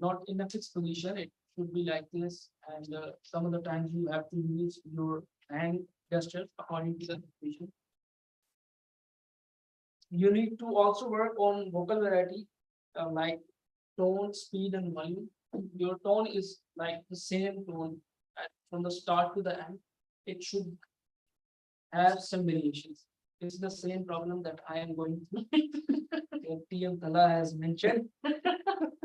not in a fixed position. It should be like this, and some of the times you have to use your hand gestures according to the situation. You need to also work on vocal variety, like tone, speed, and volume. Your tone is like the same tone from the start to the end. It should have some variations. It's the same problem that I am going through. TM Tala has mentioned,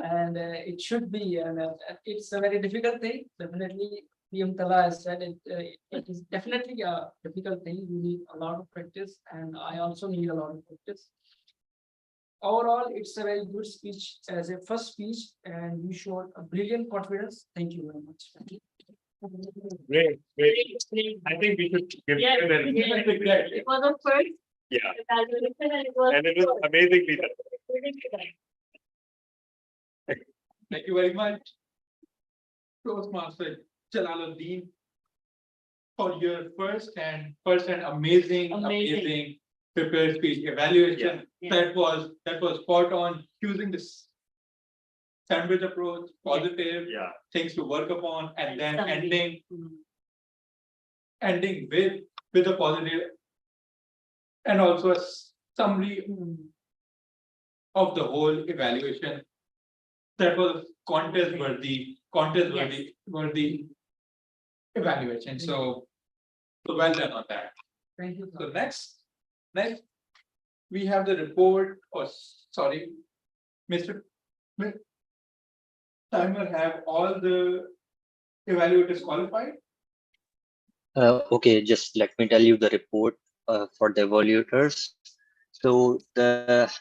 and it should be, and it's a very difficult thing. Definitely, TM Tala has said it is definitely a difficult thing. You need a lot of practice, and I also need a lot of practice. Overall, it's a very good speech as a first speech, and you showed a brilliant confidence. Thank you very much. Thank you. Great, great. I think we should give Yes, him an yes. It was a first yeah, evaluation and and it was amazingly done. Thank you very much, Toastmaster Jalaluddin, for your first and amazing prepared speech evaluation. Yeah. That was spot on, using this sandwich approach, positive Yeah. things to work upon, and then summary. ending with a positive and also a summary of the whole evaluation. That was contest worthy evaluation. So well done on that. Thank you. So next we have the report. Oh, sorry, Mr. Timer, have all the evaluators qualified? Okay, just let me tell you the report for the evaluators. So the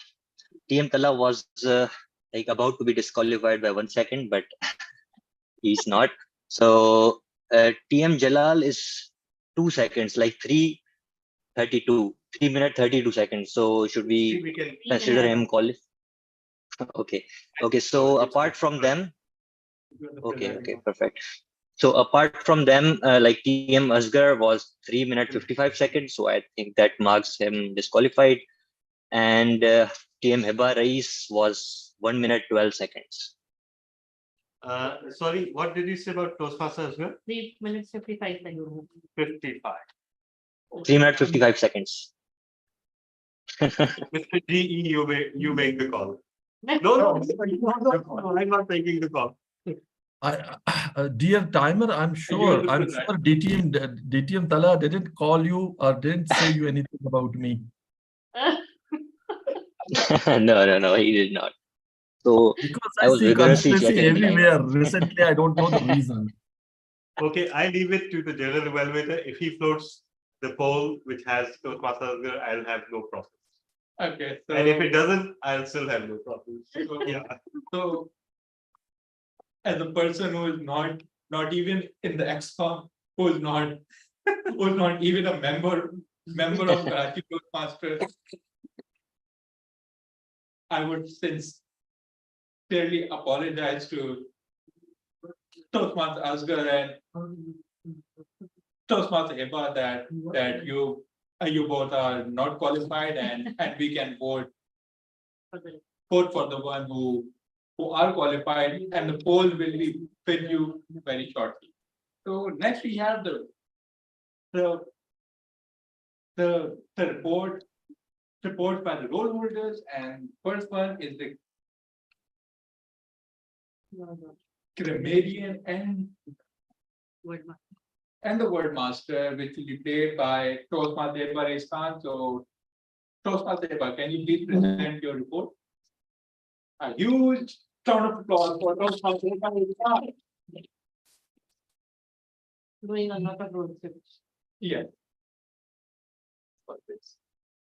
TM Tala was like about to be disqualified by 1 second, but he's not. So TM Jalal is 2 seconds, like 3:32, 3 minutes 32 seconds. So should we consider him qualified? Okay. So apart from them, okay, perfect. So apart from them, like TM Asgar was 3 minutes 55 seconds. So I think that marks him disqualified. And TM Heba Rais was 1 minute 12 seconds. Sorry, what did you say about Toastmaster as well? 3 minutes 55 seconds. 55. 3 minutes 55 seconds. Mr. GE, you make the call. No, I'm not making the call. Dear Timer, I'm sure DTM Tala didn't call you or didn't say you anything about me. No, he did not. So because I was see vigorously conspiracy checking. everywhere. Recently, I don't know the reason. Okay, I leave it to the general evaluator. If he floats the poll which has Toastmaster, I'll have no problem. Okay, so And if it doesn't, I'll still have no problem. Yeah. So as a person who is not even in the EXCOM, who is not even a member of Karachi Toastmasters, I would sincerely apologize to Toastmaster Asgar and Toastmaster Heba that you both are not qualified, and we can vote for the one who are qualified, and the poll will be with you very shortly. So next we have the report by the role holders, and first one is the grammarian and the word master, which will be played by Toastmaster Heba Khan. So Toastmaster Heba, can you please present your report? A huge round of applause for Toastmaster Heba Khan. Doing a lot of road trips. Yes.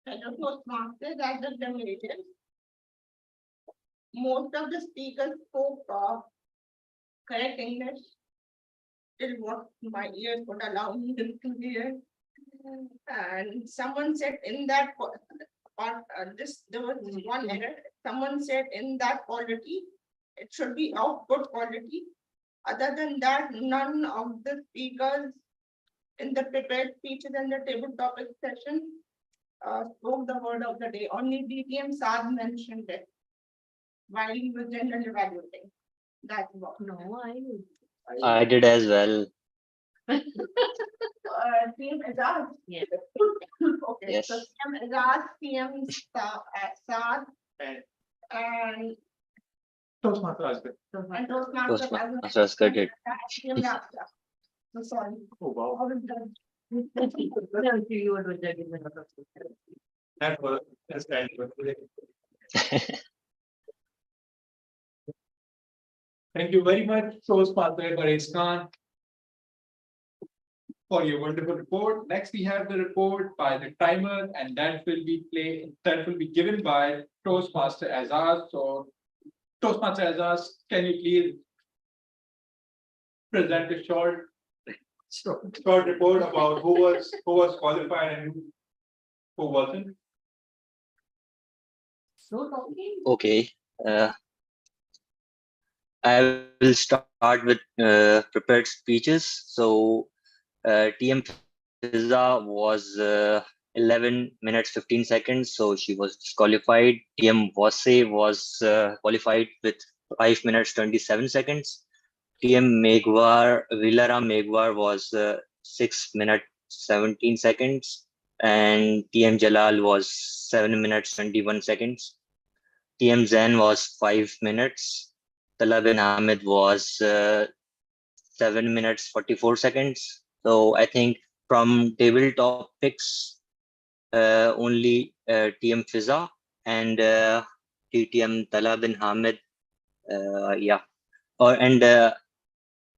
Hello, Toastmasters, as a grammarian. Most of the speakers spoke correct English till what my ears would allow me to hear. And someone said in that part, there was one error. Someone said in that quality, it should be of good quality. Other than that, none of the speakers in the prepared speeches and the table topic session spoke the word of the day. Only DTM Saad mentioned it while he was generally evaluating. That's what. No, I did as well. Team Azaz. Yeah. Okay, Yes. so Team Azaz, Team Saad, and Toastmaster Asgar. Toastmaster Asgar did. Team Rasta. So sorry. Oh, wow. All of them. You were judging the That was that's kind of Thank you very much, Toastmaster Heba Khan, for your wonderful report. Next, we have the report by the timer, and that will be given by Toastmaster Azaz. So, Toastmaster Azaz, can you please present a short short report about who was qualified and who wasn't. Okay. I will start with prepared speeches. So TM Fiza was 11 minutes 15 seconds, so she was disqualified. TM Vose was qualified with 5 minutes 27 seconds. TM Vilara Megwar was 6 minutes 17 seconds, and TM Jalal was 7 minutes 21 seconds. TM Zain was 5 minutes. Tala bin Hamid was 7 minutes 44 seconds. So I think from table topics, only TM Fiza and TTM Tala bin Hamid, yeah, and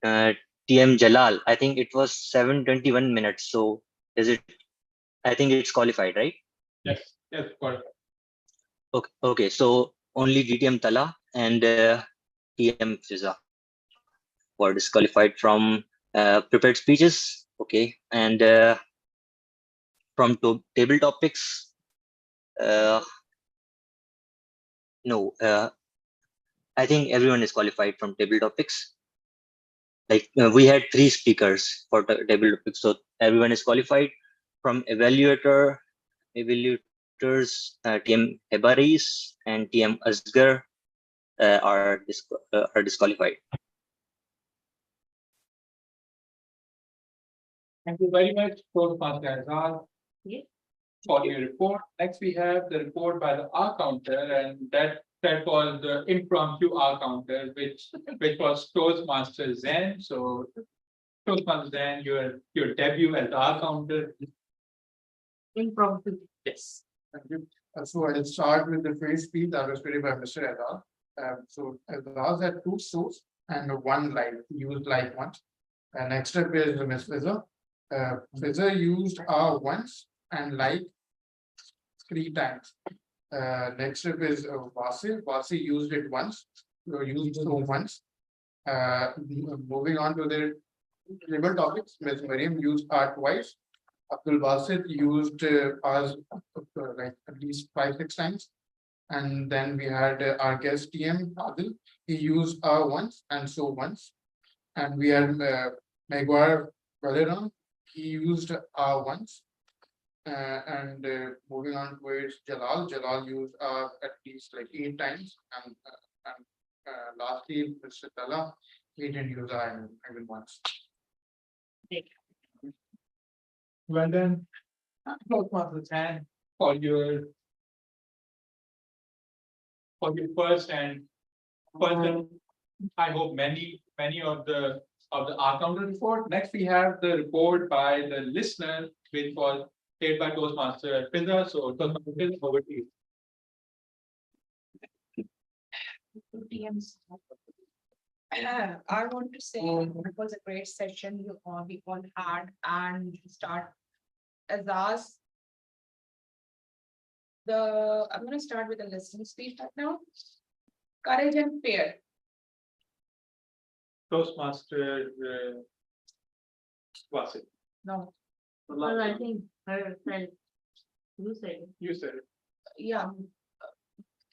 TM Jalal. I think it was 7:21 minutes. So is it? I think it's qualified, right? Yes, qualified. Okay. So only DTM Tala and TM Fiza were disqualified from prepared speeches. Okay, and from table topics, no, I think everyone is qualified from table topics. Like we had 3 speakers for table topics, so everyone is qualified. From evaluators, TM Hebaris and TM Asgar are disqualified. Thank you very much, Toastmaster Azhar, for your report. Next, we have the report by the R counter, and that was the impromptu R counter, which was Toastmaster Zen. So, Toastmaster Zen, your debut as R counter. Impromptu. Yes. Thank you. So I'll start with the phrase speech that was created by Mr. Adar. So Adar had 2 source and 1 light, used light once. And next up is Ms. Fiza. Fiza used R once and light 3 times. Next up is Vasi. Vasi used it once, used so once. Moving on to the table topics, Ms. Mariam used R twice. Abdul Basit used ours like at least 5-6 times. And then we had our guest TM Adil. He used R once and so once. And we had Megwar Valeron. He used R once. And moving on towards Jalal. Jalal used R at least like 8 times. And lastly, Mr. Tala, he didn't use R even once. Well done, Toastmaster Zen, for your first and I hope many of the R counter report. Next, we have the report by the listener, which was made by Toastmaster Fiza. So, Toastmaster Fiza, over to you. I want to say it was a great session we all had, and start Azaz. I'm going to start with a listening speech right now. Courage and fear. Toastmaster Wasit. No. Well, I think her friend, you said it. You said it. Yeah.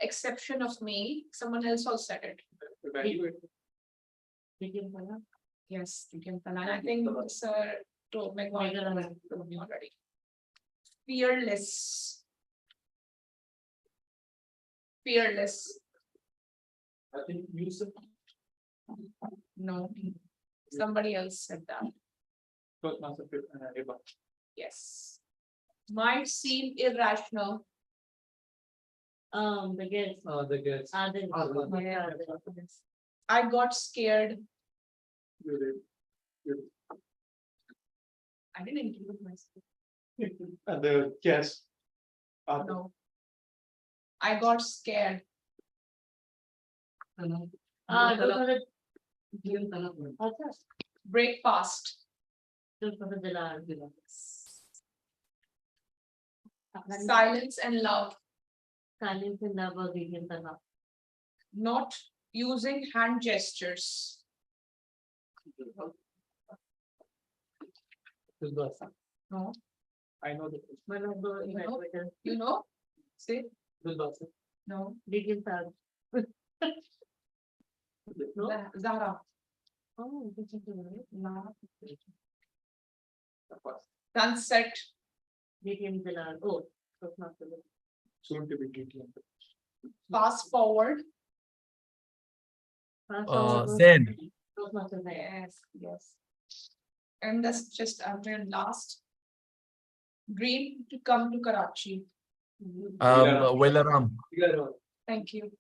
Exception of me, someone else also said it. Very good. Yes, you can. And I think Sir told me already. Fearless. Fearless. I think you said. No, somebody else said that. Toastmaster Fiza. Yes. Might seem irrational. The guest. The guest. I got scared. I didn't include myself. And the guest. No. I got scared. Break fast. Silence and love. Silence and love or medium talab. Not using hand gestures. No, I know the. One of the evaluators. you know, say, no, Details are. No? Zahra. Oh, this is the No. Sunset. DTM are, oh, so it's not the. Soon to be DTM. Fast forward. Zen. Toastmasters, Yes, yes. And that's just after last. Dream to come to Karachi. Velaram. Thank you.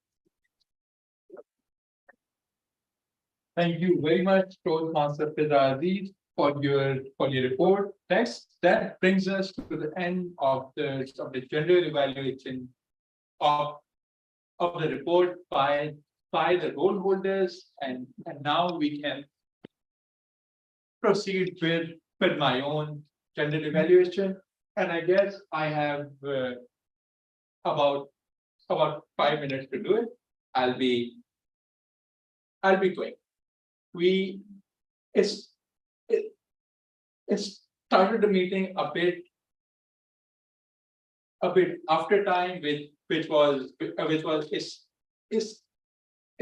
Thank you very much, Toastmaster Fizazi, for your report. That brings us to the end of the general evaluation of the report by the role holders, and now we can proceed with my own general evaluation. And I guess I have about 5 minutes to do it. I'll be quick. We started the meeting a bit after time, which was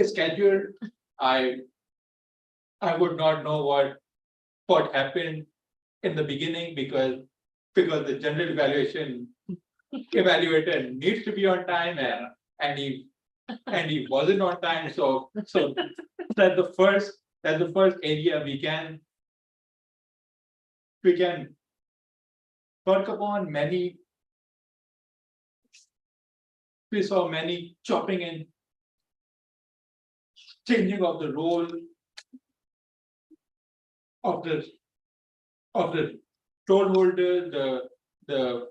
scheduled. I would not know what happened in the beginning because the general evaluator needs to be on time, and he wasn't on time. So that's the first area we can work upon. We saw many chopping and changing of the role of the role holder, the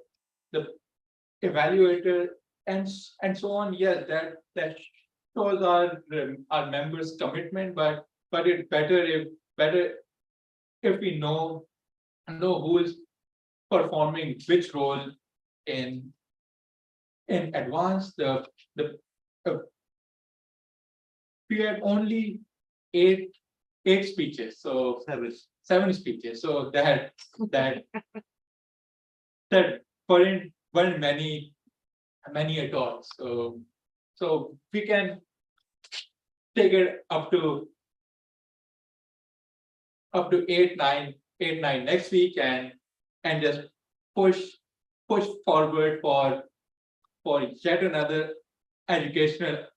evaluator, and so on. Yes, that shows our members' commitment, but it's better if we know who is performing which role in advance. We had only eight speeches, so seven speeches. So that weren't many at all. So we can take it up to 8, 9 next week, and just push forward for yet another educational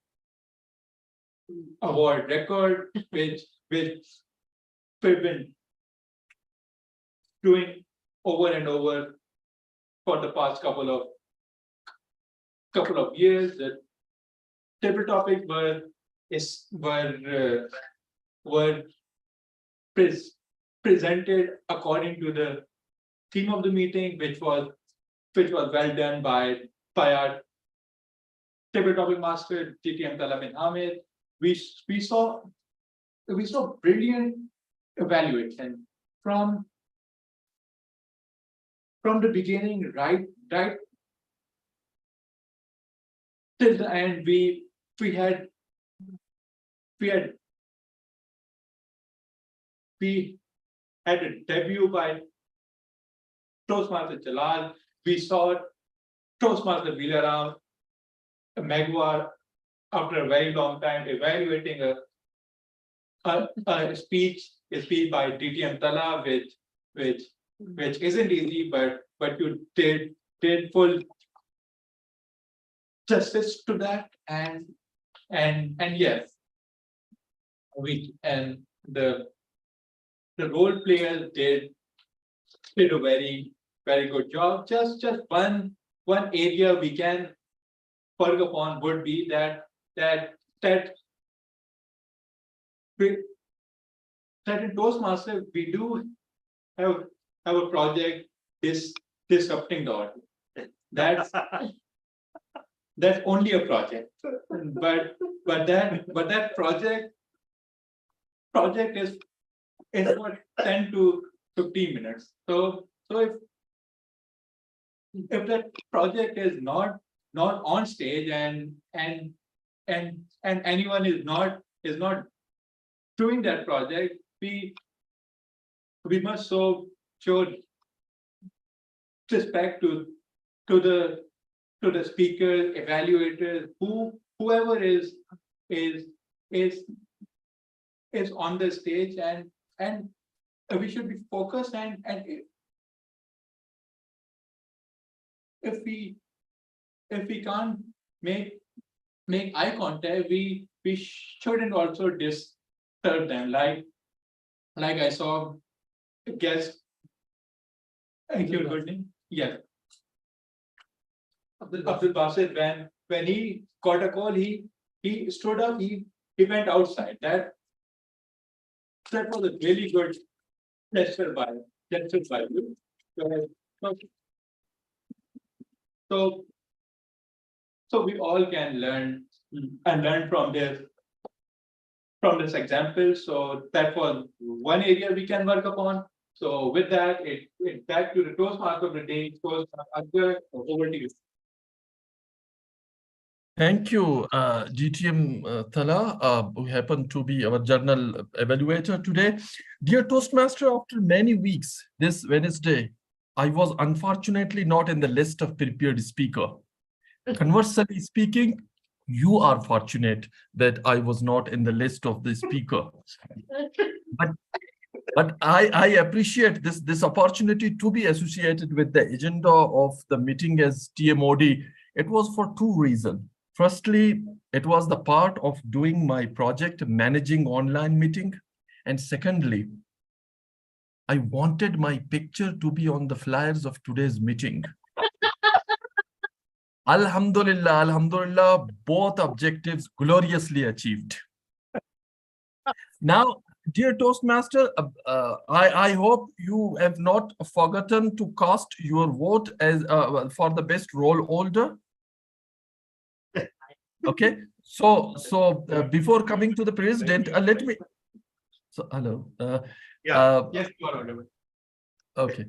award record, which we've been doing over and over for the past couple of years. The table topics were presented according to the theme of the meeting, which was well done by our table topic master DTM Tala bin Hamid. We saw brilliant evaluation from the beginning right till the end. We had a debut by Toastmaster Jalal. We saw Toastmaster Velaram Megwar, after a very long time, evaluating a speech by DTM Tala, which isn't easy, but you did full justice to that, and yes, the role players did a very good job. Just one area we can work upon would be that in Toastmaster we do have a project disrupting the audience. That's only a project, but that project is for 10 to 15 minutes. So if that project is not on stage, and anyone is not doing that project, we must show respect to the speakers, evaluators, whoever is on the stage, and we should be focused, and if we can't make eye contact, we shouldn't also disturb them. Like I saw a guest. Thank you, good name. Yeah. Abdul Basit, when he got a call, he stood up, he went outside. That was a really good gesture by you. So we all can learn and learn from this example. So that was one area we can work upon. So with that, it back to the Toastmaster of the day. Toastmaster, over to you. Thank you, GTM Thala, who happened to be our journal evaluator today. Dear Toastmaster, after many weeks, this Wednesday, I was unfortunately not in the list of prepared speaker. Conversely speaking, you are fortunate that I was not in the list of the speaker. But I appreciate this opportunity to be associated with the agenda of the meeting as TMOD. It was for two reasons. Firstly, it was the part of doing my project managing online meeting. And secondly, I wanted my picture to be on the flyers of today's meeting. Alhamdulillah, Alhamdulillah, both objectives gloriously achieved. Now, dear Toastmaster, I hope you have not forgotten to cast your vote as for the best role holder. Okay, so before coming to the president, let me. So hello. Yes, you are audible. Okay.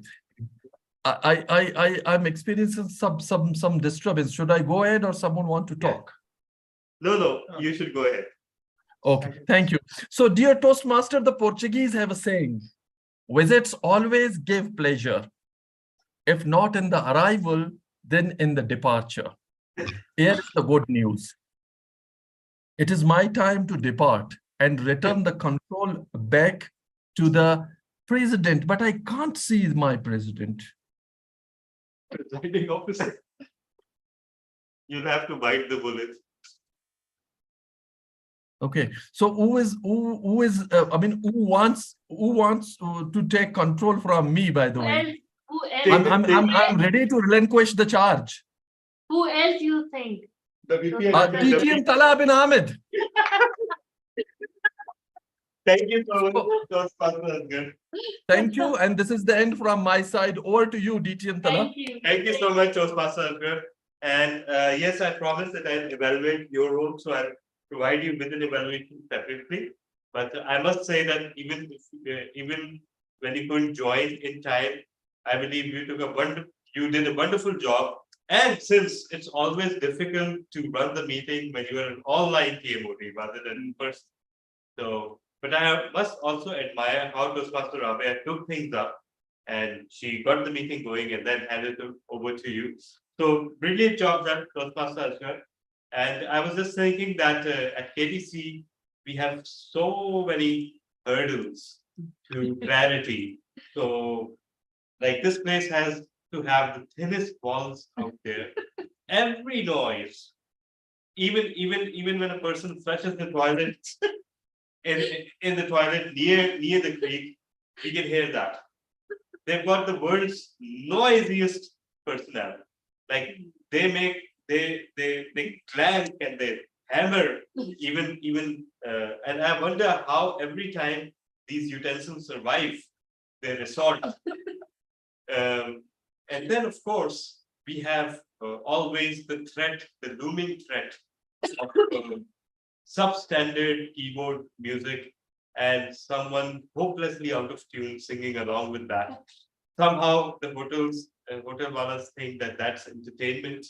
I'm experiencing some disturbance. Should I go ahead or someone want to talk? No, you should go ahead. Okay, thank you. So, dear Toastmaster, the Portuguese have a saying: visits always give pleasure. If not in the arrival, then in the departure. Here is the good news. It is my time to depart and return the control back to the president, but I can't see my president. Presiding officer. You'll have to bite the bullet. Okay, so who wants to take control from me, by the way? Who I'm ready to relinquish the charge. Who else you think? The DTM Tala bin Ahmed. Thank you so much. Thank you, and this is the end from my side. Over to you, DTM Tala. Thank you so much, Toastmaster Asghar. And yes, I promise that I'll evaluate your role, so I'll provide you with an evaluation separately. But I must say that even when you couldn't join in time, I believe you did a wonderful job. And since it's always difficult to run the meeting when you are an online TMOD rather than in person, so. But I must also admire how Toastmaster Rabia took things up, and she got the meeting going and then handed it over to you. So brilliant job done, Toastmaster Asghar. And I was just thinking that at KTC, we have so many hurdles to clarity. So like this place has to have the thinnest walls out there. Every noise, even when a person flushes the toilet, in the toilet near the creek, we can hear that. They've got the world's noisiest personnel. Like they clank and they hammer even and I wonder how every time these utensils survive their resort. And then of course we have always the looming threat of substandard keyboard music and someone hopelessly out of tune singing along with that. Somehow the hotel walas think that that's entertainment,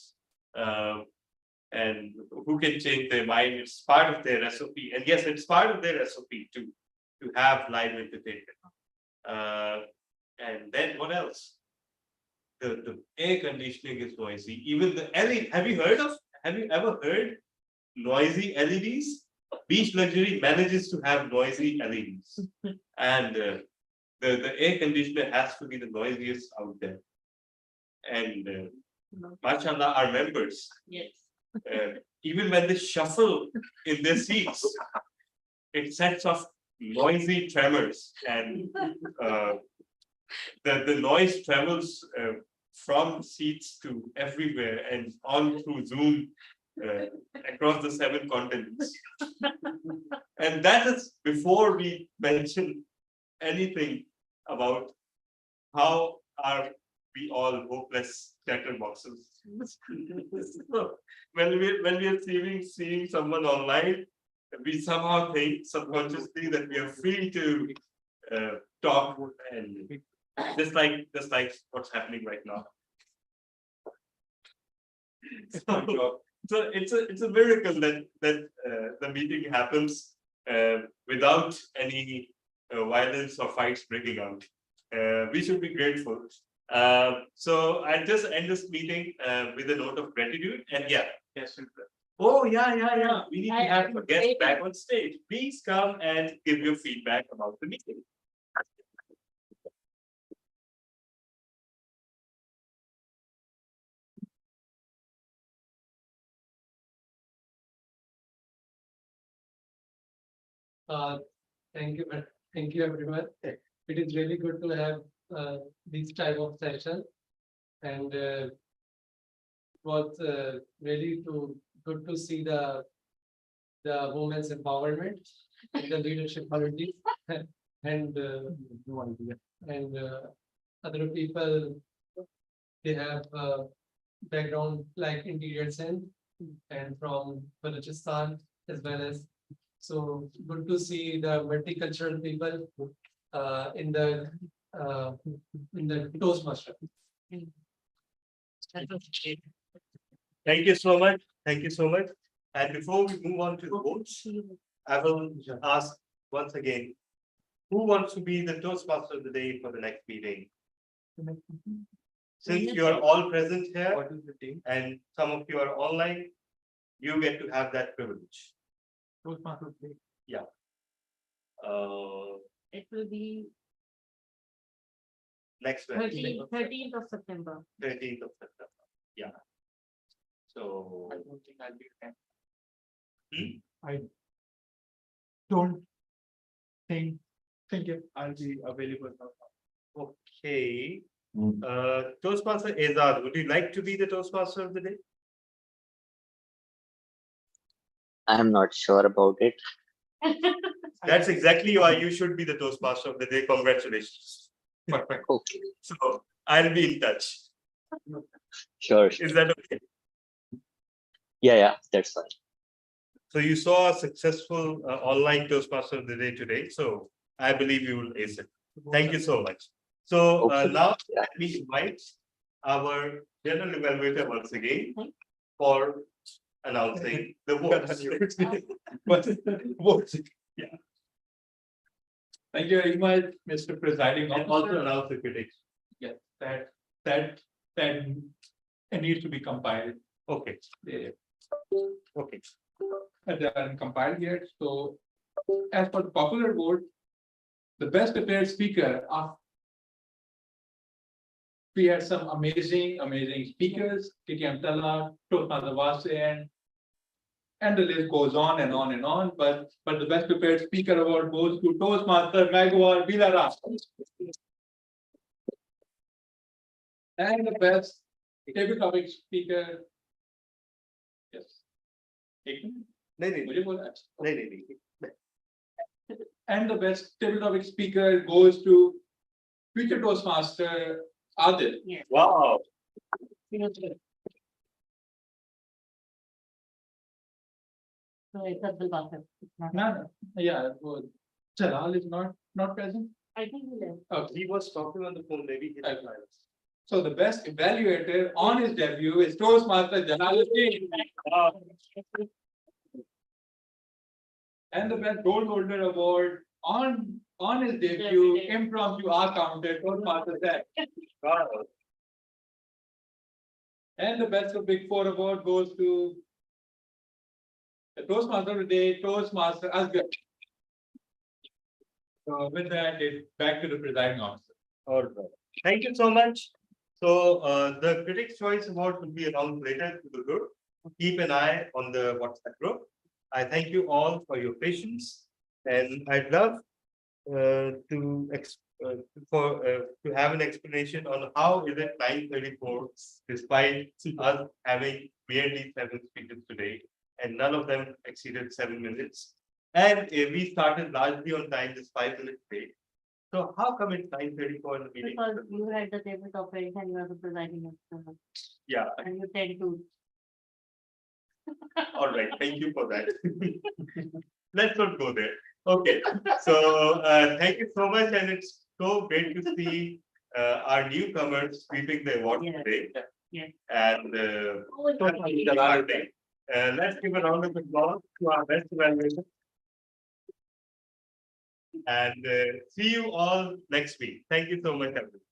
and who can change their mind? It's part of their SOP, and yes, it's part of their SOP to have live entertainment. And then what else? the air conditioning is noisy. Even the LED, have you ever heard noisy LEDs? Beach Luxury manages to have noisy LEDs. And the air conditioner has to be the noisiest out there. And mashallah, our members, Yes. even when they shuffle in their seats, it sets off noisy tremors, and the noise travels from seats to everywhere and on through Zoom across the 7 continents. And that is before we mention anything about how are we all hopeless chatterboxes. So when we are seeing someone online, we somehow think subconsciously that we are free to talk, and just like what's happening right now. So it's a miracle that the meeting happens without any violence or fights breaking out. We should be grateful. So I'll just end this meeting with a note of gratitude. And yeah, yes. Oh yeah. We need to have a guest back on stage. Please come and give your feedback about the meeting. Thank you everyone. It is really good to have this type of session, and it was really good to see the women's empowerment and the leadership qualities and other people, they have background like interior design and from Balochistan as well as. So good to see the multicultural people in the Toastmaster. Thank you so much. Thank you so much. And before we move on to the votes, I will ask once again, who wants to be the Toastmaster of the day for the next meeting? Since you are all present here and some of you are online, you get to have that privilege. Yeah. It will be Next Wednesday. 13th of September. 13th of September. Yeah. So I don't think I'll be there. I don't think I'll be available now. Okay. Toastmaster Azad, would you like to be the Toastmaster of the day? I'm not sure about it. That's exactly why you should be the Toastmaster of the day. Congratulations. Perfect. Okay. So I'll be in touch. Sure. Is that okay? Yeah, that's fine. So you saw a successful online Toastmaster of the day today. So I believe you will ace it. Thank you so much. So now let me invite our general evaluator once again for announcing the votes. Yeah. Thank you very much, Mr. Presiding And Officer. also announce the critics. Yeah, that it needs to be compiled. Okay. Okay. They aren't compiled yet. So as for the popular vote, the best prepared speaker we had some amazing speakers, Kiki Amtala, Toastmaster Vase, and the list goes on and on and on. But the best prepared speaker award goes to Toastmaster Magwar Bilara. And the best table topic speaker. Yes. And the best table topic speaker goes to future Toastmaster Adil. Yes. Wow. So it's Abdul Basit. No. Yeah, well, Jalal is not present. I think he left. Okay. He was talking on the phone, maybe he didn't realize. So the best evaluator on his debut is Toastmaster Jalaluddin. And the best gold holder award on his debut, impromptu counter, Toastmaster Zach. Wow. And the Best of Big Four award goes to the Toastmaster today, Toastmaster Asghar. So with that, it's back to the presiding officer. All right. Thank you so much. So the Critics' Choice Award will be announced later to the group. Keep an eye on the WhatsApp group. I thank you all for your patience, and I'd love to have an explanation on how is it 9:34 despite us having barely 7 speakers today, and none of them exceeded 7 minutes. And we started largely on time, just 5 minutes late. So how come it's 9:34 in the meeting? Because you had the table topic and you are the presiding officer. Yeah, And you tend to. all right, thank you for that. Let's not go there. Okay, so thank you so much, and it's so great to see our newcomers sweeping the award today. Yes. And let's give a round of applause to our best evaluation. And see you all next week. Thank you so much, everyone.